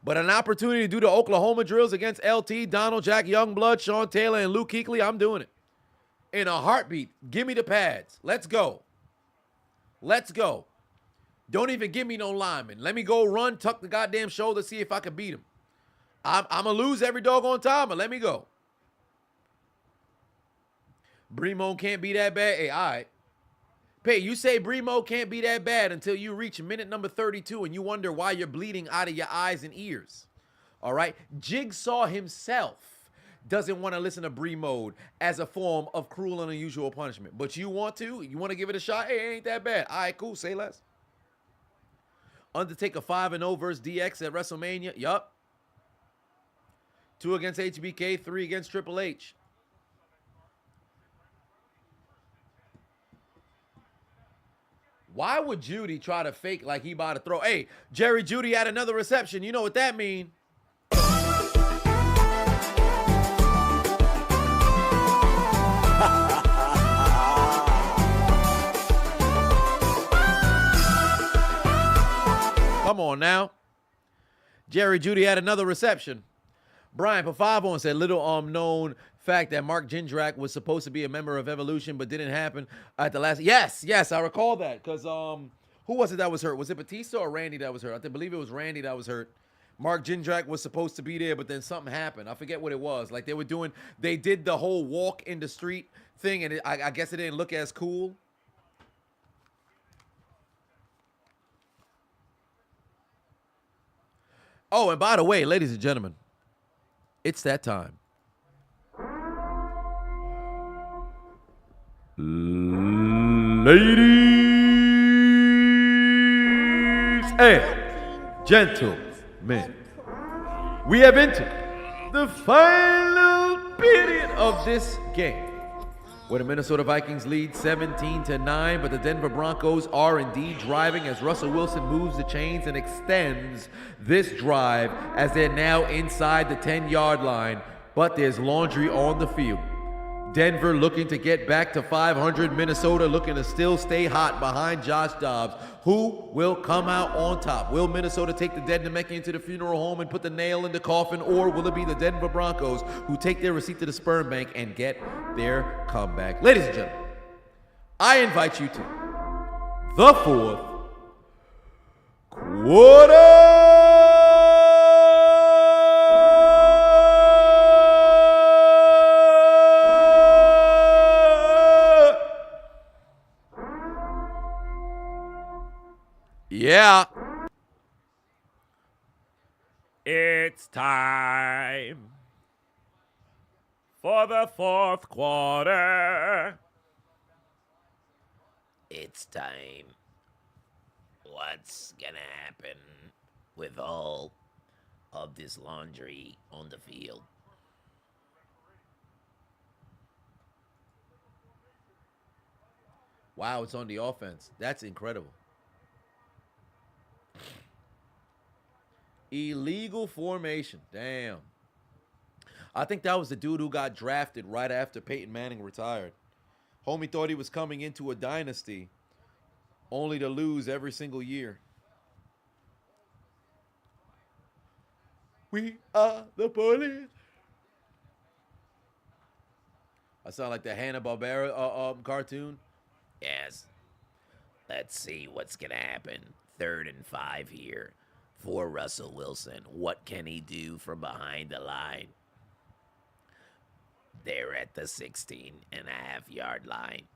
But an opportunity to do the Oklahoma drills against LT, Donald, Jack Youngblood, Sean Taylor, and Luke Kuechly, I'm doing it. In a heartbeat. Give me the pads. Let's go. Let's go. Don't even give me no lineman. Let me go run, tuck the goddamn shoulder, see if I can beat him. I'm going to lose every doggone time, but let me go. Bremo can't be that bad. Hey, all right. Pay, you say Bremo can't be that bad until you reach minute number 32 and you wonder why you're bleeding out of your eyes and ears. All right? Jigsaw himself doesn't want to listen to Bree Mode as a form of cruel and unusual punishment. But you want to? You want to give it a shot? Hey, it ain't that bad. All right, cool. Say less. Undertaker 5-0 versus DX at WrestleMania. Yup. 2 against HBK, 3 against Triple H. Why would Judy try to fake like he about to throw? Hey, Jerry Judy had another reception. You know what that mean? Come on now. Jerry Judy had another reception. Brian Pafavon said, little known fact that Mark Jindrak was supposed to be a member of Evolution, but didn't happen at the last. Yes, I recall that. Because who was it that was hurt? Was it Batista or Randy that was hurt? I believe it was Randy that was hurt. Mark Jindrak was supposed to be there, but then something happened. I forget what it was. Like they did the whole walk in the street thing, and I guess it didn't look as cool. Oh, and by the way, ladies and gentlemen, it's that time. Ladies and gentlemen, we have entered the final period of this game, where the Minnesota Vikings lead 17-9, but the Denver Broncos are indeed driving as Russell Wilson moves the chains and extends this drive as they're now inside the 10-yard line, but there's laundry on the field. Denver looking to get back to 500. Minnesota looking to still stay hot behind Josh Dobbs. Who will come out on top? Will Minnesota take the dead Nemeki into the funeral home and put the nail in the coffin, or will it be the Denver Broncos who take their receipt to the sperm bank and get their comeback? Ladies and gentlemen, I invite you to the fourth quarter. Yeah. It's time for the fourth quarter. It's time. What's gonna happen with all of this laundry on the field? Wow, it's on the offense. That's incredible. Illegal formation. Damn. I think that was the dude who got drafted right after Peyton Manning retired. Homie thought he was coming into a dynasty only to lose every single year. We are the police. I sound like the Hanna-Barbera cartoon. Yes. Let's see what's going to happen. 3rd and 5 here for Russell Wilson. What can he do from behind the line? They're at the 16.5-yard line.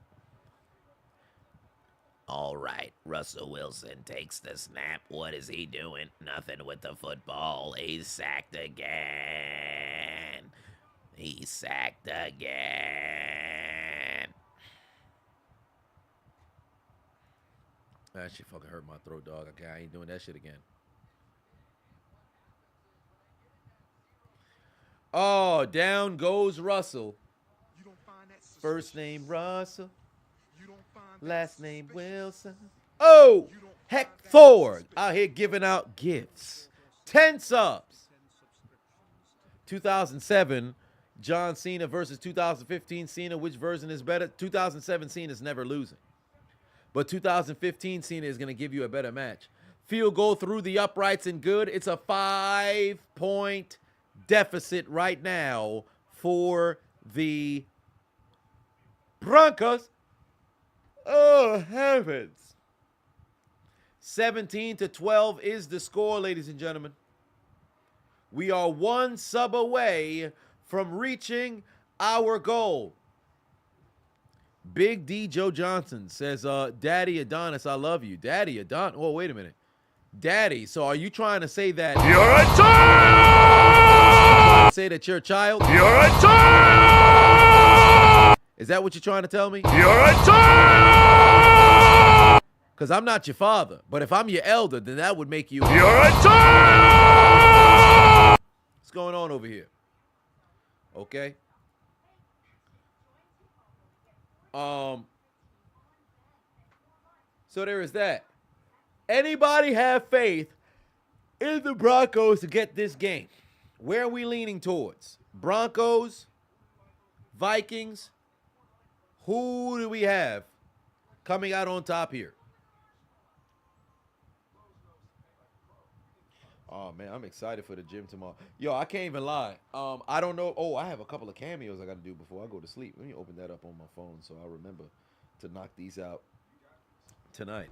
All right, Russell Wilson takes the snap. What is he doing? Nothing with the football. He's sacked again. He's sacked again. That shit fucking hurt my throat, dog. Okay, I ain't doing that shit again. Oh, down goes Russell. First name Russell. Last name Wilson. Oh, heck, Thor out here giving out gifts. 10 subs. 2007, John Cena versus 2015 Cena. Which version is better? 2007 Cena is never losing. But 2015 Cena is going to give you a better match. Field goal through the uprights and good. It's a 5-point deficit right now for the Broncos. Oh, heavens. 17-12 is the score, ladies and gentlemen. We are one sub away from reaching our goal. Big D Joe Johnson says, Daddy Adonis, I love you. Daddy Adonis. Oh, wait a minute. Daddy, so are you trying to say that You're a child? Say that you're a child? You're a child? Is that what you're trying to tell me? You're a child? Because I'm not your father. But if I'm your elder, then that would make you... You're a child! What's going on over here? Okay. So there is that. Anybody have faith in the Broncos to get this game? Where are we leaning towards? Broncos? Vikings? Who do we have coming out on top here? Oh, man, I'm excited for the gym tomorrow. Yo, I can't even lie. I don't know. Oh, I have a couple of cameos I got to do before I go to sleep. Let me open that up on my phone so I'll remember to knock these out tonight.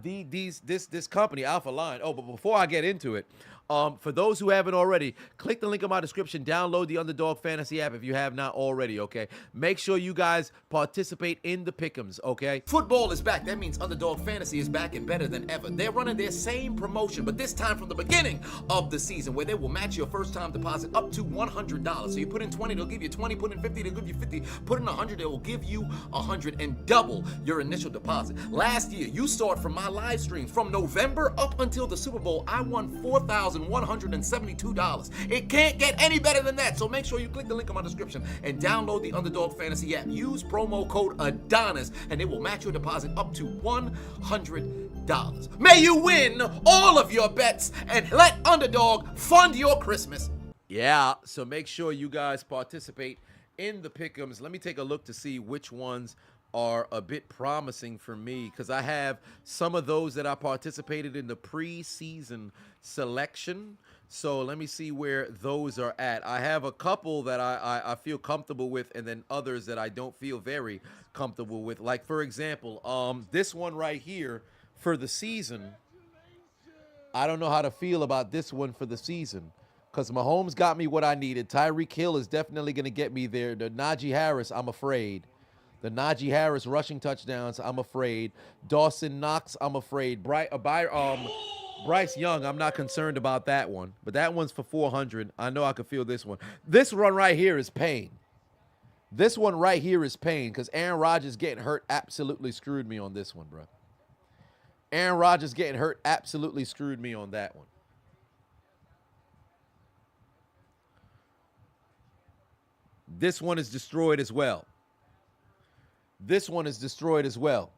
This company, Alpha Line. Oh, but before I get into it, for those who haven't already, click the link in my description. Download the Underdog Fantasy app if you have not already, okay? Make sure you guys participate in the pick'ems, okay? Football is back. That means Underdog Fantasy is back and better than ever. They're running their same promotion, but this time from the beginning of the season, where they will match your first-time deposit up to $100. So you put in 20, they'll give you 20. Put in 50, they'll give you 50. Put in 100, they will give you 100 and double your initial deposit. Last year, you saw it from my live streams. From November up until the Super Bowl, I won $4,172. It can't get any better than that. So make sure you click the link in my description and download the Underdog Fantasy app. Use promo code Adonis, and it will match your deposit up to $100. May you win all of your bets and let Underdog fund your Christmas. Yeah, so make sure you guys participate in the pick'ems. Let me take a look to see which ones are a bit promising for me, because I have some of those that I participated in the preseason selection. So let me see where those are at. I have a couple that I feel comfortable with, and then others that I don't feel very comfortable with. Like, for example, this one right here for the season, I don't know how to feel about this one for the season, because Mahomes got me what I needed. Tyreek Hill is definitely going to get me there. The Najee Harris, I'm afraid. The Najee Harris rushing touchdowns, I'm afraid. Dawson Knox, I'm afraid. Bryce Young, I'm not concerned about that one. But that one's for 400. I know I can feel this one. This one right here is pain. This one right here is pain, because Aaron Rodgers getting hurt absolutely screwed me on this one, bro. Aaron Rodgers getting hurt absolutely screwed me on that one. This one is destroyed as well. This one is destroyed as well,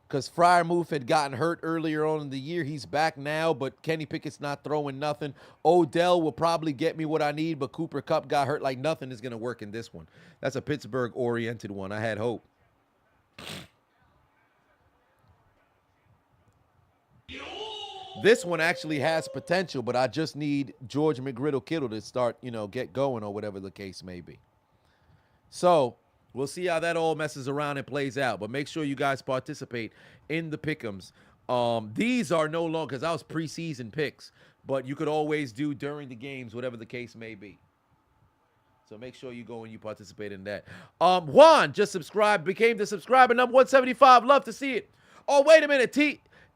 because Freiermuth had gotten hurt earlier on in the year. He's back now, but Kenny Pickett's not throwing nothing. Odell will probably get me what I need, but Cooper Kupp got hurt. Like, nothing is going to work in this one. That's a Pittsburgh-oriented one. I had hope. This one actually has potential, but I just need George McGriddle-Kittle to start, get going, or whatever the case may be. So we'll see how that all messes around and plays out. But make sure you guys participate in the pick'ems. These are no longer, because I was preseason picks, but you could always do during the games, whatever the case may be. So make sure you go and you participate in that. Juan just subscribed, became the subscriber number 175. Love to see it. Oh, wait a minute.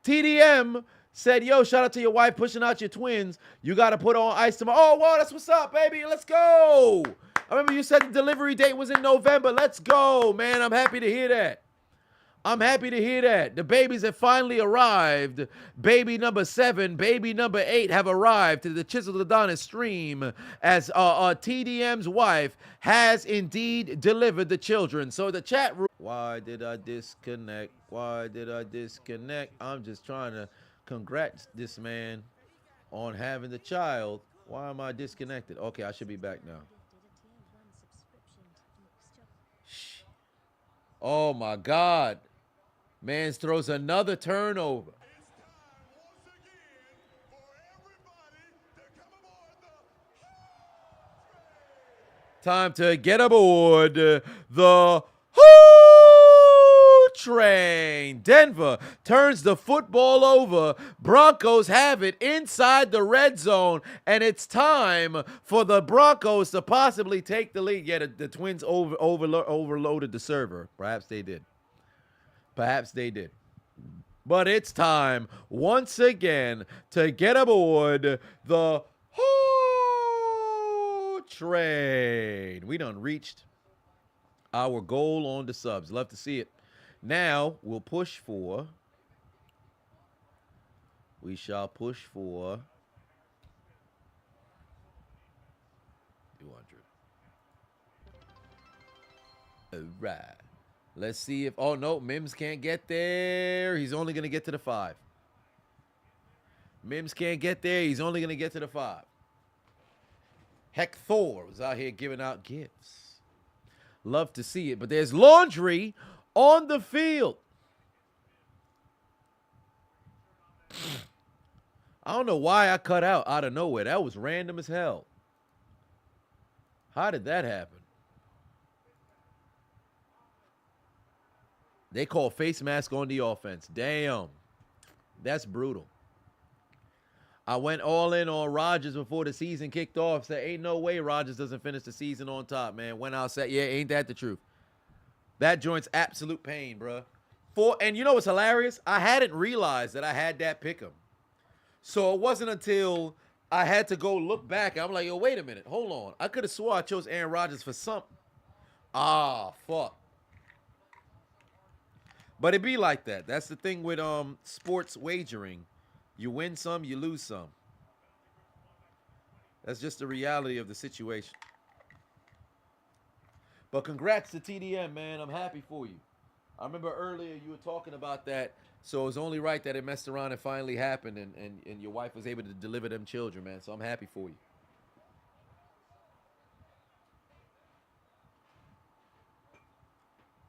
TDM Said, yo, shout out to your wife pushing out your twins. You got to put on ice tomorrow. Oh, whoa, that's what's up, baby. Let's go. I remember you said the delivery date was in November. Let's go, man. I'm happy to hear that. I'm happy to hear that. The babies have finally arrived. Baby number 7, baby number 8 have arrived to the Chiseled Adonis stream as TDM's wife has indeed delivered the children. So the chat room. Why did I disconnect? Why did I disconnect? I'm just trying to congrats this man on having the child. Why am I disconnected? Okay, I should be back now. Shh. Oh my God. Mans throws another turnover. Time to get aboard the train. Denver turns the football over. Broncos have it inside the red zone, and it's time for the Broncos to possibly take the lead. Yeah, the Twins overloaded the server. Perhaps they did. Perhaps they did. But it's time once again to get aboard the train. We done reached our goal on the subs. Love to see it. Now we'll push for. We shall push for 200. All right. Let's see if. Oh no, Mims can't get there. He's only gonna get to the 5. Mims can't get there. He's only gonna get to the 5. Heck, Thor was out here giving out gifts. Love to see it, but there's laundry on the field. I don't know why I cut out of nowhere. That was random as hell. How did that happen? They call face mask on the offense. Damn. That's brutal. I went all in on Rodgers before the season kicked off. Said, ain't no way Rodgers doesn't finish the season on top, man. Went out, said, yeah, ain't that the truth? That joint's absolute pain, bro. And you know what's hilarious? I hadn't realized that I had that pick'em. So it wasn't until I had to go look back. I'm like, yo, wait a minute. Hold on. I could have swore I chose Aaron Rodgers for something. Ah, fuck. But it be like that. That's the thing with sports wagering. You win some, you lose some. That's just the reality of the situation. But congrats to TDM, man. I'm happy for you. I remember earlier you were talking about that. So it was only right that it messed around and finally happened and your wife was able to deliver them children, man. So I'm happy for you.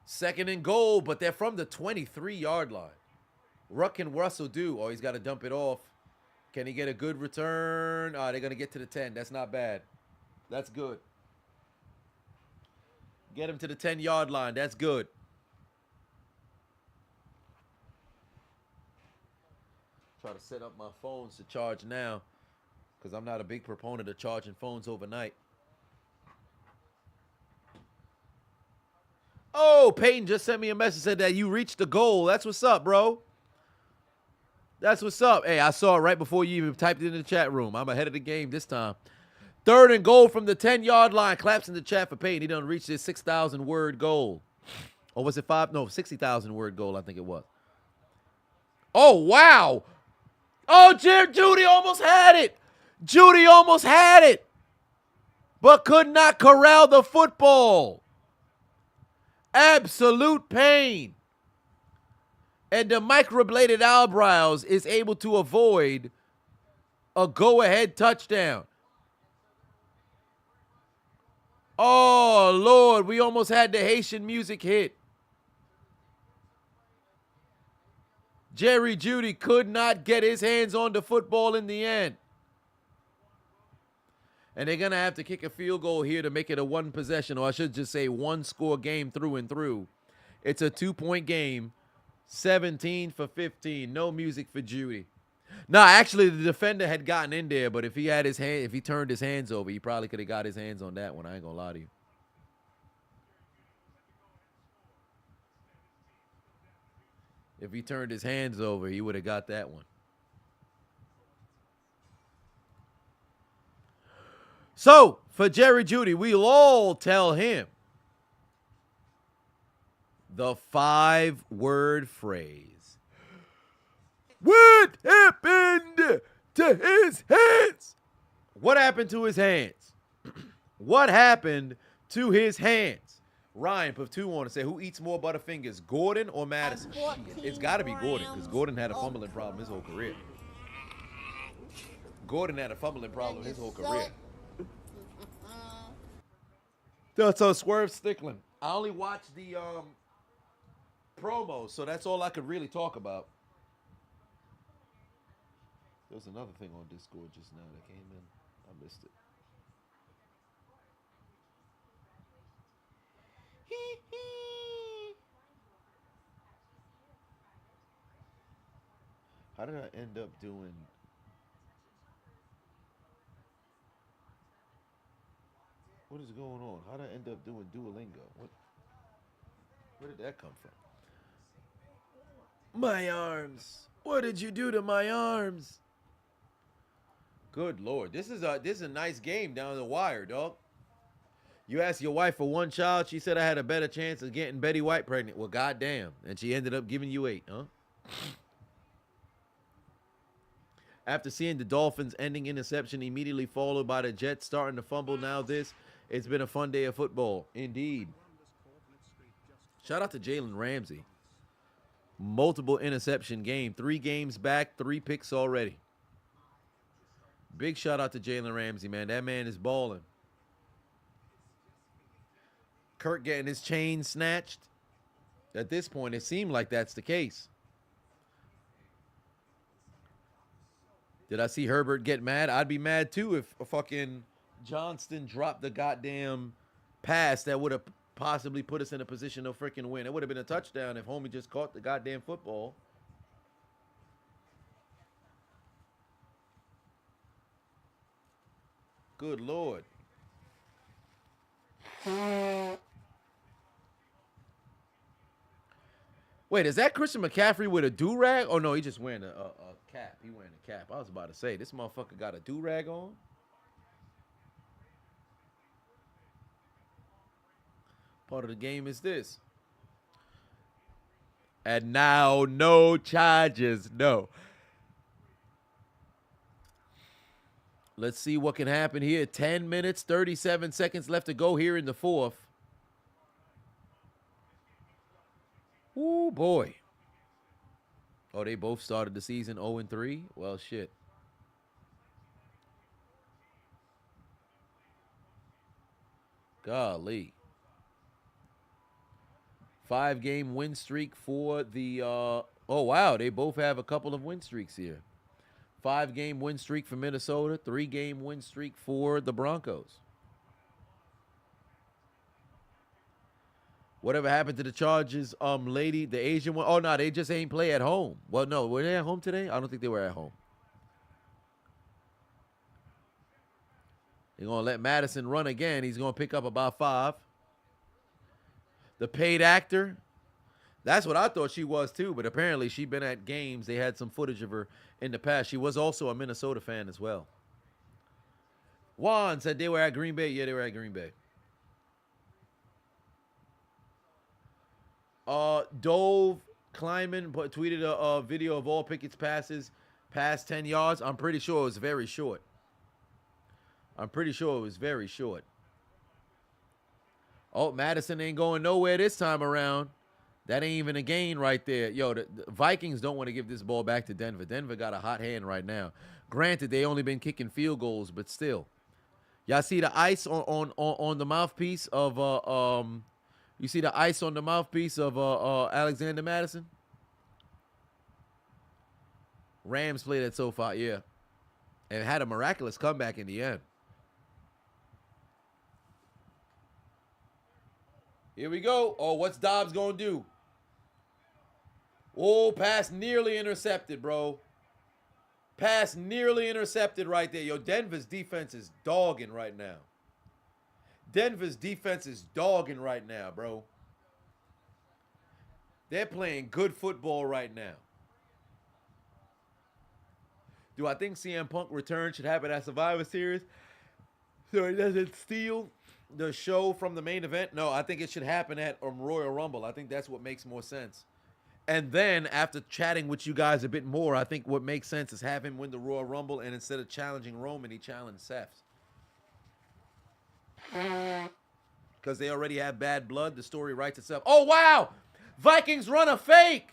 Second and goal, but they're from the 23-yard line. What can Russell do? Oh, he's got to dump it off. Can he get a good return? Oh, they're going to get to the 10. That's not bad. That's good. Get him to the 10-yard line. That's good. Try to set up my phones to charge now because I'm not a big proponent of charging phones overnight. Oh, Peyton just sent me a message, said that you reached the goal. That's what's up, bro. That's what's up. Hey, I saw it right before you even typed it in the chat room. I'm ahead of the game this time. Third and goal from the 10-yard line. Claps in the chat for Peyton. He done reached his 6,000-word goal. Or was it 5? No, 60,000-word goal, I think it was. Oh, wow. Oh, Judy almost had it. Judy almost had it. But could not corral the football. Absolute pain. And the microbladed eyebrows is able to avoid a go-ahead touchdown. Oh, Lord, we almost had the Haitian music hit. Jerry Jeudy could not get his hands on the football in the end. And they're going to have to kick a field goal here to make it a one possession, or I should just say one score game through and through. It's a 2-point game, 17 for 15. No music for Jeudy. No, actually, the defender had gotten in there, but if he turned his hands over, he probably could have got his hands on that one. I ain't going to lie to you. If he turned his hands over, he would have got that one. So, for Jerry Jeudy, we'll all tell him the 5-word phrase. What happened to his hands? What happened to his hands? What happened to his hands? Ryan put 2 on to say, who eats more Butterfingers, Gordon or Madison? It's got to be Gordon, because Gordon had a fumbling problem his whole career. Gordon had a fumbling problem his whole career. So Swerve Stickland. I only watched the promos, so that's all I could really talk about. There was another thing on Discord just now that came in. I missed it. How did I end up doing? What is going on? How did I end up doing Duolingo? Where did that come from? My arms. What did you do to my arms? Good Lord. This is a nice game down the wire, dog. You asked your wife for 1 child. She said I had a better chance of getting Betty White pregnant. Well, goddamn. And she ended up giving you 8, huh? After seeing the Dolphins ending interception immediately followed by the Jets starting to fumble, now this, it's been a fun day of football. Indeed. Shout out to Jalen Ramsey. Multiple interception game. 3 games back, 3 picks already. Big shout out to Jalen Ramsey, man. That man is balling. Kirk getting his chain snatched. At this point, it seemed like that's the case. Did I see Herbert get mad? I'd be mad too if a fucking Johnston dropped the goddamn pass that would have possibly put us in a position to freaking win. It would have been a touchdown if homie just caught the goddamn football. Good Lord. Wait, is that Christian McCaffrey with a do-rag? Oh, no, he just wearing a cap. He wearing a cap. I was about to say, this motherfucker got a do-rag on? Part of the game is this. And now, no charges. No. Let's see what can happen here. 10 minutes, 37 seconds left to go here in the 4th. Ooh, boy. Oh, they both started the season 0-3? Well, shit. Golly. 5-game win streak for the, oh, wow, they both have a couple of win streaks here. 5-game win streak for Minnesota, 3-game win streak for the Broncos. Whatever happened to the Chargers, lady, the Asian one? Oh, no, they just ain't play at home. Well, no, were they at home today? I don't think they were at home. They're going to let Madison run again. He's going to pick up about 5. The paid actor, that's what I thought she was too, but apparently she'd been at games. They had some footage of her in the past. She was also a Minnesota fan as well. Juan said they were at Green Bay. Yeah, they were at Green Bay. Dove Kleiman tweeted a video of all Pickett's passes past 10 yards. I'm pretty sure it was very short. Oh, Madison ain't going nowhere this time around. That ain't even a gain right there. Yo, the Vikings don't want to give this ball back to Denver. Denver got a hot hand right now. Granted, they only been kicking field goals, but still. Y'all see the ice on the mouthpiece of you see the ice on the mouthpiece of Alexander Madison? Rams played it so far, yeah. And had a miraculous comeback in the end. Here we go. Oh, what's Dobbs going to do? Oh, pass nearly intercepted, bro. Pass nearly intercepted right there. Yo, Denver's defense is dogging right now. Bro. They're playing good football right now. Do I think CM Punk return should happen at Survivor Series? So it doesn't steal the show from the main event? No, I think it should happen at Royal Rumble. I think that's what makes more sense. And then after chatting with you guys a bit more, I think what makes sense is have him win the Royal Rumble, and instead of challenging Roman, he challenged Seth. Because they already have bad blood, the story writes itself. Oh, wow! Vikings run a fake!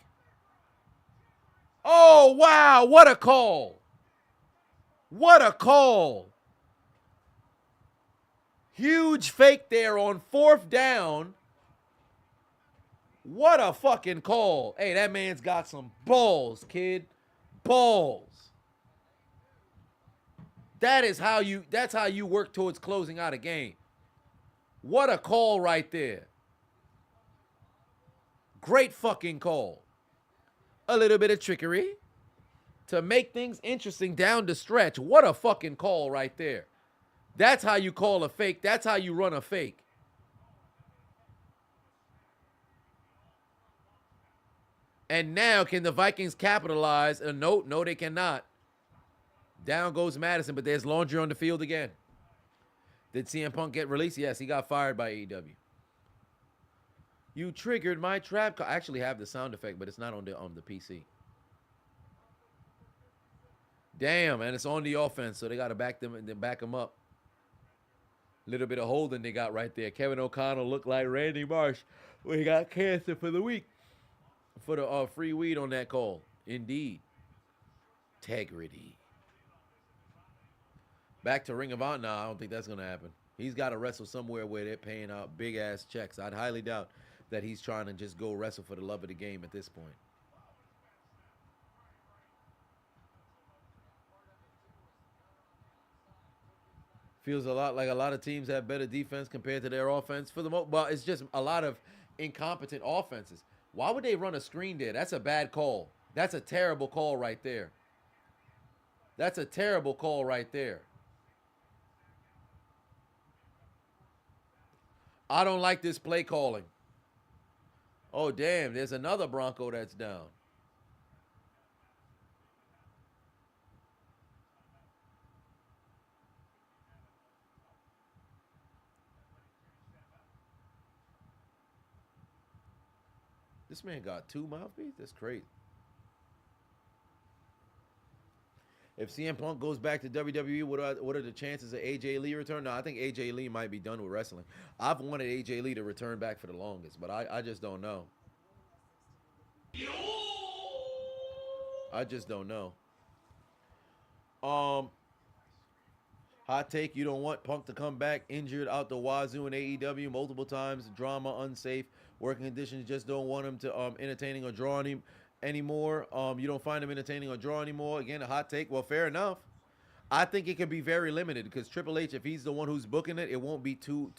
Oh, wow! What a call! What a call! Huge fake there on 4th down. What a fucking call. Hey, that man's got some balls, kid. Balls. That's how you work towards closing out a game. What a call right there. Great fucking call. A little bit of trickery to make things interesting down the stretch. What a fucking call right there. That's how you call a fake. That's how you run a fake. And now can the Vikings capitalize? No, they cannot. Down goes Madison, but there's laundry on the field again. Did CM Punk get released? Yes, he got fired by AEW. You triggered my trap. I actually have the sound effect, but it's not on the PC. Damn, and it's on the offense, so they got to back them up. Little bit of holding they got right there. Kevin O'Connell looked like Randy Marsh when he got cancer for the week. For the free weed on that call. Indeed. Integrity. Back to Ring of Honor. Nah, I don't think that's going to happen. He's got to wrestle somewhere where they're paying out big-ass checks. I'd highly doubt that he's trying to just go wrestle for the love of the game at this point. Feels a lot like a lot of teams have better defense compared to their offense. For the most, well, it's just a lot of incompetent offenses. Why would they run a screen there? That's a bad call. That's a terrible call right there. That's a terrible call right there. I don't like this play calling. Oh, damn. There's another Bronco that's down. This man got 2 mouthpieces? That's crazy. If CM Punk goes back to WWE, what are the chances of AJ Lee return? No, I think AJ Lee might be done with wrestling. I've wanted AJ Lee to return back for the longest, but I just don't know. I just don't know. Hot take, you don't want Punk to come back injured out the wazoo in AEW multiple times. Drama, unsafe, working conditions, just don't want him to entertaining or draw anymore. You don't find him entertaining or draw anymore. Again, a hot take. Well, fair enough. I think it can be very limited because Triple H, if he's the one who's booking it, it won't be too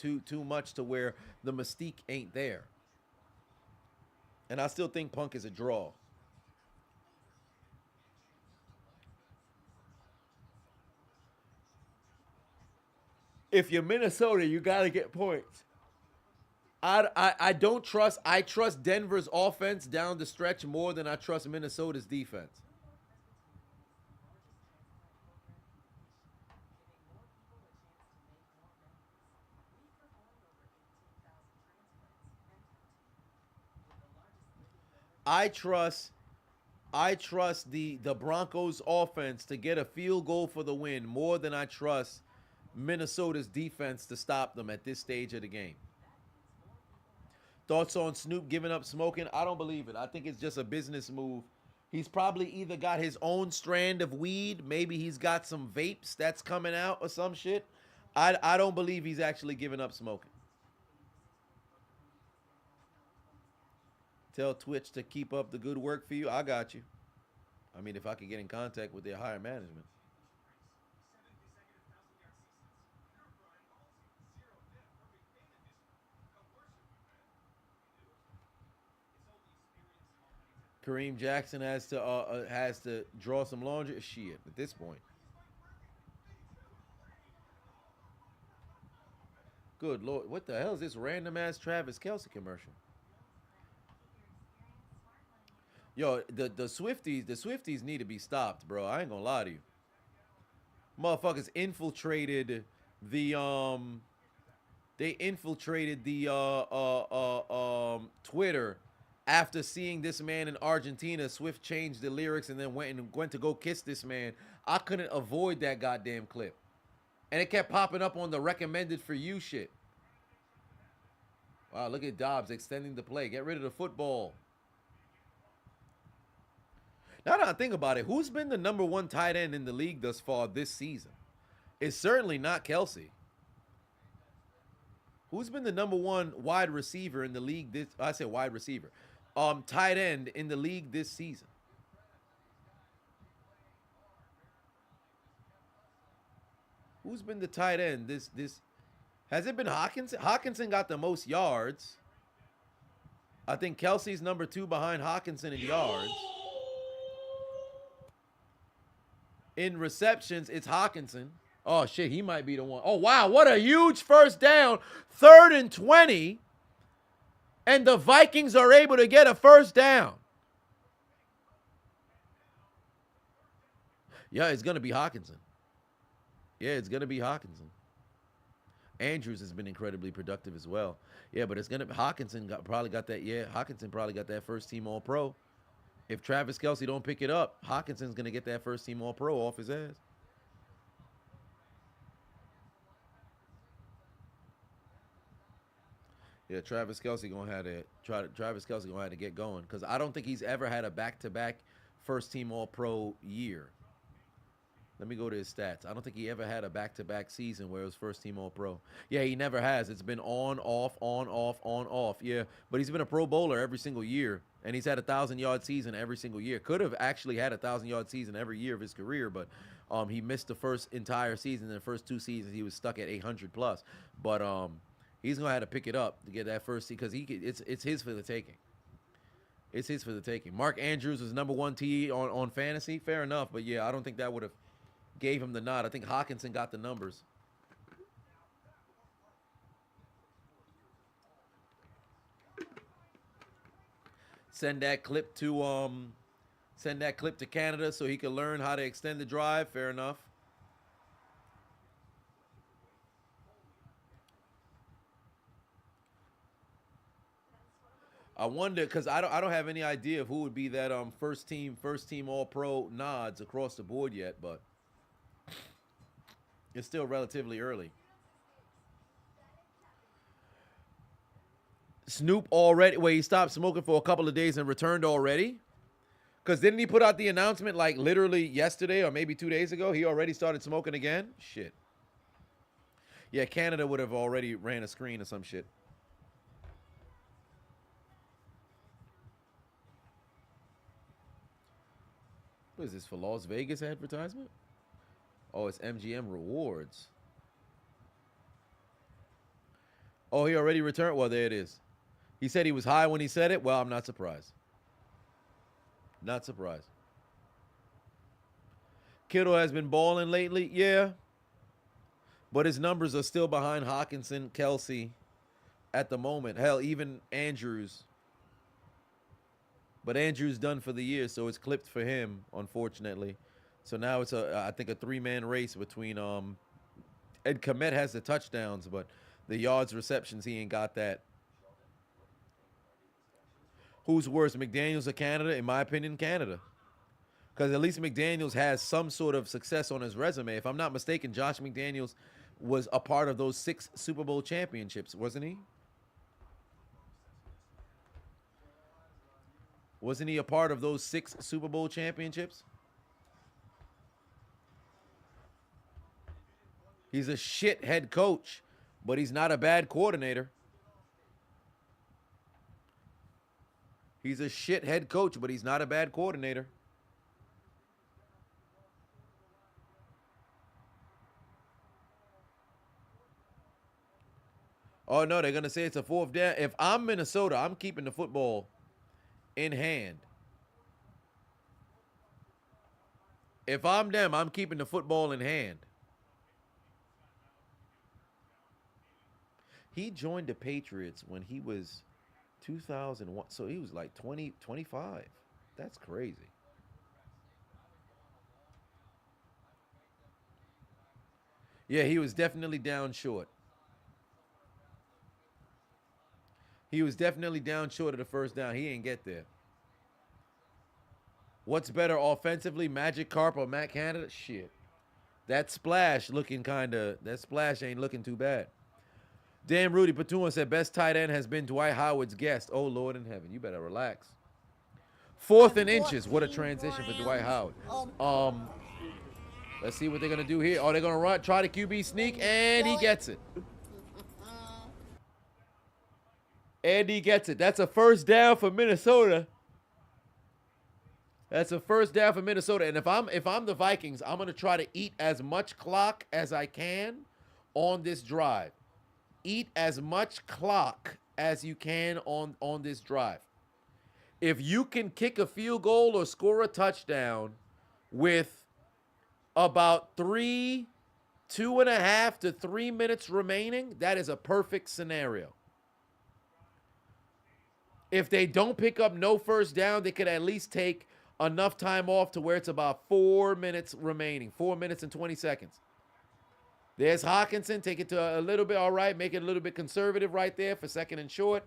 much to where the mystique ain't there. And I still think Punk is a draw. If you're Minnesota, you got to get points. I don't trust. I trust Denver's offense down the stretch more than I trust Minnesota's defense. I trust the Broncos offense to get a field goal for the win more than I trust Minnesota's defense to stop them at this stage of the game. Thoughts on Snoop giving up smoking? I don't believe it. I think it's just a business move. He's probably either got his own strand of weed, maybe he's got some vapes that's coming out or some shit. I don't believe he's actually giving up smoking. Tell Twitch to keep up the good work for you. I got you. I mean, if I could get in contact with their higher management. Kareem Jackson has to draw some laundry. Shit, at this point. Good Lord, what the hell is this random ass Travis Kelce commercial? Yo, the Swifties need to be stopped, bro. I ain't gonna lie to you. Motherfuckers infiltrated they infiltrated the Twitter after seeing this man in Argentina. Swift changed the lyrics and then went to go kiss this man. I couldn't avoid that goddamn clip, and it kept popping up on the recommended for you shit. Wow, look at Dobbs extending the play. Get rid of the football. Now that I think about it, who's been the number 1 tight end in the league thus far this season? It's certainly not Kelsey. Who's been the number 1 wide receiver in the league this? I said wide receiver, tight end in the league this season? Who's been the tight end this? Has it been Hockenson? Hockenson got the most yards. I think Kelsey's number 2 behind Hockenson in yards. In receptions, it's Hockenson. Oh, shit, he might be the one. Oh, wow, what a huge first down. 3rd and 20. And the Vikings are able to get a first down. Yeah, it's going to be Hockenson. Yeah, it's going to be Hockenson. Andrews has been incredibly productive as well. Yeah, but it's going to be Hockenson probably got that. Yeah, Hockenson probably got that first team All-Pro. If Travis Kelce don't pick it up, Hawkinson's going to get that first team All-Pro off his ass. Yeah, Travis Kelce going to have to get going, because I don't think he's ever had a back-to-back first team All-Pro year. Let me go to his stats. I don't think he ever had a back-to-back season where it was first team All-Pro. Yeah, he never has. It's been on, off, on, off, on, off. Yeah, but he's been a Pro Bowler every single year, and he's had a 1,000-yard season every single year. Could have actually had a 1,000-yard season every year of his career, but he missed the first entire season. In the first 2 seasons, he was stuck at 800+. But he's going to have to pick it up to get that first season, because it's his for the taking. It's his for the taking. Mark Andrews was number 1 TE on fantasy. Fair enough, but yeah, I don't think that would have gave him the nod. I think Hockenson got the numbers. Send that clip to Canada so he can learn how to extend the drive. Fair enough. I wonder, because I don't have any idea of who would be that first team All-Pro nods across the board yet, but it's still relatively early. Snoop already, he stopped smoking for a couple of days and returned already? Because didn't he put out the announcement like literally yesterday or maybe 2 days ago? He already started smoking again? Shit. Yeah, Canada would have already ran a screen or some shit. What is this, for Las Vegas advertisement? Oh, it's MGM Rewards. Oh, he already returned? Well, there it is. He said he was high when he said it. Well, I'm not surprised. Not surprised. Kittle has been balling lately. Yeah. But his numbers are still behind Hockenson, Kelsey at the moment. Hell, even Andrews. But Andrews done for the year, so it's clipped for him, unfortunately. So now it's I think a 3-man race between Ed Komet has the touchdowns, but the yards, receptions, he ain't got that. Who's worse, McDaniels or Canada? In my opinion, Canada. Because at least McDaniels has some sort of success on his resume. If I'm not mistaken, Josh McDaniels was a part of those 6 Super Bowl championships, wasn't he? Wasn't he a part of those 6 Super Bowl championships? He's a shit head coach, but he's not a bad coordinator. He's a shit head coach, but he's not a bad coordinator. Oh, no, they're going to say it's a 4th down. If I'm Minnesota, I'm keeping the football in hand. If I'm them, I'm keeping the football in hand. He joined the Patriots when he was 2001. So he was like 20, 25. That's crazy. Yeah, he was definitely down short. He was definitely down short of the first down. He ain't get there. What's better offensively, Magic Carp or Matt Canada? Shit. That splash looking that splash ain't looking too bad. Damn, Rudy Patuna said best tight end has been Dwight Howard's guest. Oh, Lord in heaven. You better relax. 4th and inches. What a transition for Dwight Howard. Let's see what they're going to do here. Oh, they're going to try the QB sneak, and he gets it. And he gets it. That's a first down for Minnesota. That's a first down for Minnesota. And if I'm the Vikings, I'm going to try to eat as much clock as I can on this drive. Eat as much clock as you can on this drive. If you can kick a field goal or score a touchdown with about 2.5 to 3 minutes remaining, that is a perfect scenario. If they don't pick up no first down, they could at least take enough time off to where it's about 4 minutes remaining, 4 minutes and 20 seconds. There's Hawkinson. Take it to a little bit, all right. Make it a little bit conservative right there for 2nd and short.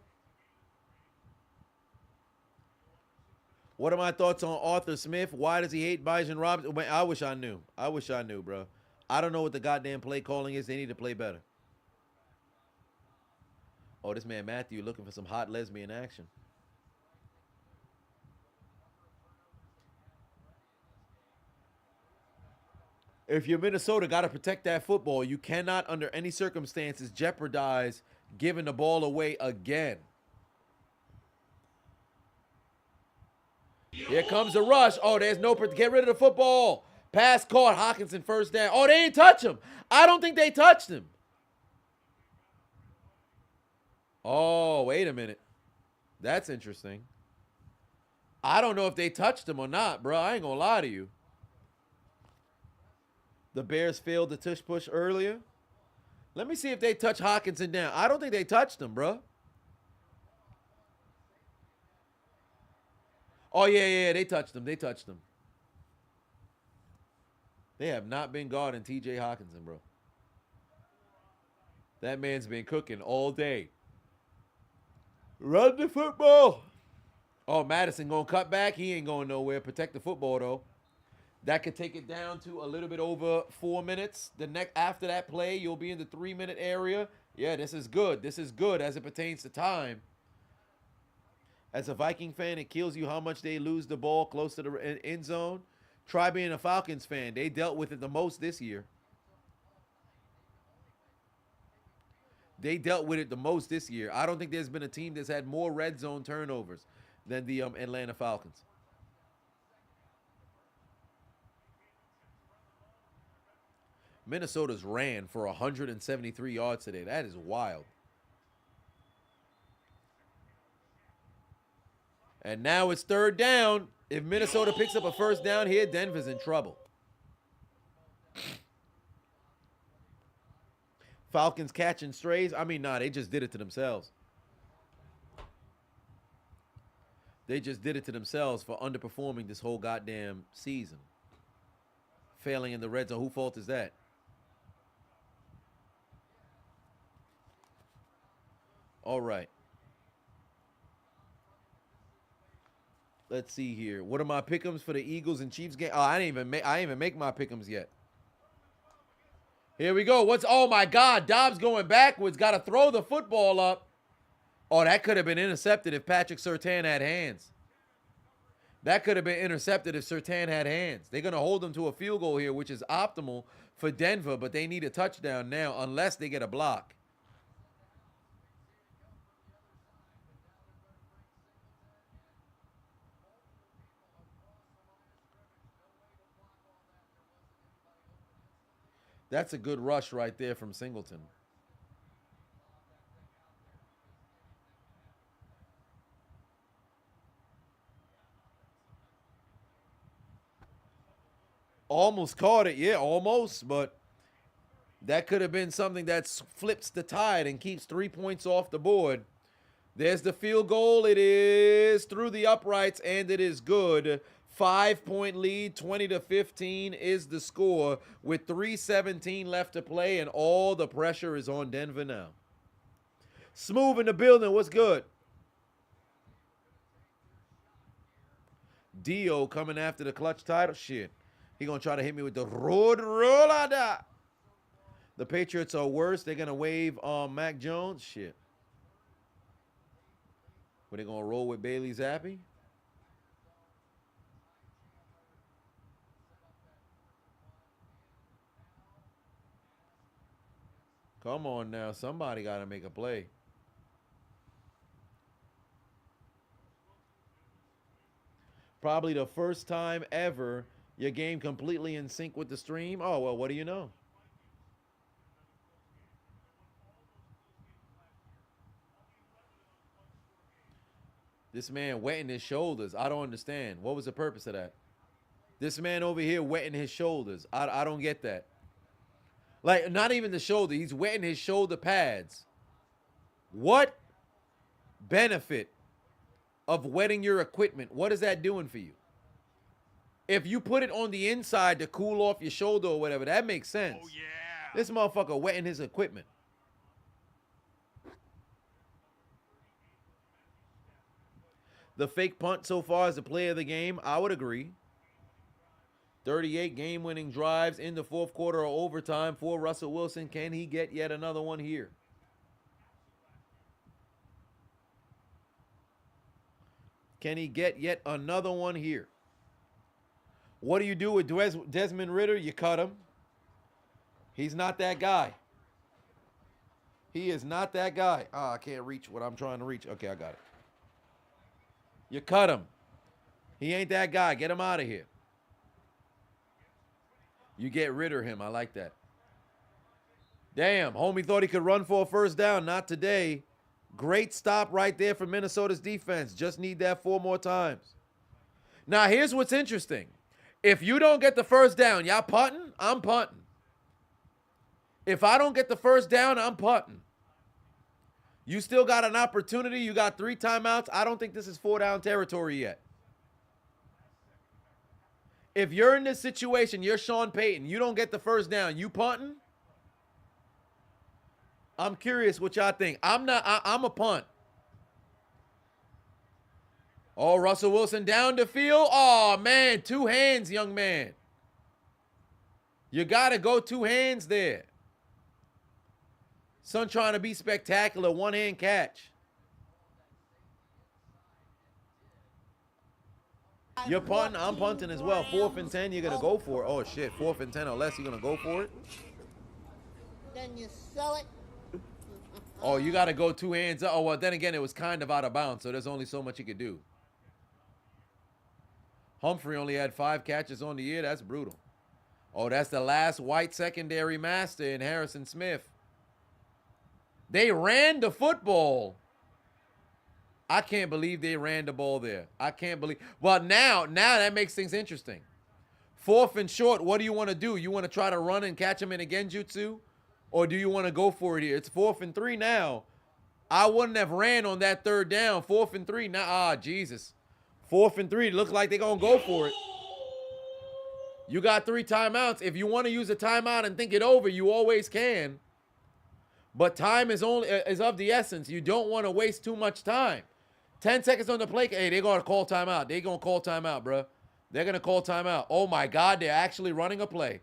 What are my thoughts on Arthur Smith? Why does he hate Bijan Robinson? I wish I knew. I wish I knew, bro. I don't know what the goddamn play calling is. They need to play better. Oh, this man Matthew looking for some hot lesbian action. If you're Minnesota, got to protect that football. You cannot, under any circumstances, jeopardize giving the ball away again. Here comes the rush. Oh, there's no... Get rid of the football. Pass caught. Hawkinson first down. Oh, they didn't touch him. I don't think they touched him. Oh, wait a minute. That's interesting. I don't know if they touched him or not, bro. I ain't going to lie to you. The Bears failed the tush push earlier. Let me see if they touch Hawkinson down. I don't think they touched him, bro. Oh, yeah, they touched him. They touched him. They have not been guarding T.J. Hawkinson, bro. That man's been cooking all day. Run the football. Oh, Madison going to cut back. He ain't going nowhere. Protect the football, though. That could take it down to a little bit over 4 minutes. After that play, you'll be in the 3-minute area. Yeah, this is good. This is good as it pertains to time. As a Viking fan, it kills you how much they lose the ball close to the end zone. Try being a Falcons fan. They dealt with it the most this year. They dealt with it the most this year. I don't think there's been a team that's had more red zone turnovers than the Atlanta Falcons. Minnesota's ran for 173 yards today. That is wild. And now it's 3rd down. If Minnesota picks up a first down here, Denver's in trouble. Falcons catching strays. I mean, nah, they just did it to themselves. They just did it to themselves for underperforming this whole goddamn season. Failing in the red zone. Whose fault is that? All right. Let's see here. What are my pick'ems for the Eagles and Chiefs game? Oh, I didn't even make my pick'ems yet. Here we go. Oh my God, Dobbs going backwards. Got to throw the football up. Oh, that could have been intercepted if Patrick Surtain had hands. That could have been intercepted if Surtain had hands. They're going to hold them to a field goal here, which is optimal for Denver, but they need a touchdown now unless they get a block. That's a good rush right there from Singleton. Almost caught it. Yeah, almost. But that could have been something that flips the tide and keeps 3 points off the board. There's the field goal. It is through the uprights, and it is good 5-point lead, 20-15 is the score with 3:17 left to play, and all the pressure is on Denver now. Smooth in the building. What's good? Dio coming after the clutch title. Shit. He going to try to hit me with the road-rollada. The Patriots are worse. They're going to waive Mac Jones. Shit. Were they going to roll with Bailey Zappi? Come on now. Somebody got to make a play. Probably the first time ever your game completely in sync with the stream. Oh, well, what do you know? This man wetting his shoulders. I don't understand. What was the purpose of that? This man over here wetting his shoulders. I don't get that. Like, not even the shoulder. He's wetting his shoulder pads. What benefit of wetting your equipment? What is that doing for you? If you put it on the inside to cool off your shoulder or whatever, that makes sense. Oh, yeah. This motherfucker wetting his equipment. The fake punt so far is the play of the game. I would agree. 38 game-winning drives in the fourth quarter or overtime for Russell Wilson. Can he get yet another one here? Can he get yet another one here? What do you do with Desmond Ridder? You cut him. He's not that guy. He is not that guy. I can't reach what I'm trying to reach. Okay, I got it. You cut him. He ain't that guy. Get him out of here. You get Ridder him. I like that. Damn, homie thought he could run for a first down. Not today. Great stop right there for Minnesota's defense. Just need that 4 more times. Now, here's what's interesting. If you don't get the first down, y'all punting? I'm punting. If I don't get the first down, I'm punting. You still got an opportunity. You got 3 timeouts. I don't think this is 4-down territory yet. If you're in this situation, you're Sean Payton, you don't get the first down, you punting? I'm curious what y'all think. I'm a punt. Oh, Russell Wilson down the field. Oh, man, 2 hands, young man. You got to go 2 hands there. Son trying to be spectacular, 1-hand catch. You're punting, I'm punting as well. 4th and 10, you're going to go for it. Oh, shit, 4th and 10 or less, you're going to go for it? Then you sell it. Oh, you got to go 2 hands up. Oh, well, then again, it was kind of out of bounds, so there's only so much you could do. Humphrey only had 5 catches on the year. That's brutal. Oh, that's the last white secondary master in Harrison Smith. They ran the football. I can't believe they ran the ball there. I can't believe. Well, now that makes things interesting. 4th and short, what do you want to do? You want to try to run and catch him in a genjutsu? Or do you want to go for it here? It's 4th and 3 now. I wouldn't have ran on that 3rd down. 4th and 3 now. Jesus. 4th and 3. It looks like they're going to go for it. You got 3 timeouts. If you want to use a timeout and think it over, you always can. But time is of the essence. You don't want to waste too much time. 10 seconds on the play. Hey, they're going to call timeout. They're going to call timeout, bro. They're going to call timeout. Oh, my God. They're actually running a play.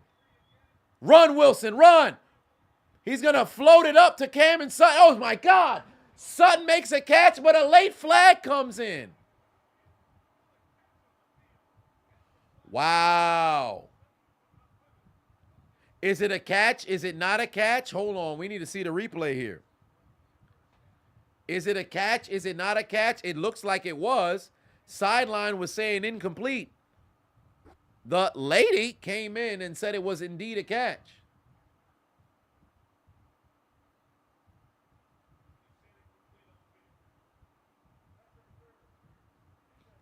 Run, Wilson. Run. He's going to float it up to Cam and Sutton. Oh, my God. Sutton makes a catch, but a late flag comes in. Wow. Is it a catch? Is it not a catch? Hold on. We need to see the replay here. Is it a catch? Is it not a catch? It looks like it was. Sideline was saying incomplete. The lady came in and said it was indeed a catch.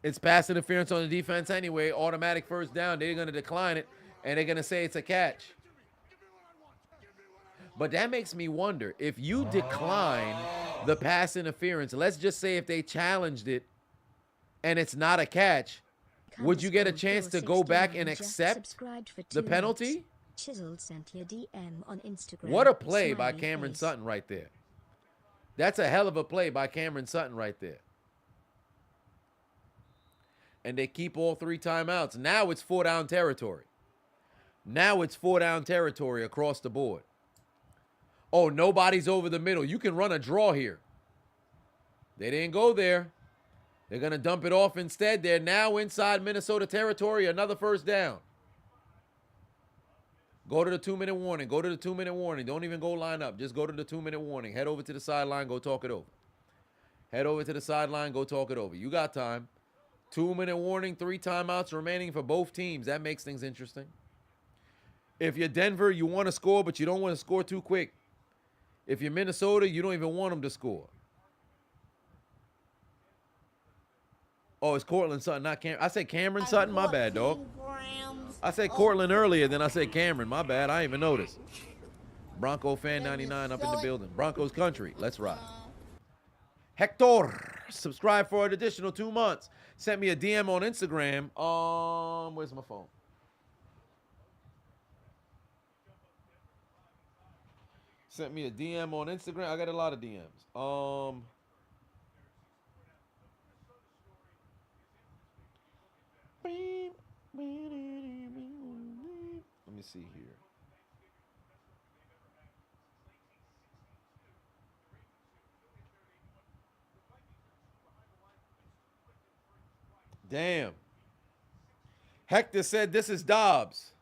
It's pass interference on the defense anyway. Automatic first down. They're going to decline it, and they're going to say it's a catch. But that makes me wonder, if you decline the pass interference, let's just say if they challenged it and it's not a catch, Would you get a chance to go back and accept the penalty? Chiseled sent you a DM on Instagram. What a play by Cameron Sutton right there. That's a hell of a play by Cameron Sutton right there. And they keep all 3 timeouts. Now it's 4-down territory. Now it's 4-down territory across the board. Oh, nobody's over the middle. You can run a draw here. They didn't go there. They're going to dump it off instead. They're now inside Minnesota territory. Another first down. Go to the 2-minute warning. Go to the 2-minute warning. Don't even go line up. Just go to the 2-minute warning. Head over to the sideline. Go talk it over. Head over to the sideline. Go talk it over. You got time. 2-minute warning. 3 timeouts remaining for both teams. That makes things interesting. If you're Denver, you want to score, but you don't want to score too quick. If you're Minnesota, you don't even want them to score. Oh, it's Cortland Sutton, not Cameron. I said Cameron Sutton. My bad, dog. I said Cortland earlier, then I said Cameron. My bad. I didn't even notice. Bronco fan 99 up in the building. Broncos country. Let's ride. Hector, subscribe for an additional 2 months. Sent me a DM on Instagram. Where's my phone? Sent me a DM on Instagram. I got a lot of DMs. Let me see here. Damn. Hector said this is Dobbs.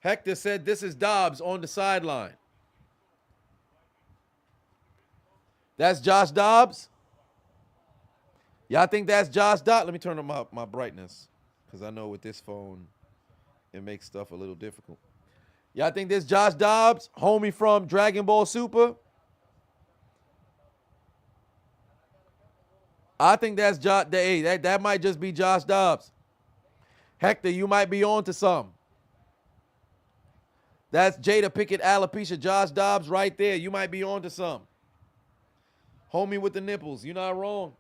Hector said this is Dobbs on the sideline. That's Josh Dobbs? Y'all think that's Josh Dobbs? Let me turn up my brightness, because I know with this phone, it makes stuff a little difficult. Y'all think this Josh Dobbs, homie from Dragon Ball Super? I think that's Josh. Hey, that might just be Josh Dobbs. Hector, you might be on to something. That's Jada Pickett, alopecia, Josh Dobbs right there. You might be on to something. Homie with the nipples. You're not wrong.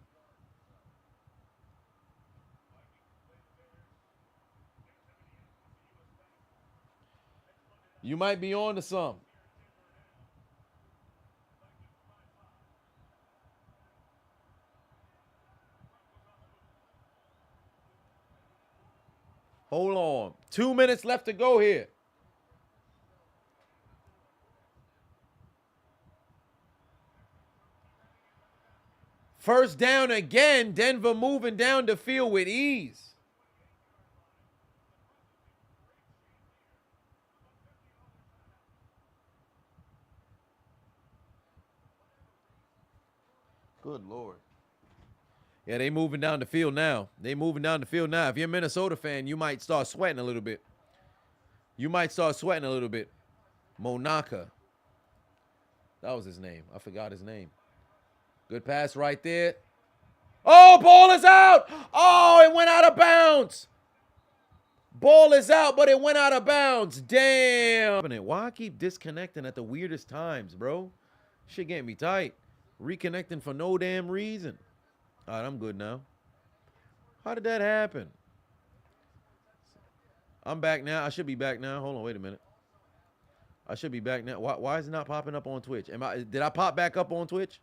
You might be on to something. Hold on. 2 minutes left to go here. First down again. Denver moving down the field with ease. Good Lord. Yeah, they moving down the field now. They moving down the field now. If you're a Minnesota fan, you might start sweating a little bit. You might start sweating a little bit. Monaka. That was his name. I forgot his name. Good pass right there. Oh, ball is out. Oh, it went out of bounds. Ball is out, but it went out of bounds. Damn. Why I keep disconnecting at the weirdest times, bro? Shit getting me tight. Reconnecting for no damn reason. All right, I'm good now. How did that happen? I'm back now. I should be back now. Hold on, wait a minute. I should be back now. Why is it not popping up on Twitch? Did I pop back up on Twitch?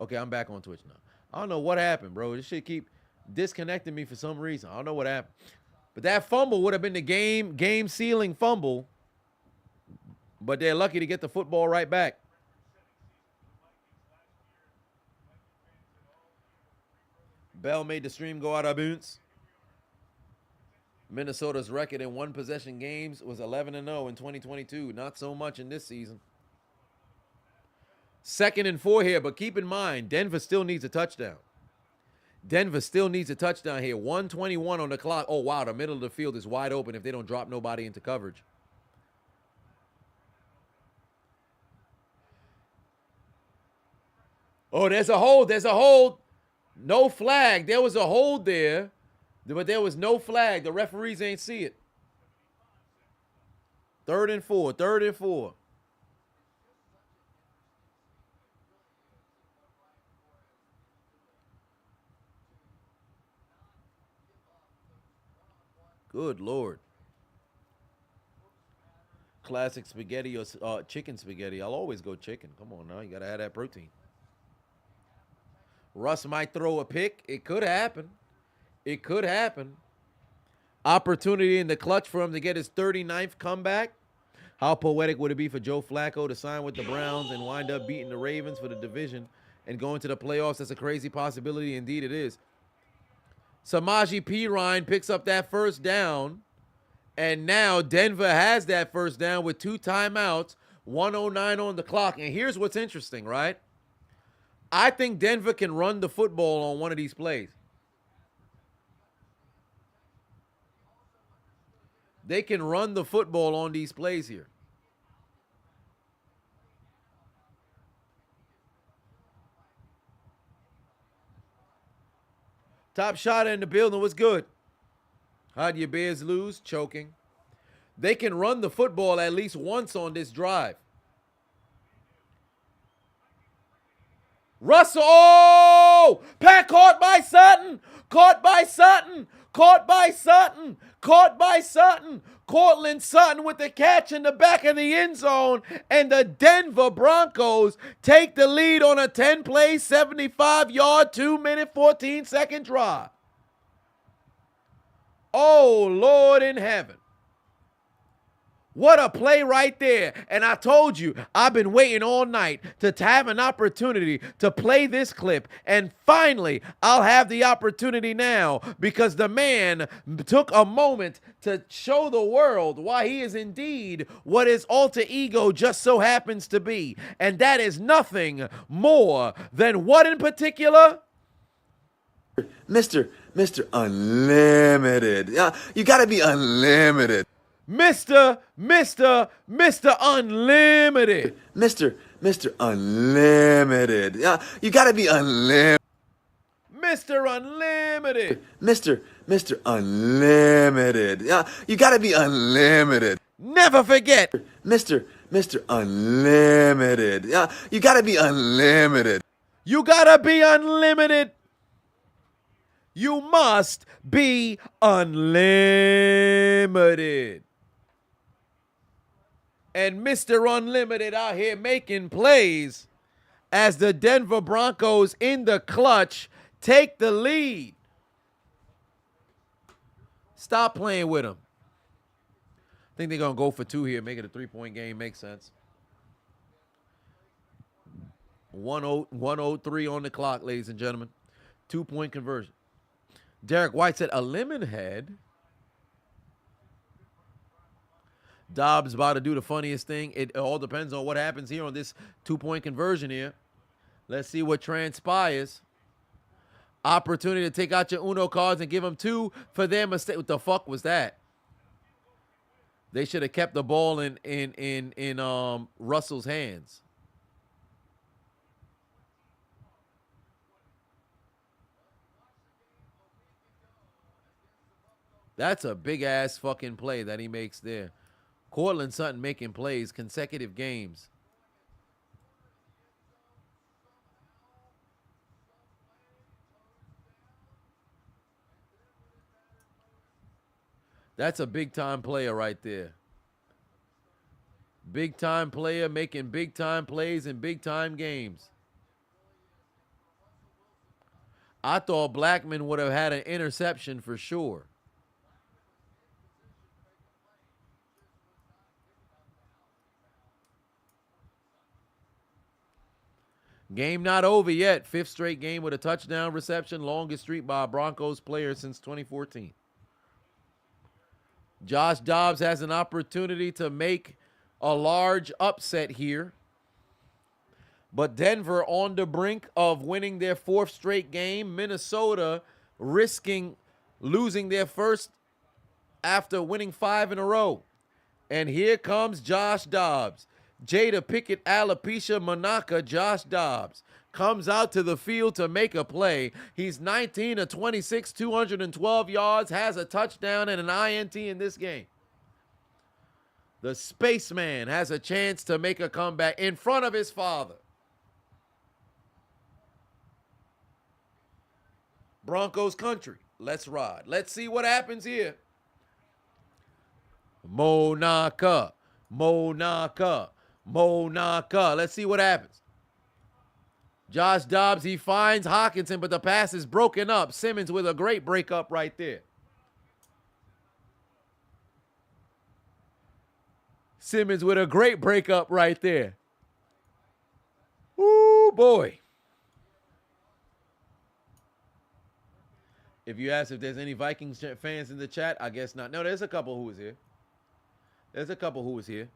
Okay, I'm back on Twitch now. I don't know what happened, bro. This shit keep disconnecting me for some reason. I don't know what happened. But that fumble would have been the game-sealing fumble. But they're lucky to get the football right back. Bell made the stream go out of bounds. Minnesota's record in one-possession games was 11-0 in 2022. Not so much in this season. 2nd and 4 here, but keep in mind, Denver still needs a touchdown. Denver still needs a touchdown here. 1:21 on the clock. Oh, wow, the middle of the field is wide open if they don't drop nobody into coverage. Oh, there's a hold. There's a hold. No flag. There was a hold there, but there was no flag. The referees ain't see it. 3rd and 4. 3rd and 4. Good Lord. Classic spaghetti or chicken spaghetti. I'll always go chicken. Come on now. You got to have that protein. Russ might throw a pick. It could happen. It could happen. Opportunity in the clutch for him to get his 39th comeback. How poetic would it be for Joe Flacco to sign with the Browns and wind up beating the Ravens for the division and going to the playoffs? That's a crazy possibility. Indeed it is. Samaje Perine picks up that first down. And now Denver has that first down with 2 timeouts, 1:09 on the clock. And here's what's interesting, right? I think Denver can run the football on one of these plays. They can run the football on these plays here. Top shot in the building. What's good? How'd your Bears lose? Choking. They can run the football at least once on this drive. Russell! Oh! Pat caught by Sutton! Caught by Sutton! Caught by Sutton! Caught by Sutton! Cortland Sutton with the catch in the back of the end zone. And the Denver Broncos take the lead on a 10-play, 75-yard, 2-minute, 14-second drive. Oh, Lord in heaven. What a play right there. And I told you, I've been waiting all night to have an opportunity to play this clip. And finally, I'll have the opportunity now because the man took a moment to show the world why he is indeed what his alter ego just so happens to be. And that is nothing more than what in particular? Mr. Unlimited. You gotta be unlimited. Mr. Unlimited. Mr. Unlimited. You gotta be unlimited. Mr. Unlimited. Mr. Unlimited. You gotta be unlimited. Never forget. Mr. Unlimited. You gotta be unlimited. You gotta be unlimited. You must be unlimited. And Mr. Unlimited out here making plays as the Denver Broncos in the clutch take the lead. Stop playing with them. I think they're going to go for 2 here, make it a 3-point game. Makes sense. 1:03 on the clock, ladies and gentlemen. 2-point conversion. Derek White said, a lemon head. Dobbs about to do the funniest thing. It all depends on what happens here on this 2-point conversion here. Let's see what transpires. Opportunity to take out your Uno cards and give them 2 for their mistake. What the fuck was that? They should have kept the ball in Russell's hands. That's a big-ass fucking play that he makes there. Cortland Sutton making plays, consecutive games. That's a big-time player right there. Big-time player making big-time plays in big-time games. I thought Blackman would have had an interception for sure. Game not over yet. 5th straight game with a touchdown reception. Longest streak by a Broncos player since 2014. Josh Dobbs has an opportunity to make a large upset here. But Denver on the brink of winning their 4th straight game. Minnesota risking losing their first after winning 5 in a row. And here comes Josh Dobbs. Jada Pickett, alopecia Monaca, Josh Dobbs comes out to the field to make a play. He's 19 of 26, 212 yards, has a touchdown and an INT in this game. The spaceman has a chance to make a comeback in front of his father. Broncos country. Let's ride. Let's see what happens here. Monaka. Monaka. Monaka. Let's see what happens. Josh Dobbs, he finds Hockenson, but the pass is broken up. Simmons with a great breakup right there. Simmons with a great breakup right there. Ooh, boy. If you ask if there's any Vikings fans in the chat, I guess not. No, there's a couple who was here. There's a couple who was here.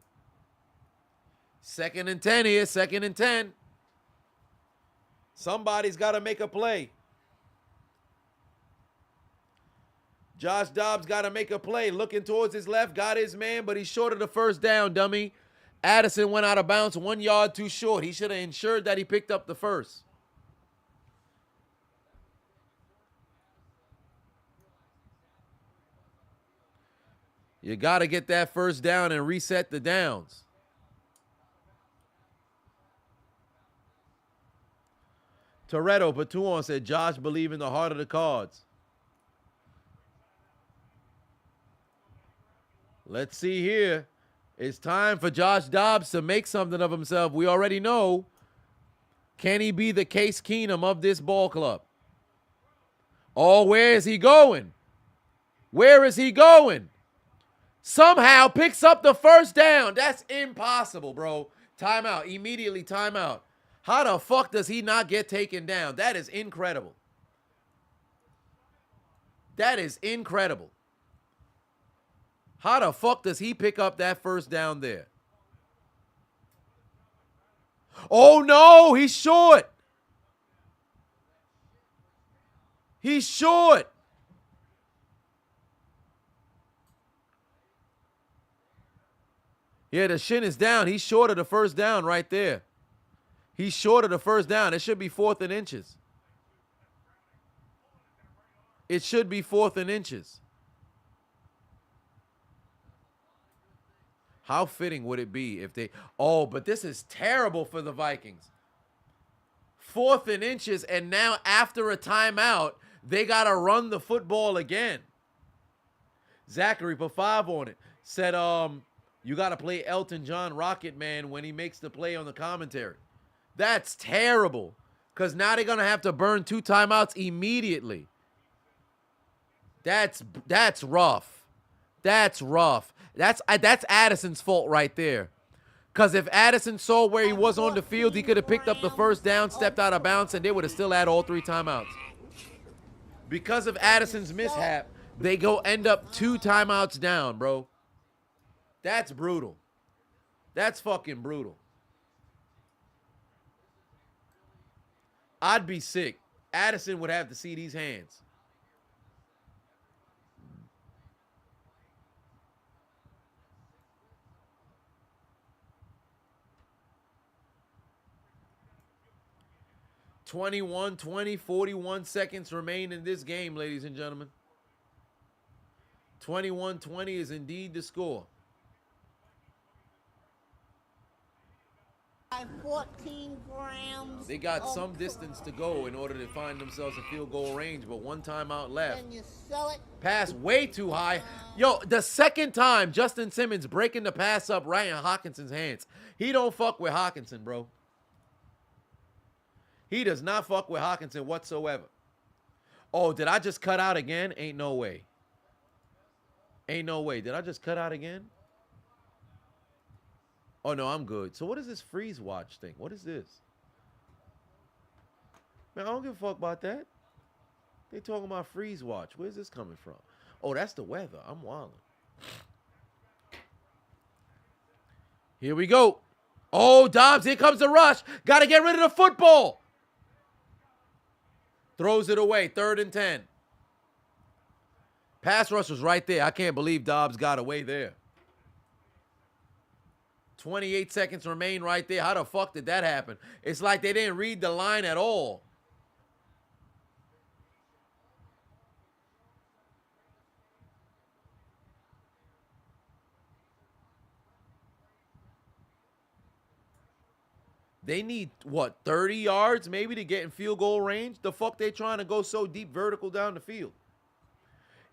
2nd and 10 here. 2nd and 10. Somebody's got to make a play. Josh Dobbs got to make a play. Looking towards his left. Got his man, but he's short of the first down, dummy. Addison went out of bounds 1 yard too short. He should have ensured that he picked up the first. You got to get that first down and reset the downs. Toretto Patuon said, Josh believe in the heart of the cards. Let's see here. It's time for Josh Dobbs to make something of himself. We already know. Can he be the Case Keenum of this ball club? Oh, where is he going? Where is he going? Somehow picks up the first down. That's impossible, bro. Timeout. Immediately timeout. How the fuck does he not get taken down? That is incredible. That is incredible. How the fuck does he pick up that first down there? Oh, no, he's short. He's short. Yeah, the shin is down. He's short of the first down right there. He's short of the first down. It should be 4th and inches. It should be 4th and inches. How fitting would it be if they... Oh, but this is terrible for the Vikings. 4th and inches, and now after a timeout, they got to run the football again. Zachary put 5 on it. Said, you got to play Elton John Rocket Man when he makes the play on the commentary. That's terrible, because now they're going to have to burn 2 timeouts immediately. That's rough. That's rough. That's Addison's fault right there. Because if Addison saw where he was on the field, he could have picked up the first down, stepped out of bounds, and they would have still had all 3 timeouts. Because of Addison's mishap, they end up 2 timeouts down, bro. That's brutal. That's fucking brutal. I'd be sick. Addison would have to see these hands. (21, 20, 41 seconds remain in this game, ladies and gentlemen. 21-20 is indeed the score. 14 grams. They got some distance to go in order to find themselves a field goal range, but 1 timeout left. Then you sell it. Pass way too high. Yo, the second time, Justin Simmons breaking the pass up right in Hawkinson's hands. He don't fuck with Hockenson, bro. He does not fuck with Hockenson whatsoever. Oh, did I just cut out again? Ain't no way. Ain't no way. Did I just cut out again? Oh, no, I'm good. So what is this freeze watch thing? What is this? Man, I don't give a fuck about that. They talking about freeze watch. Where's this coming from? Oh, that's the weather. I'm wilding. Here we go. Oh, Dobbs, here comes the rush. Got to get rid of the football. Throws it away. 3rd and 10. Pass rush was right there. I can't believe Dobbs got away there. 28 seconds remain right there. How the fuck did that happen? It's like they didn't read the line at all. They need, what, 30 yards maybe to get in field goal range? The fuck they trying to go so deep vertical down the field?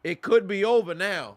It could be over now.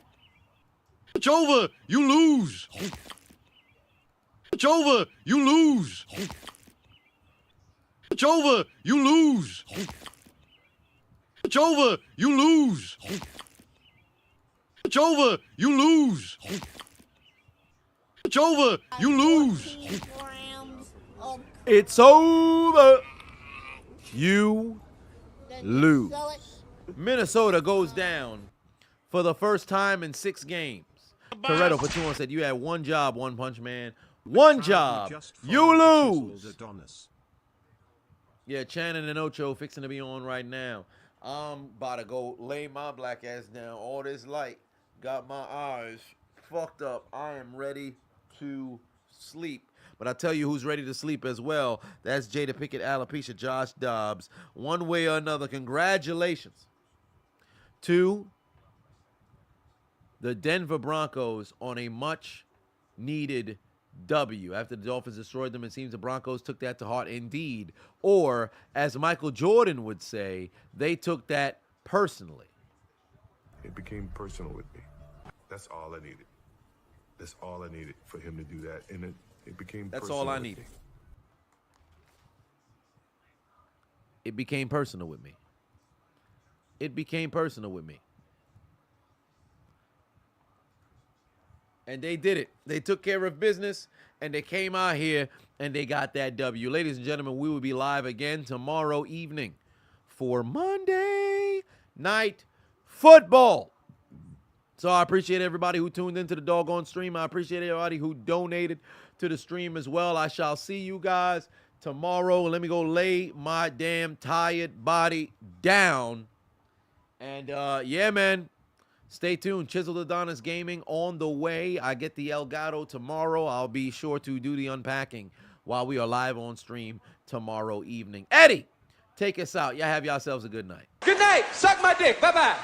It's over. You lose. It's over. You lose. It's over. You lose. It's over. You lose. It's over. You lose. It's over. You lose. It's over. You lose. Minnesota goes down for the first time in 6 games. Toretto for 2 said, you had one job, One Punch Man. One job. You lose. Adonis. Yeah, Channon and Ocho fixing to be on right now. I'm about to go lay my black ass down. All this light got my eyes fucked up. I am ready to sleep. But I tell you who's ready to sleep as well. That's Jada Pickett, alopecia, Josh Dobbs. One way or another, congratulations to the Denver Broncos on a much-needed W. After the Dolphins destroyed them, it seems the Broncos took that to heart indeed. Or, as Michael Jordan would say, they took that personally. It became personal with me. That's all I needed. That's all I needed for him to do that. And it became That's personal all I with needed. me. It became personal with me. It became personal with me. And they did it. They took care of business, and they came out here, and they got that W. Ladies and gentlemen, we will be live again tomorrow evening for Monday Night Football. So I appreciate everybody who tuned into the doggone stream. I appreciate everybody who donated to the stream as well. I shall see you guys tomorrow. Let me go lay my damn tired body down. And, yeah, man, stay tuned. Chiseled Adonis Gaming on the way. I get the Elgato tomorrow. I'll be sure to do the unpacking while we are live on stream tomorrow evening. Eddie, take us out. Y'all have yourselves a good night. Good night. Suck my dick. Bye-bye.